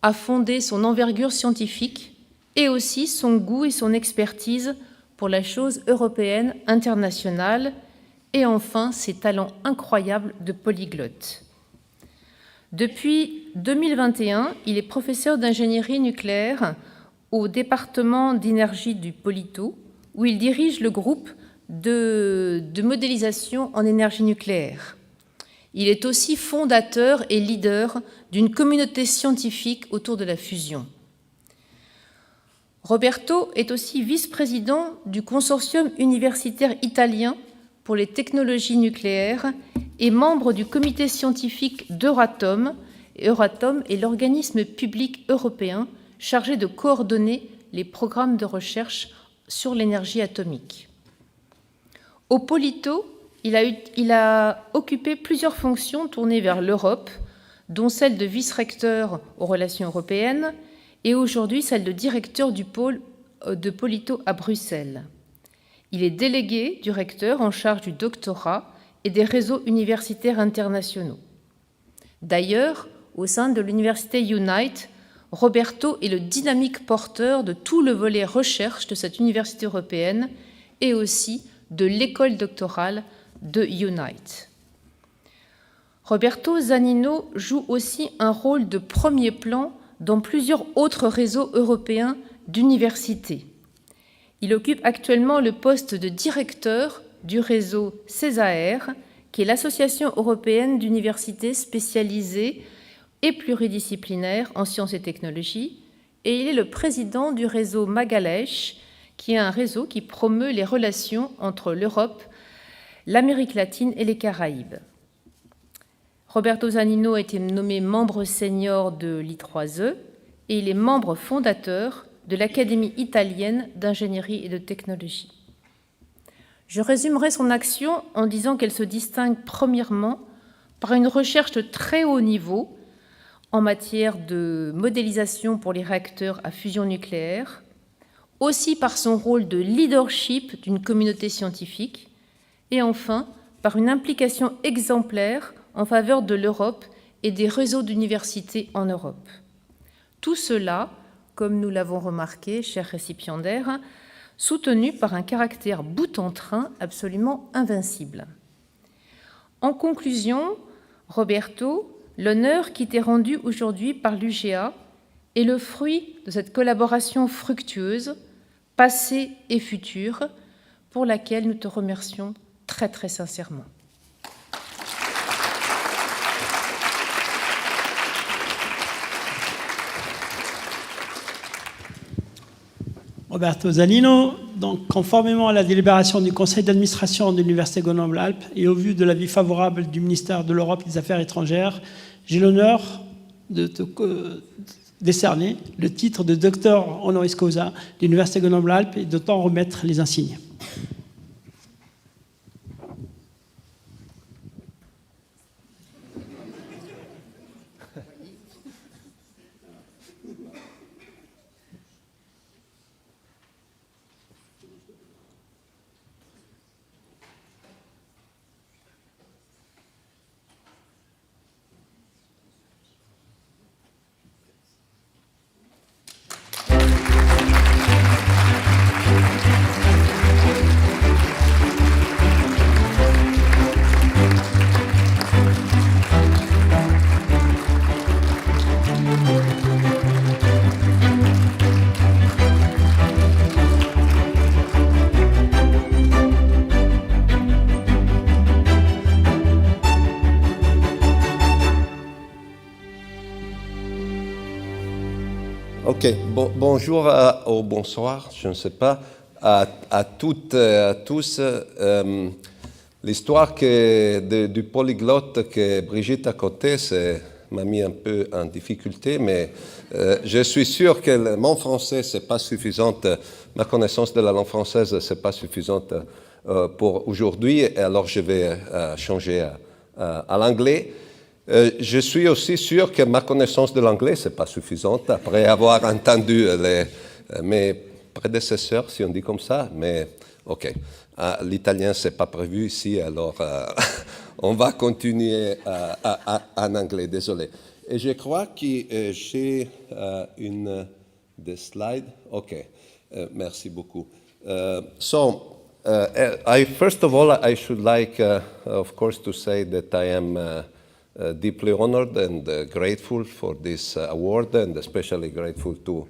a fondé son envergure scientifique et aussi son goût et son expertise pour la chose européenne, internationale, et enfin ses talents incroyables de polyglotte. Depuis 2021, il est professeur d'ingénierie nucléaire au département d'énergie du Polito, où il dirige le groupe de modélisation en énergie nucléaire. Il est aussi fondateur et leader d'une communauté scientifique autour de la fusion. Roberto est aussi vice-président du consortium universitaire italien pour les technologies nucléaires et membre du comité scientifique d'Euratom. Euratom est l'organisme public européen chargé de coordonner les programmes de recherche sur l'énergie atomique. Au Polito, il a occupé plusieurs fonctions tournées vers l'Europe, dont celle de vice-recteur aux relations européennes et aujourd'hui celle de directeur du pôle de Polito à Bruxelles. Il est délégué du recteur en charge du doctorat et des réseaux universitaires internationaux. D'ailleurs, au sein de l'université Unite, Roberto est le dynamique porteur de tout le volet recherche de cette université européenne et aussi de l'école doctorale de Unite. Roberto Zanino joue aussi un rôle de premier plan dans plusieurs autres réseaux européens d'universités. Il occupe actuellement le poste de directeur du réseau CESAR, qui est l'association européenne d'universités spécialisées et pluridisciplinaires en sciences et technologies, et il est le président du réseau Magalhães, qui est un réseau qui promeut les relations entre l'Europe, l'Amérique latine et les Caraïbes. Roberto Zanino a été nommé membre senior de l'I3E et il est membre fondateur de l'Académie italienne d'ingénierie et de technologie. Je résumerai son action en disant qu'elle se distingue premièrement par une recherche de très haut niveau en matière de modélisation pour les réacteurs à fusion nucléaire, aussi par son rôle de leadership d'une communauté scientifique, et enfin par une implication exemplaire en faveur de l'Europe et des réseaux d'universités en Europe. Tout cela, comme nous l'avons remarqué, chers récipiendaires, soutenu par un caractère boute-en-train absolument invincible. En conclusion, Roberto, l'honneur qui t'est rendu aujourd'hui par l'UGA est le fruit de cette collaboration fructueuse, passée et future, pour laquelle nous te remercions très très sincèrement. Roberto Zanino, donc conformément à la délibération du conseil d'administration de l'Université Grenoble Alpes et au vu de l'avis favorable du ministère de l'Europe et des Affaires étrangères, j'ai l'honneur de te décerner le titre de Docteur Honoris Causa de l'Université Grenoble Alpes et de t'en remettre les insignes. Ok, bonjour ou bonsoir, je ne sais pas, à toutes et à tous. L'histoire du polyglotte que Brigitte a côté m'a mis un peu en difficulté, mais je suis sûr que mon français, ce n'est pas suffisant, ma connaissance de la langue française, ce n'est pas suffisante pour aujourd'hui, et alors je vais changer à l'anglais. Je suis aussi sûr que ma connaissance de l'anglais, ce n'est pas suffisante, après avoir entendu mes prédécesseurs, si on dit comme ça, mais ok. L'italien, ce n'est pas prévu ici, alors on va continuer en anglais, désolé. Et je crois que j'ai une des slides. Ok, merci beaucoup. First of all, I should like, of course, to say that I am deeply honored and grateful for this award, and especially grateful to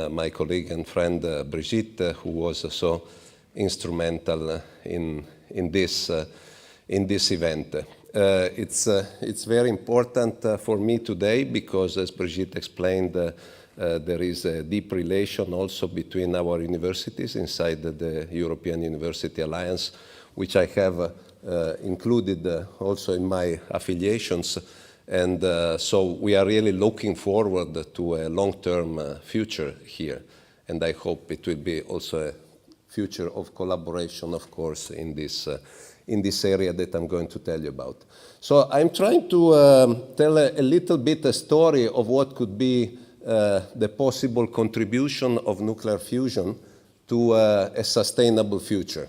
my colleague and friend Brigitte, who was so instrumental in this event. it's very important for me today because, as Brigitte explained, there is a deep relation also between our universities inside the European University Alliance, which I have included also in my affiliations. And so we are really looking forward to a long-term future here. And I hope it will be also a future of collaboration, of course, in this area that I'm going to tell you about. So I'm trying to tell a little bit a story of what could be the possible contribution of nuclear fusion to a sustainable future.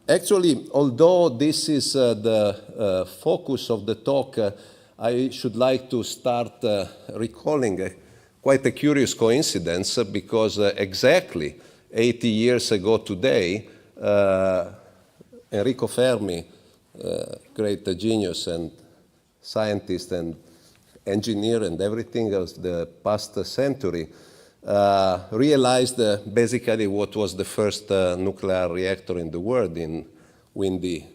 Actually, although this is the focus of the talk, I should like to start recalling quite a curious coincidence because exactly 80 years ago today, Enrico Fermi, great genius and scientist and engineer and everything of the past century, realized basically what was the first nuclear reactor in the world in windy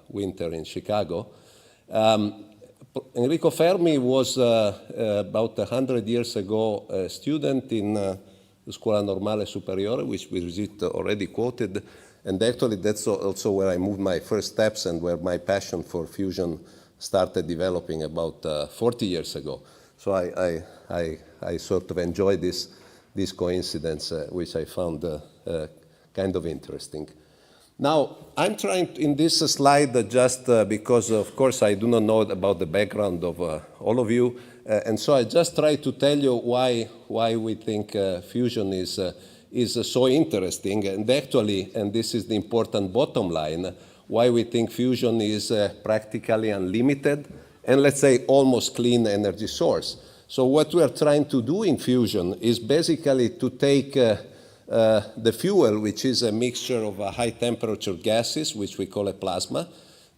winter in Chicago. Enrico Fermi was about 100 years ago a student in the Scuola Normale Superiore, which Brigitte already quoted, and actually that's also where I moved my first steps and where my passion for fusion started developing about 40 years ago. So I sort of enjoy this coincidence, which I found kind of interesting. Now, I'm trying in this slide just because, of course, I do not know about the background of all of you, and so I just try to tell you why we think fusion is so interesting, and actually, and this is the important bottom line, why we think fusion is practically unlimited and, let's say, almost clean energy source. So what we are trying to do in fusion is basically to take the fuel, which is a mixture of high-temperature gases, which we call a plasma.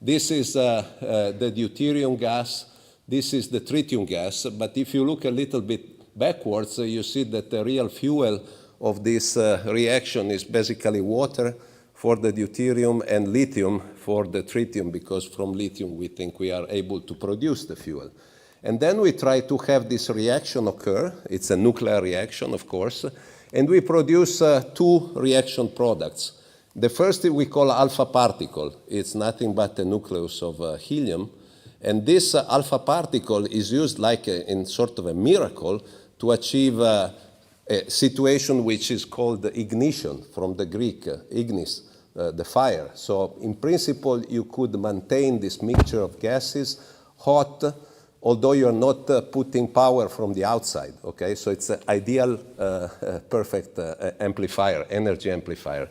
This is the deuterium gas. This is the tritium gas. But if you look a little bit backwards, you see that the real fuel of this reaction is basically water for the deuterium and lithium for the tritium, because from lithium we think we are able to produce the fuel. And then we try to have this reaction occur. It's a nuclear reaction, of course. And we produce two reaction products. The first we call alpha particle. It's nothing but a nucleus of helium. And this alpha particle is used like in sort of a miracle to achieve a situation which is called ignition, from the Greek ignis, the fire. So in principle, you could maintain this mixture of gases hot, although you're not putting power from the outside, okay? So it's an ideal, perfect amplifier, energy amplifier.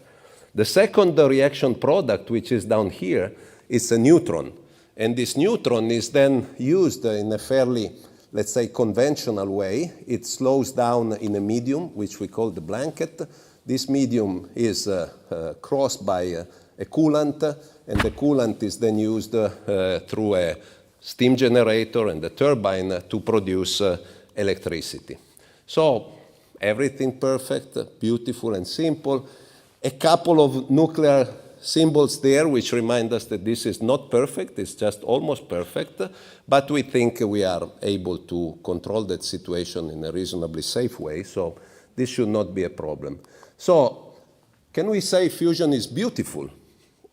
The second reaction product, which is down here, is a neutron. And this neutron is then used in a fairly, let's say, conventional way. It slows down in a medium, which we call the blanket. This medium is crossed by a coolant, and the coolant is then used through a steam generator and the turbine to produce electricity. So everything perfect, beautiful and simple. A couple of nuclear symbols there which remind us that this is not perfect, it's just almost perfect, but we think we are able to control that situation in a reasonably safe way, so this should not be a problem. So can we say fusion is beautiful?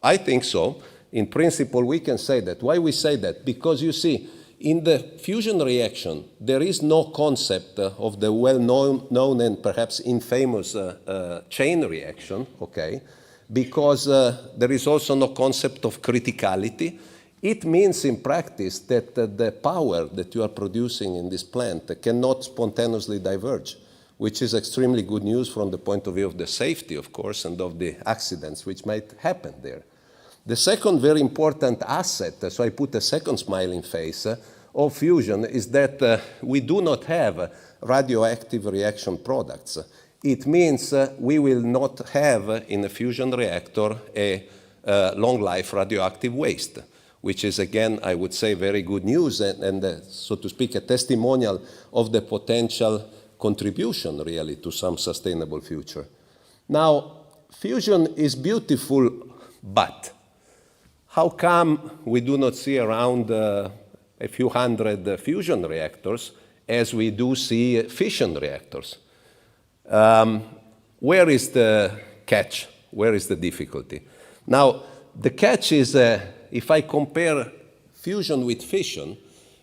I think so. In principle, we can say that. Why we say that? Because you see, in the fusion reaction, there is no concept of the well-known and perhaps infamous chain reaction, okay? Because there is also no concept of criticality. It means in practice that the power that you are producing in this plant cannot spontaneously diverge, which is extremely good news from the point of view of the safety, of course, and of the accidents which might happen there. The second very important asset, so I put a second smiling face, of fusion is that we do not have radioactive reaction products. It means we will not have in a fusion reactor a long-life radioactive waste, which is, again, I would say, very good news and so to speak, a testimonial of the potential contribution, really, to some sustainable future. Now, fusion is beautiful, but how come we do not see around a few hundred fusion reactors as we do see fission reactors? Where is the catch? Where is the difficulty? Now, the catch is, if I compare fusion with fission,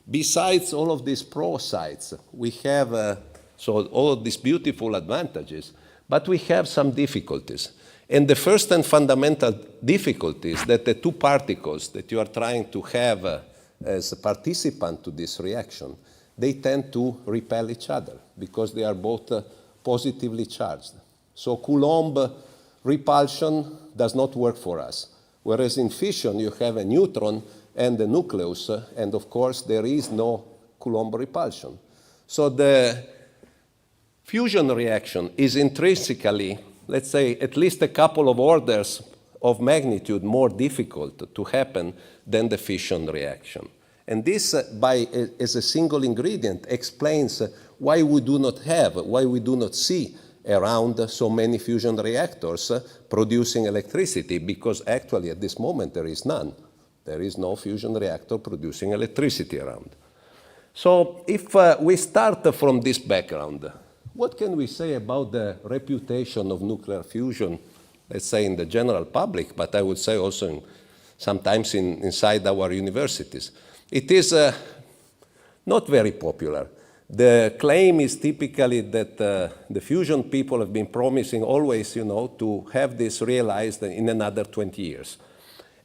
besides all of these pro sides, we have so all of these beautiful advantages, but we have some difficulties. And the first and fundamental difficulty is that the two particles that you are trying to have as a participant to this reaction, they tend to repel each other because they are both positively charged. So Coulomb repulsion does not work for us. Whereas in fission, you have a neutron and a nucleus, and of course, there is no Coulomb repulsion. So the fusion reaction is intrinsically, let's say, at least a couple of orders of magnitude more difficult to happen than the fission reaction. And this, as a single ingredient, explains why we do not see around so many fusion reactors producing electricity, because actually at this moment there is none. There is no fusion reactor producing electricity around. So if we start from this background, what can we say about the reputation of nuclear fusion, let's say in the general public, but I would say also sometimes inside our universities? It is not very popular. The claim is typically that the fusion people have been promising always, to have this realized in another 20 years.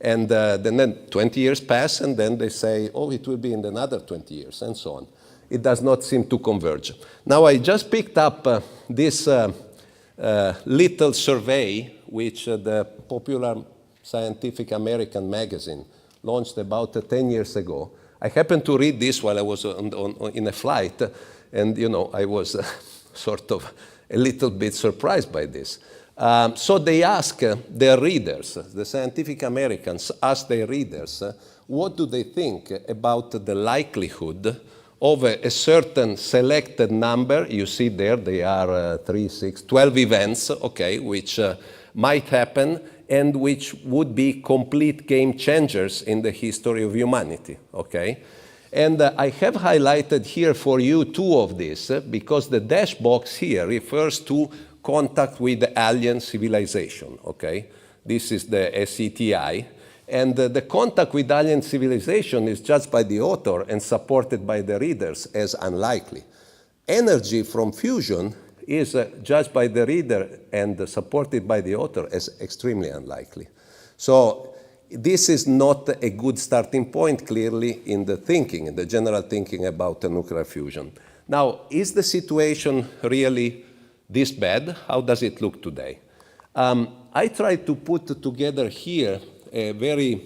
And then 20 years pass, and then they say, oh, it will be in another 20 years, and so on. It does not seem to converge. Now, I just picked up this little survey, which the popular Scientific American magazine launched about 10 years ago. I happened to read this while I was in a flight, and I was sort of a little bit surprised by this. So they ask their readers, the Scientific Americans ask their readers, what do they think about the likelihood of a certain selected number? You see there, they are 3, 6, 12 events, okay, which might happen and which would be complete game changers in the history of humanity, okay? And I have highlighted here for you 2 of these because the dash box here refers to contact with the alien civilization, okay? This is the SETI. And the contact with alien civilization is judged by the author and supported by the readers as unlikely. Energy from fusion is judged by the reader and supported by the author as extremely unlikely. So this is not a good starting point, clearly, in the thinking, in the general thinking about nuclear fusion. Now, is the situation really this bad? How does it look today? I tried to put together here a very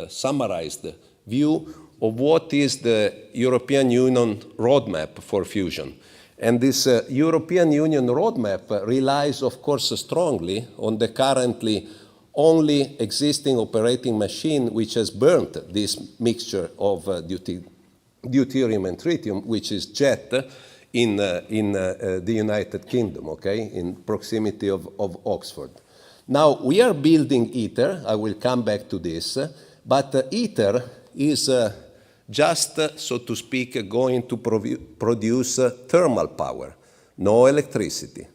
summarized view of what is the European Union roadmap for fusion. And this European Union roadmap relies, of course, strongly on the currently only existing operating machine which has burnt this mixture of deuterium and tritium, which is JET, in the United Kingdom, okay, in proximity of Oxford. Now, we are building ITER. I will come back to this. But ITER is just, so to speak, going to produce thermal power, no electricity.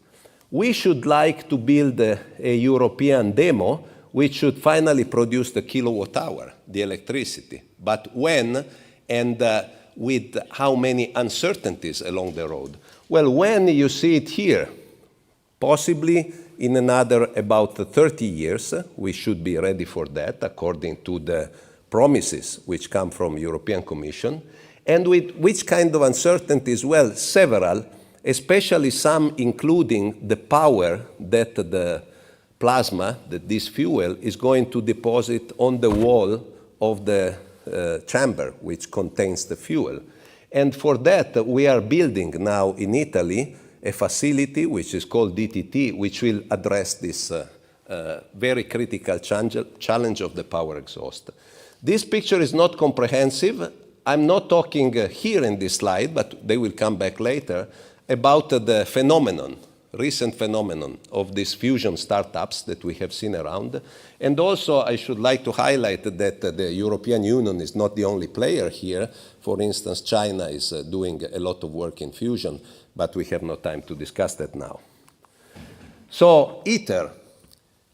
We should like to build a European demo which should finally produce the kilowatt hour, the electricity. But when and with how many uncertainties along the road? Well, when you see it here, possibly in another about 30 years, we should be ready for that according to the promises which come from European Commission. And with which kind of uncertainties? Well, several, especially some including the power that the plasma, that this fuel, is going to deposit on the wall of the chamber which contains the fuel. And for that, we are building now in Italy a facility which is called DTT, which will address this very critical challenge of the power exhaust. This picture is not comprehensive. I'm not talking here in this slide, but they will come back later, about the phenomenon recent phenomenon of these fusion startups that we have seen around. And also, I should like to highlight that the European Union is not the only player here. For instance, China is doing a lot of work in fusion, but we have no time to discuss that now. So, ITER.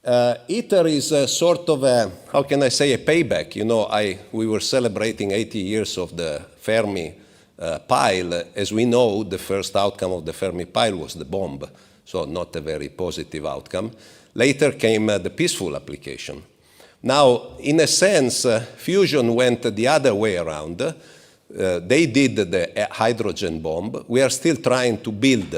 ITER is a sort of a, how can I say, a payback. You know, we were celebrating 80 years of the Fermi pile. As we know, the first outcome of the Fermi pile was the bomb, so not a very positive outcome. Later came the peaceful application. Now, in a sense, fusion went the other way around. They did the hydrogen bomb. We are still trying to build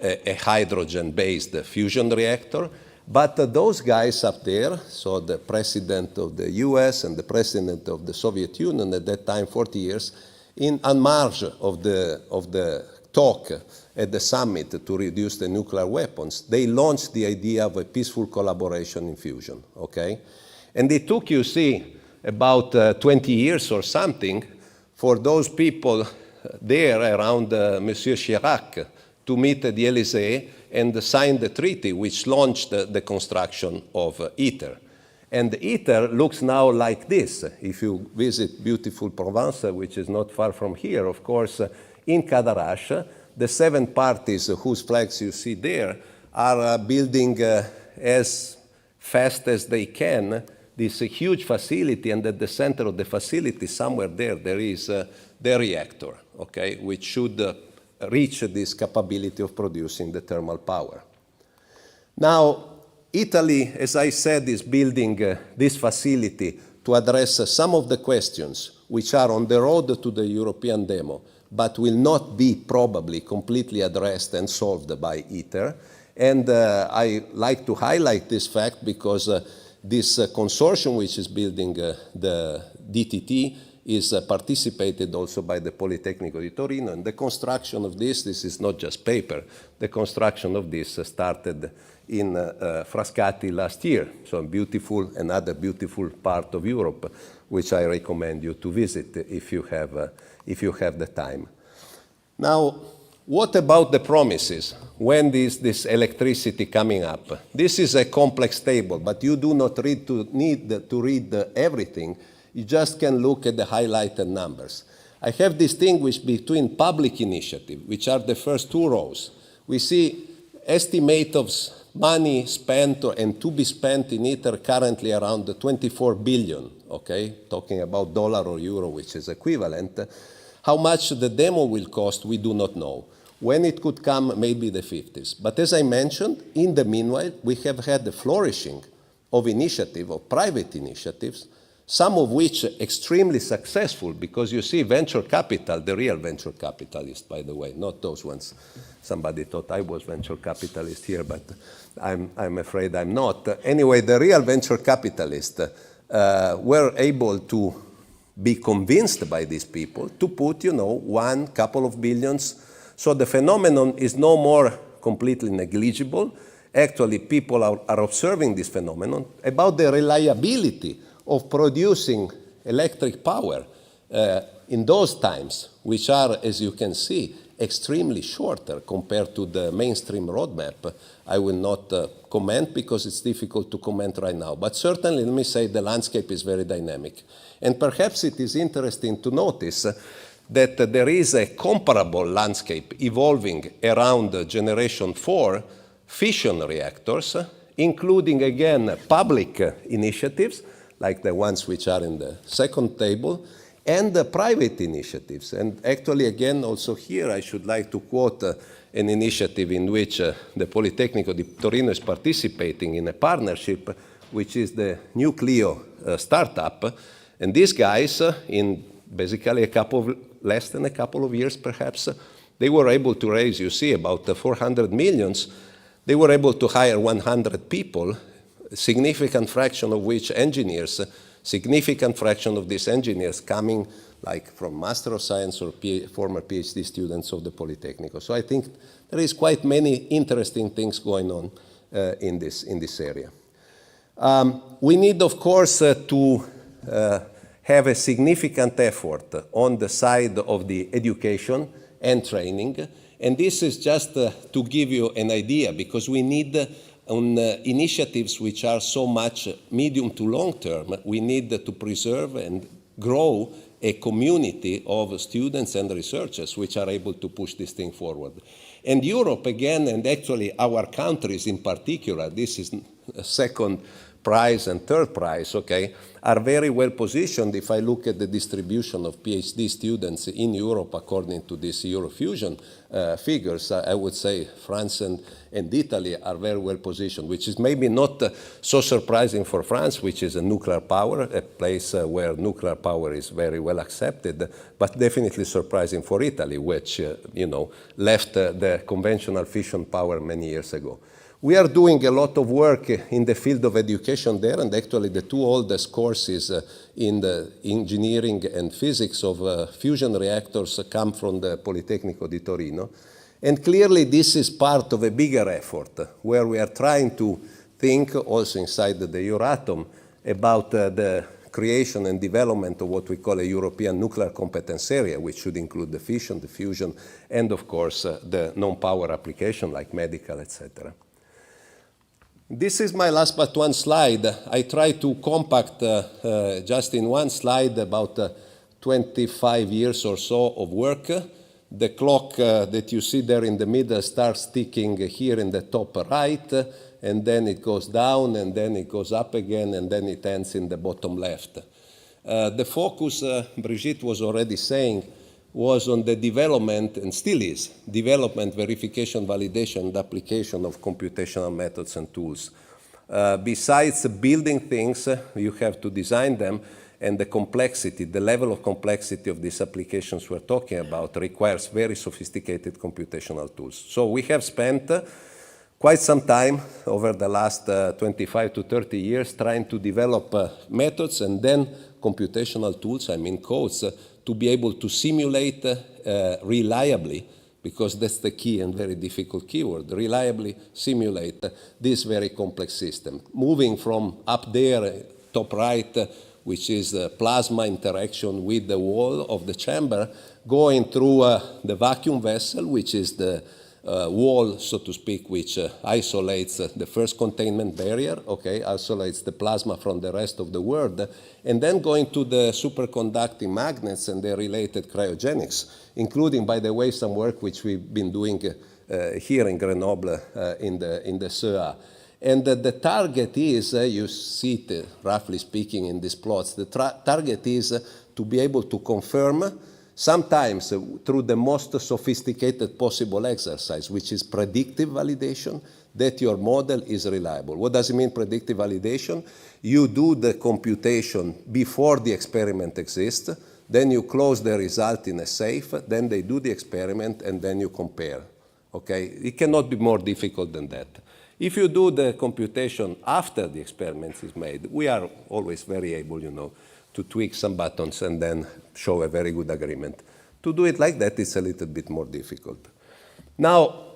a hydrogen-based fusion reactor. But those guys up there, so the president of the US and the president of the Soviet Union at that time, 40 years, en marge of the talk at the summit to reduce the nuclear weapons, they launched the idea of a peaceful collaboration in fusion, okay? And it took, you see, about 20 years or something for those people there around Monsieur Chirac to meet at the Élysée and sign the treaty which launched the construction of ITER. And ITER looks now like this. If you visit beautiful Provence, which is not far from here, of course, in Cadarache, the 7 parties whose flags you see there are building as fast as they can this huge facility, and at the center of the facility, somewhere there is the reactor, okay, which should reach this capability of producing the thermal power. Now, Italy, as I said, is building this facility to address some of the questions which are on the road to the European demo, but will not be probably completely addressed and solved by ITER. And I like to highlight this fact because this consortium which is building the DTT is participated also by the Politecnico di Torino, and the construction of this is not just paper, the construction of this started in Frascati last year, so another beautiful part of Europe, which I recommend you to visit if you have the time. Now, what about the promises? When is this electricity coming up? This is a complex table, but you do not need to read everything. You just can look at the highlighted numbers. I have distinguished between public initiative, which are the first 2 rows. We see estimate of money spent and to be spent in ITER currently around 24 billion, okay? Talking about dollar or euro, which is equivalent. How much the demo will cost, we do not know. When it could come, maybe the 50s. But as I mentioned, in the meanwhile, we have had the flourishing of private initiatives, some of which extremely successful, because you see venture capital, the real venture capitalist, by the way, not those ones. Somebody thought I was venture capitalist here, but I'm afraid I'm not. Anyway, the real venture capitalists were able to be convinced by these people to put, one couple of billions. So the phenomenon is no more completely negligible. Actually, people are observing this phenomenon about the reliability of producing electric power in those times, which are, as you can see, extremely shorter compared to the mainstream roadmap. I will not comment because it's difficult to comment right now. But certainly, let me say the landscape is very dynamic. And perhaps it is interesting to notice that there is a comparable landscape evolving around Generation 4 fission reactors, including, again, public initiatives, like the ones which are in the second table, and the private initiatives. And actually, again, also here, I should like to quote an initiative in which the Politecnico di Torino is participating in a partnership, which is the Nucleo startup. And these guys, in basically less than a couple of years, perhaps, they were able to raise, you see, about 400 millions. They were able to hire 100 people, a significant fraction of which engineers, significant fraction of these engineers coming like from Master of Science or former PhD students of the Politecnico. So I think there is quite many interesting things going on in this area. We need, of course, to have a significant effort on the side of the education and training. And this is just to give you an idea, because we need on initiatives which are so much medium to long term, we need to preserve and grow a community of students and researchers which are able to push this thing forward. And Europe, again, and actually our countries in particular, this is a second prize and third prize, okay, are very well positioned. If I look at the distribution of PhD students in Europe according to this Eurofusion figures, I would say France and Italy are very well positioned, which is maybe not so surprising for France, which is a nuclear power, a place where nuclear power is very well accepted, but definitely surprising for Italy, which, left the conventional fission power many years ago. We are doing a lot of work in the field of education there, and actually the two oldest courses in the engineering and physics of fusion reactors come from the Politecnico di Torino. And clearly this is part of a bigger effort where we are trying to think also inside the Euratom about the creation and development of what we call a European nuclear competence area, which should include the fission, the fusion, and of course the non-power application like medical, etc. This is my last but one slide. I try to compact just in one slide about 25 years or so of work. The clock that you see there in the middle starts ticking here in the top right, and then it goes down, and then it goes up again, and then it ends in the bottom left. The focus, Brigitte was already saying, was on the development, and still is, development, verification, validation, and application of computational methods and tools. Besides building things, you have to design them, and the complexity, the level of complexity of these applications we're talking about requires very sophisticated computational tools. So we have spent quite some time over the last 25 to 30 years trying to develop methods and then computational tools, I mean codes, to be able to simulate reliably, because that's the key and very difficult keyword, reliably simulate this very complex system. Moving from up there, top right, which is plasma interaction with the wall of the chamber, going through the vacuum vessel, which is the wall, so to speak, which isolates the first containment barrier, okay, isolates the plasma from the rest of the world, and then going to the superconducting magnets and their related cryogenics, including, by the way, some work which we've been doing here in Grenoble in the CEA. And the target is, you see it roughly speaking in these plots, the target is to be able to confirm sometimes through the most sophisticated possible exercise, which is predictive validation, that your model is reliable. What does it mean, predictive validation? You do the computation before the experiment exists, then you close the result in a safe, then they do the experiment, and then you compare. Okay? It cannot be more difficult than that. If you do the computation after the experiment is made, we are always very able, to tweak some buttons and then show a very good agreement. To do it like that, it's a little bit more difficult. Now,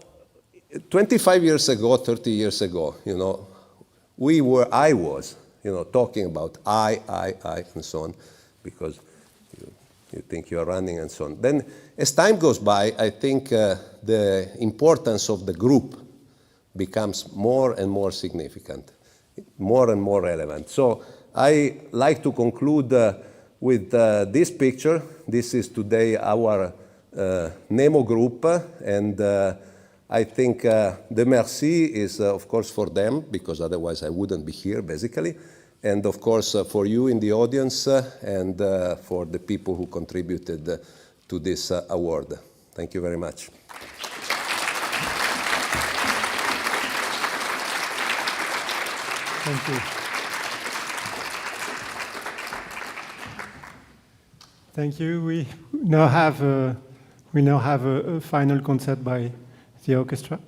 25 years ago, 30 years ago, I was, talking about I, and so on, because you think you're running and so on. Then, as time goes by, I think the importance of the group becomes more and more significant, more and more relevant. So I like to conclude with this picture. This is today our NEMO group, and I think the merci is, of course, for them, because otherwise I wouldn't be here, basically, and of course for you in the audience and for the people who contributed to this award. Thank you very much. Thank you. Thank you. We now have a final concert by the orchestra.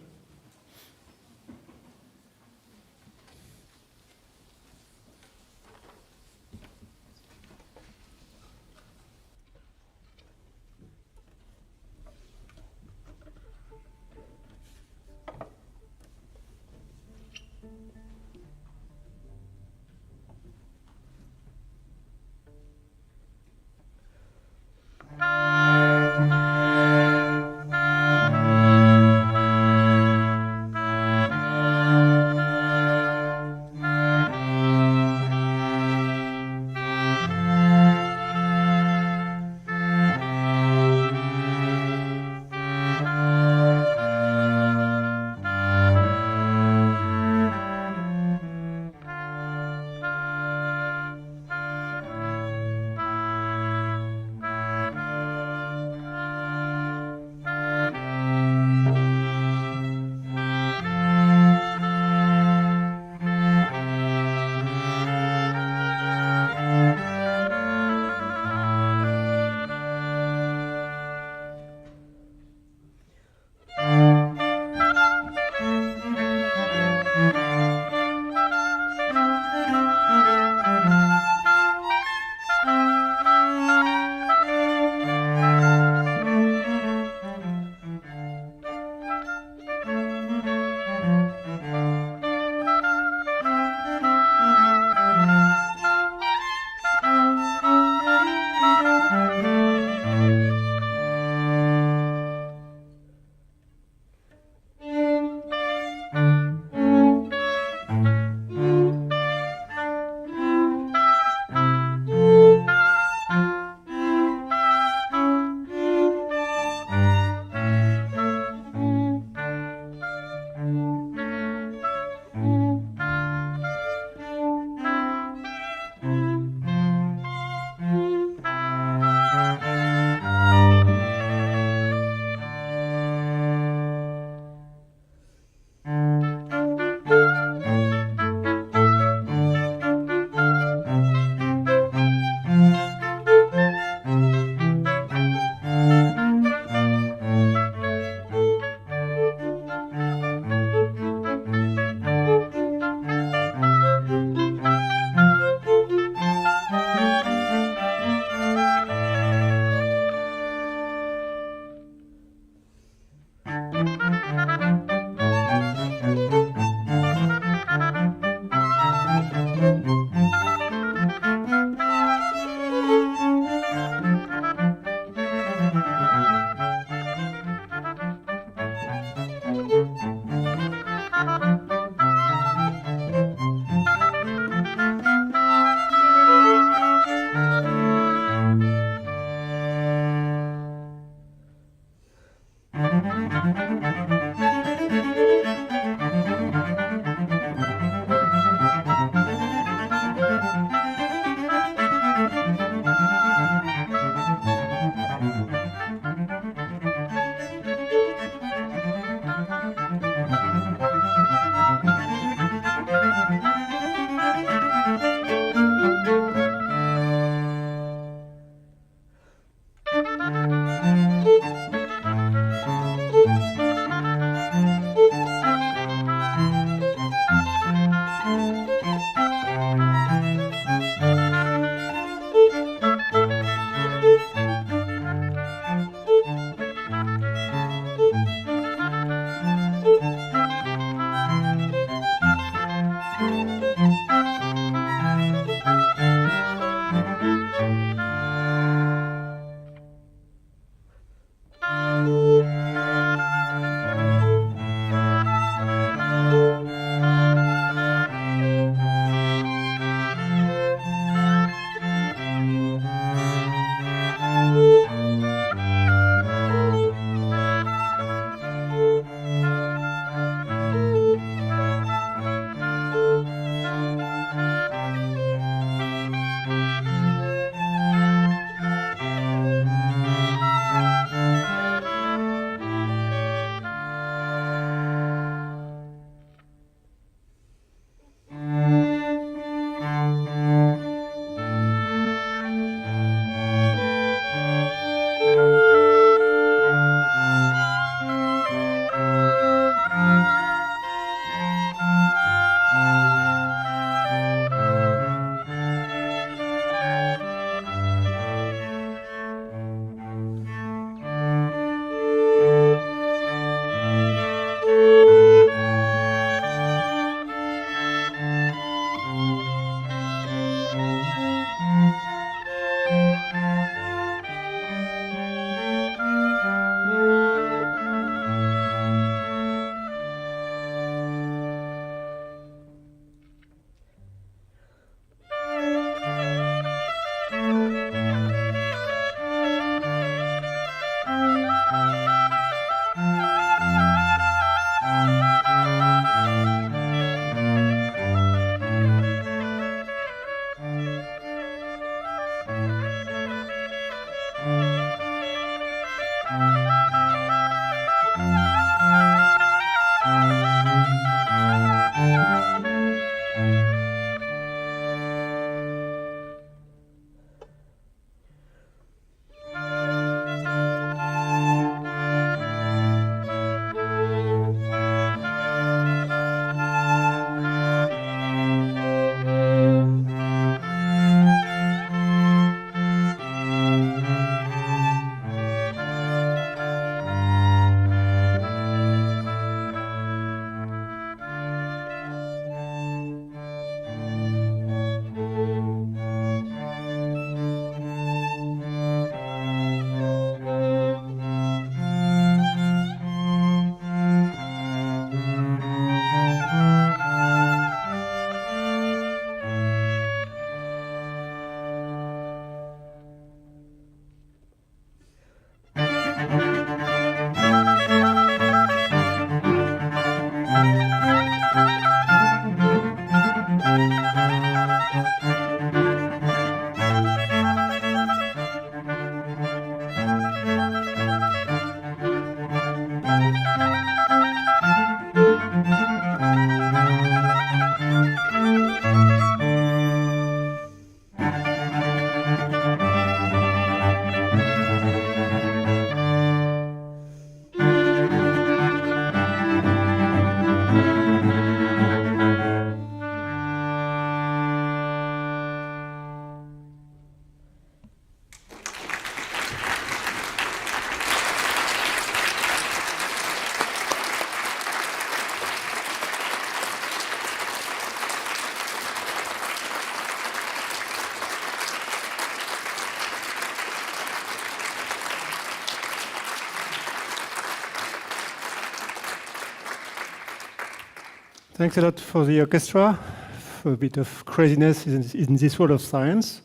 Thanks a lot for the orchestra, for a bit of craziness in this world of science.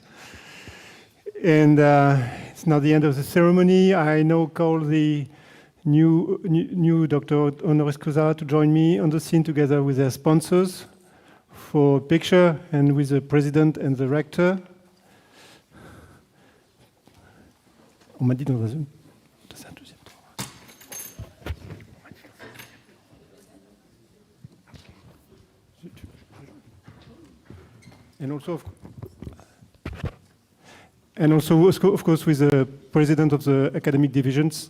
And it's now the end of the ceremony. I now call the new Docteur Honoris Causa to join me on the scene together with their sponsors for a picture and with the president and the rector. On m'a dit dans un deuxième tour. And also, of course, with the president of the academic divisions.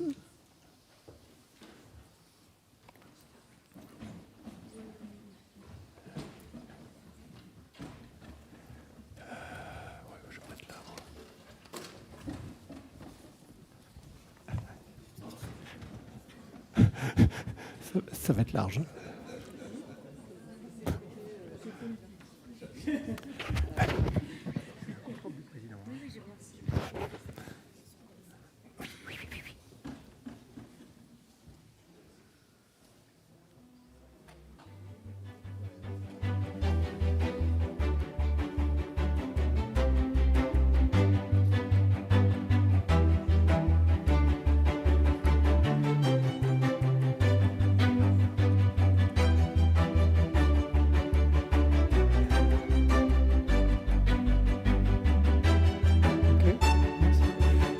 Ça va être large.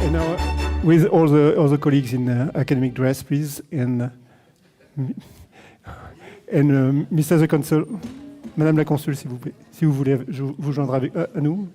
And now, with all the other colleagues in academic dress, please, and Mr. the Consul, Madame la Consul, s'il vous plaît, si vous voulez vous joindre à nous.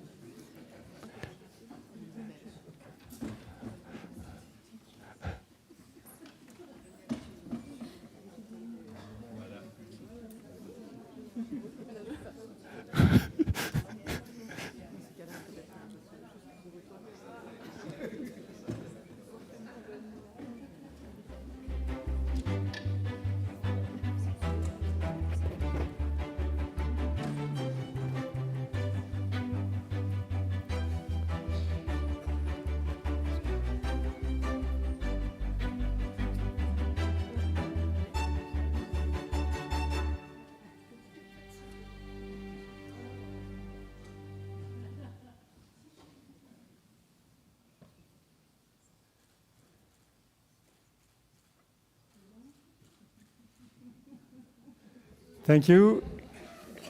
Thank you.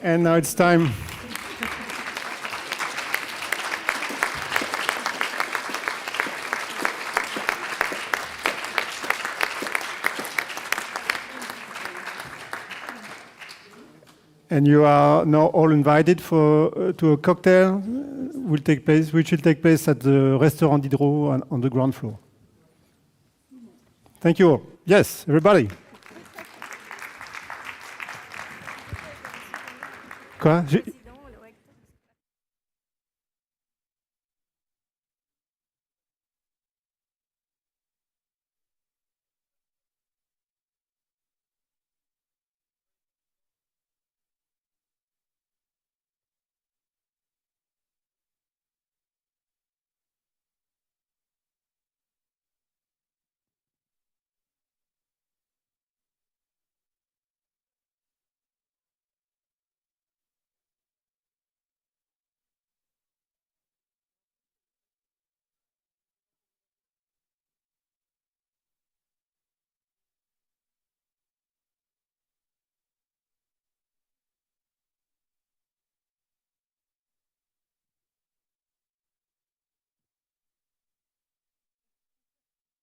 And now it's time. And you are now all invited to a cocktail which will take place at the Restaurant Diderot on the ground floor. Thank you all. Yes, everybody. Quoi?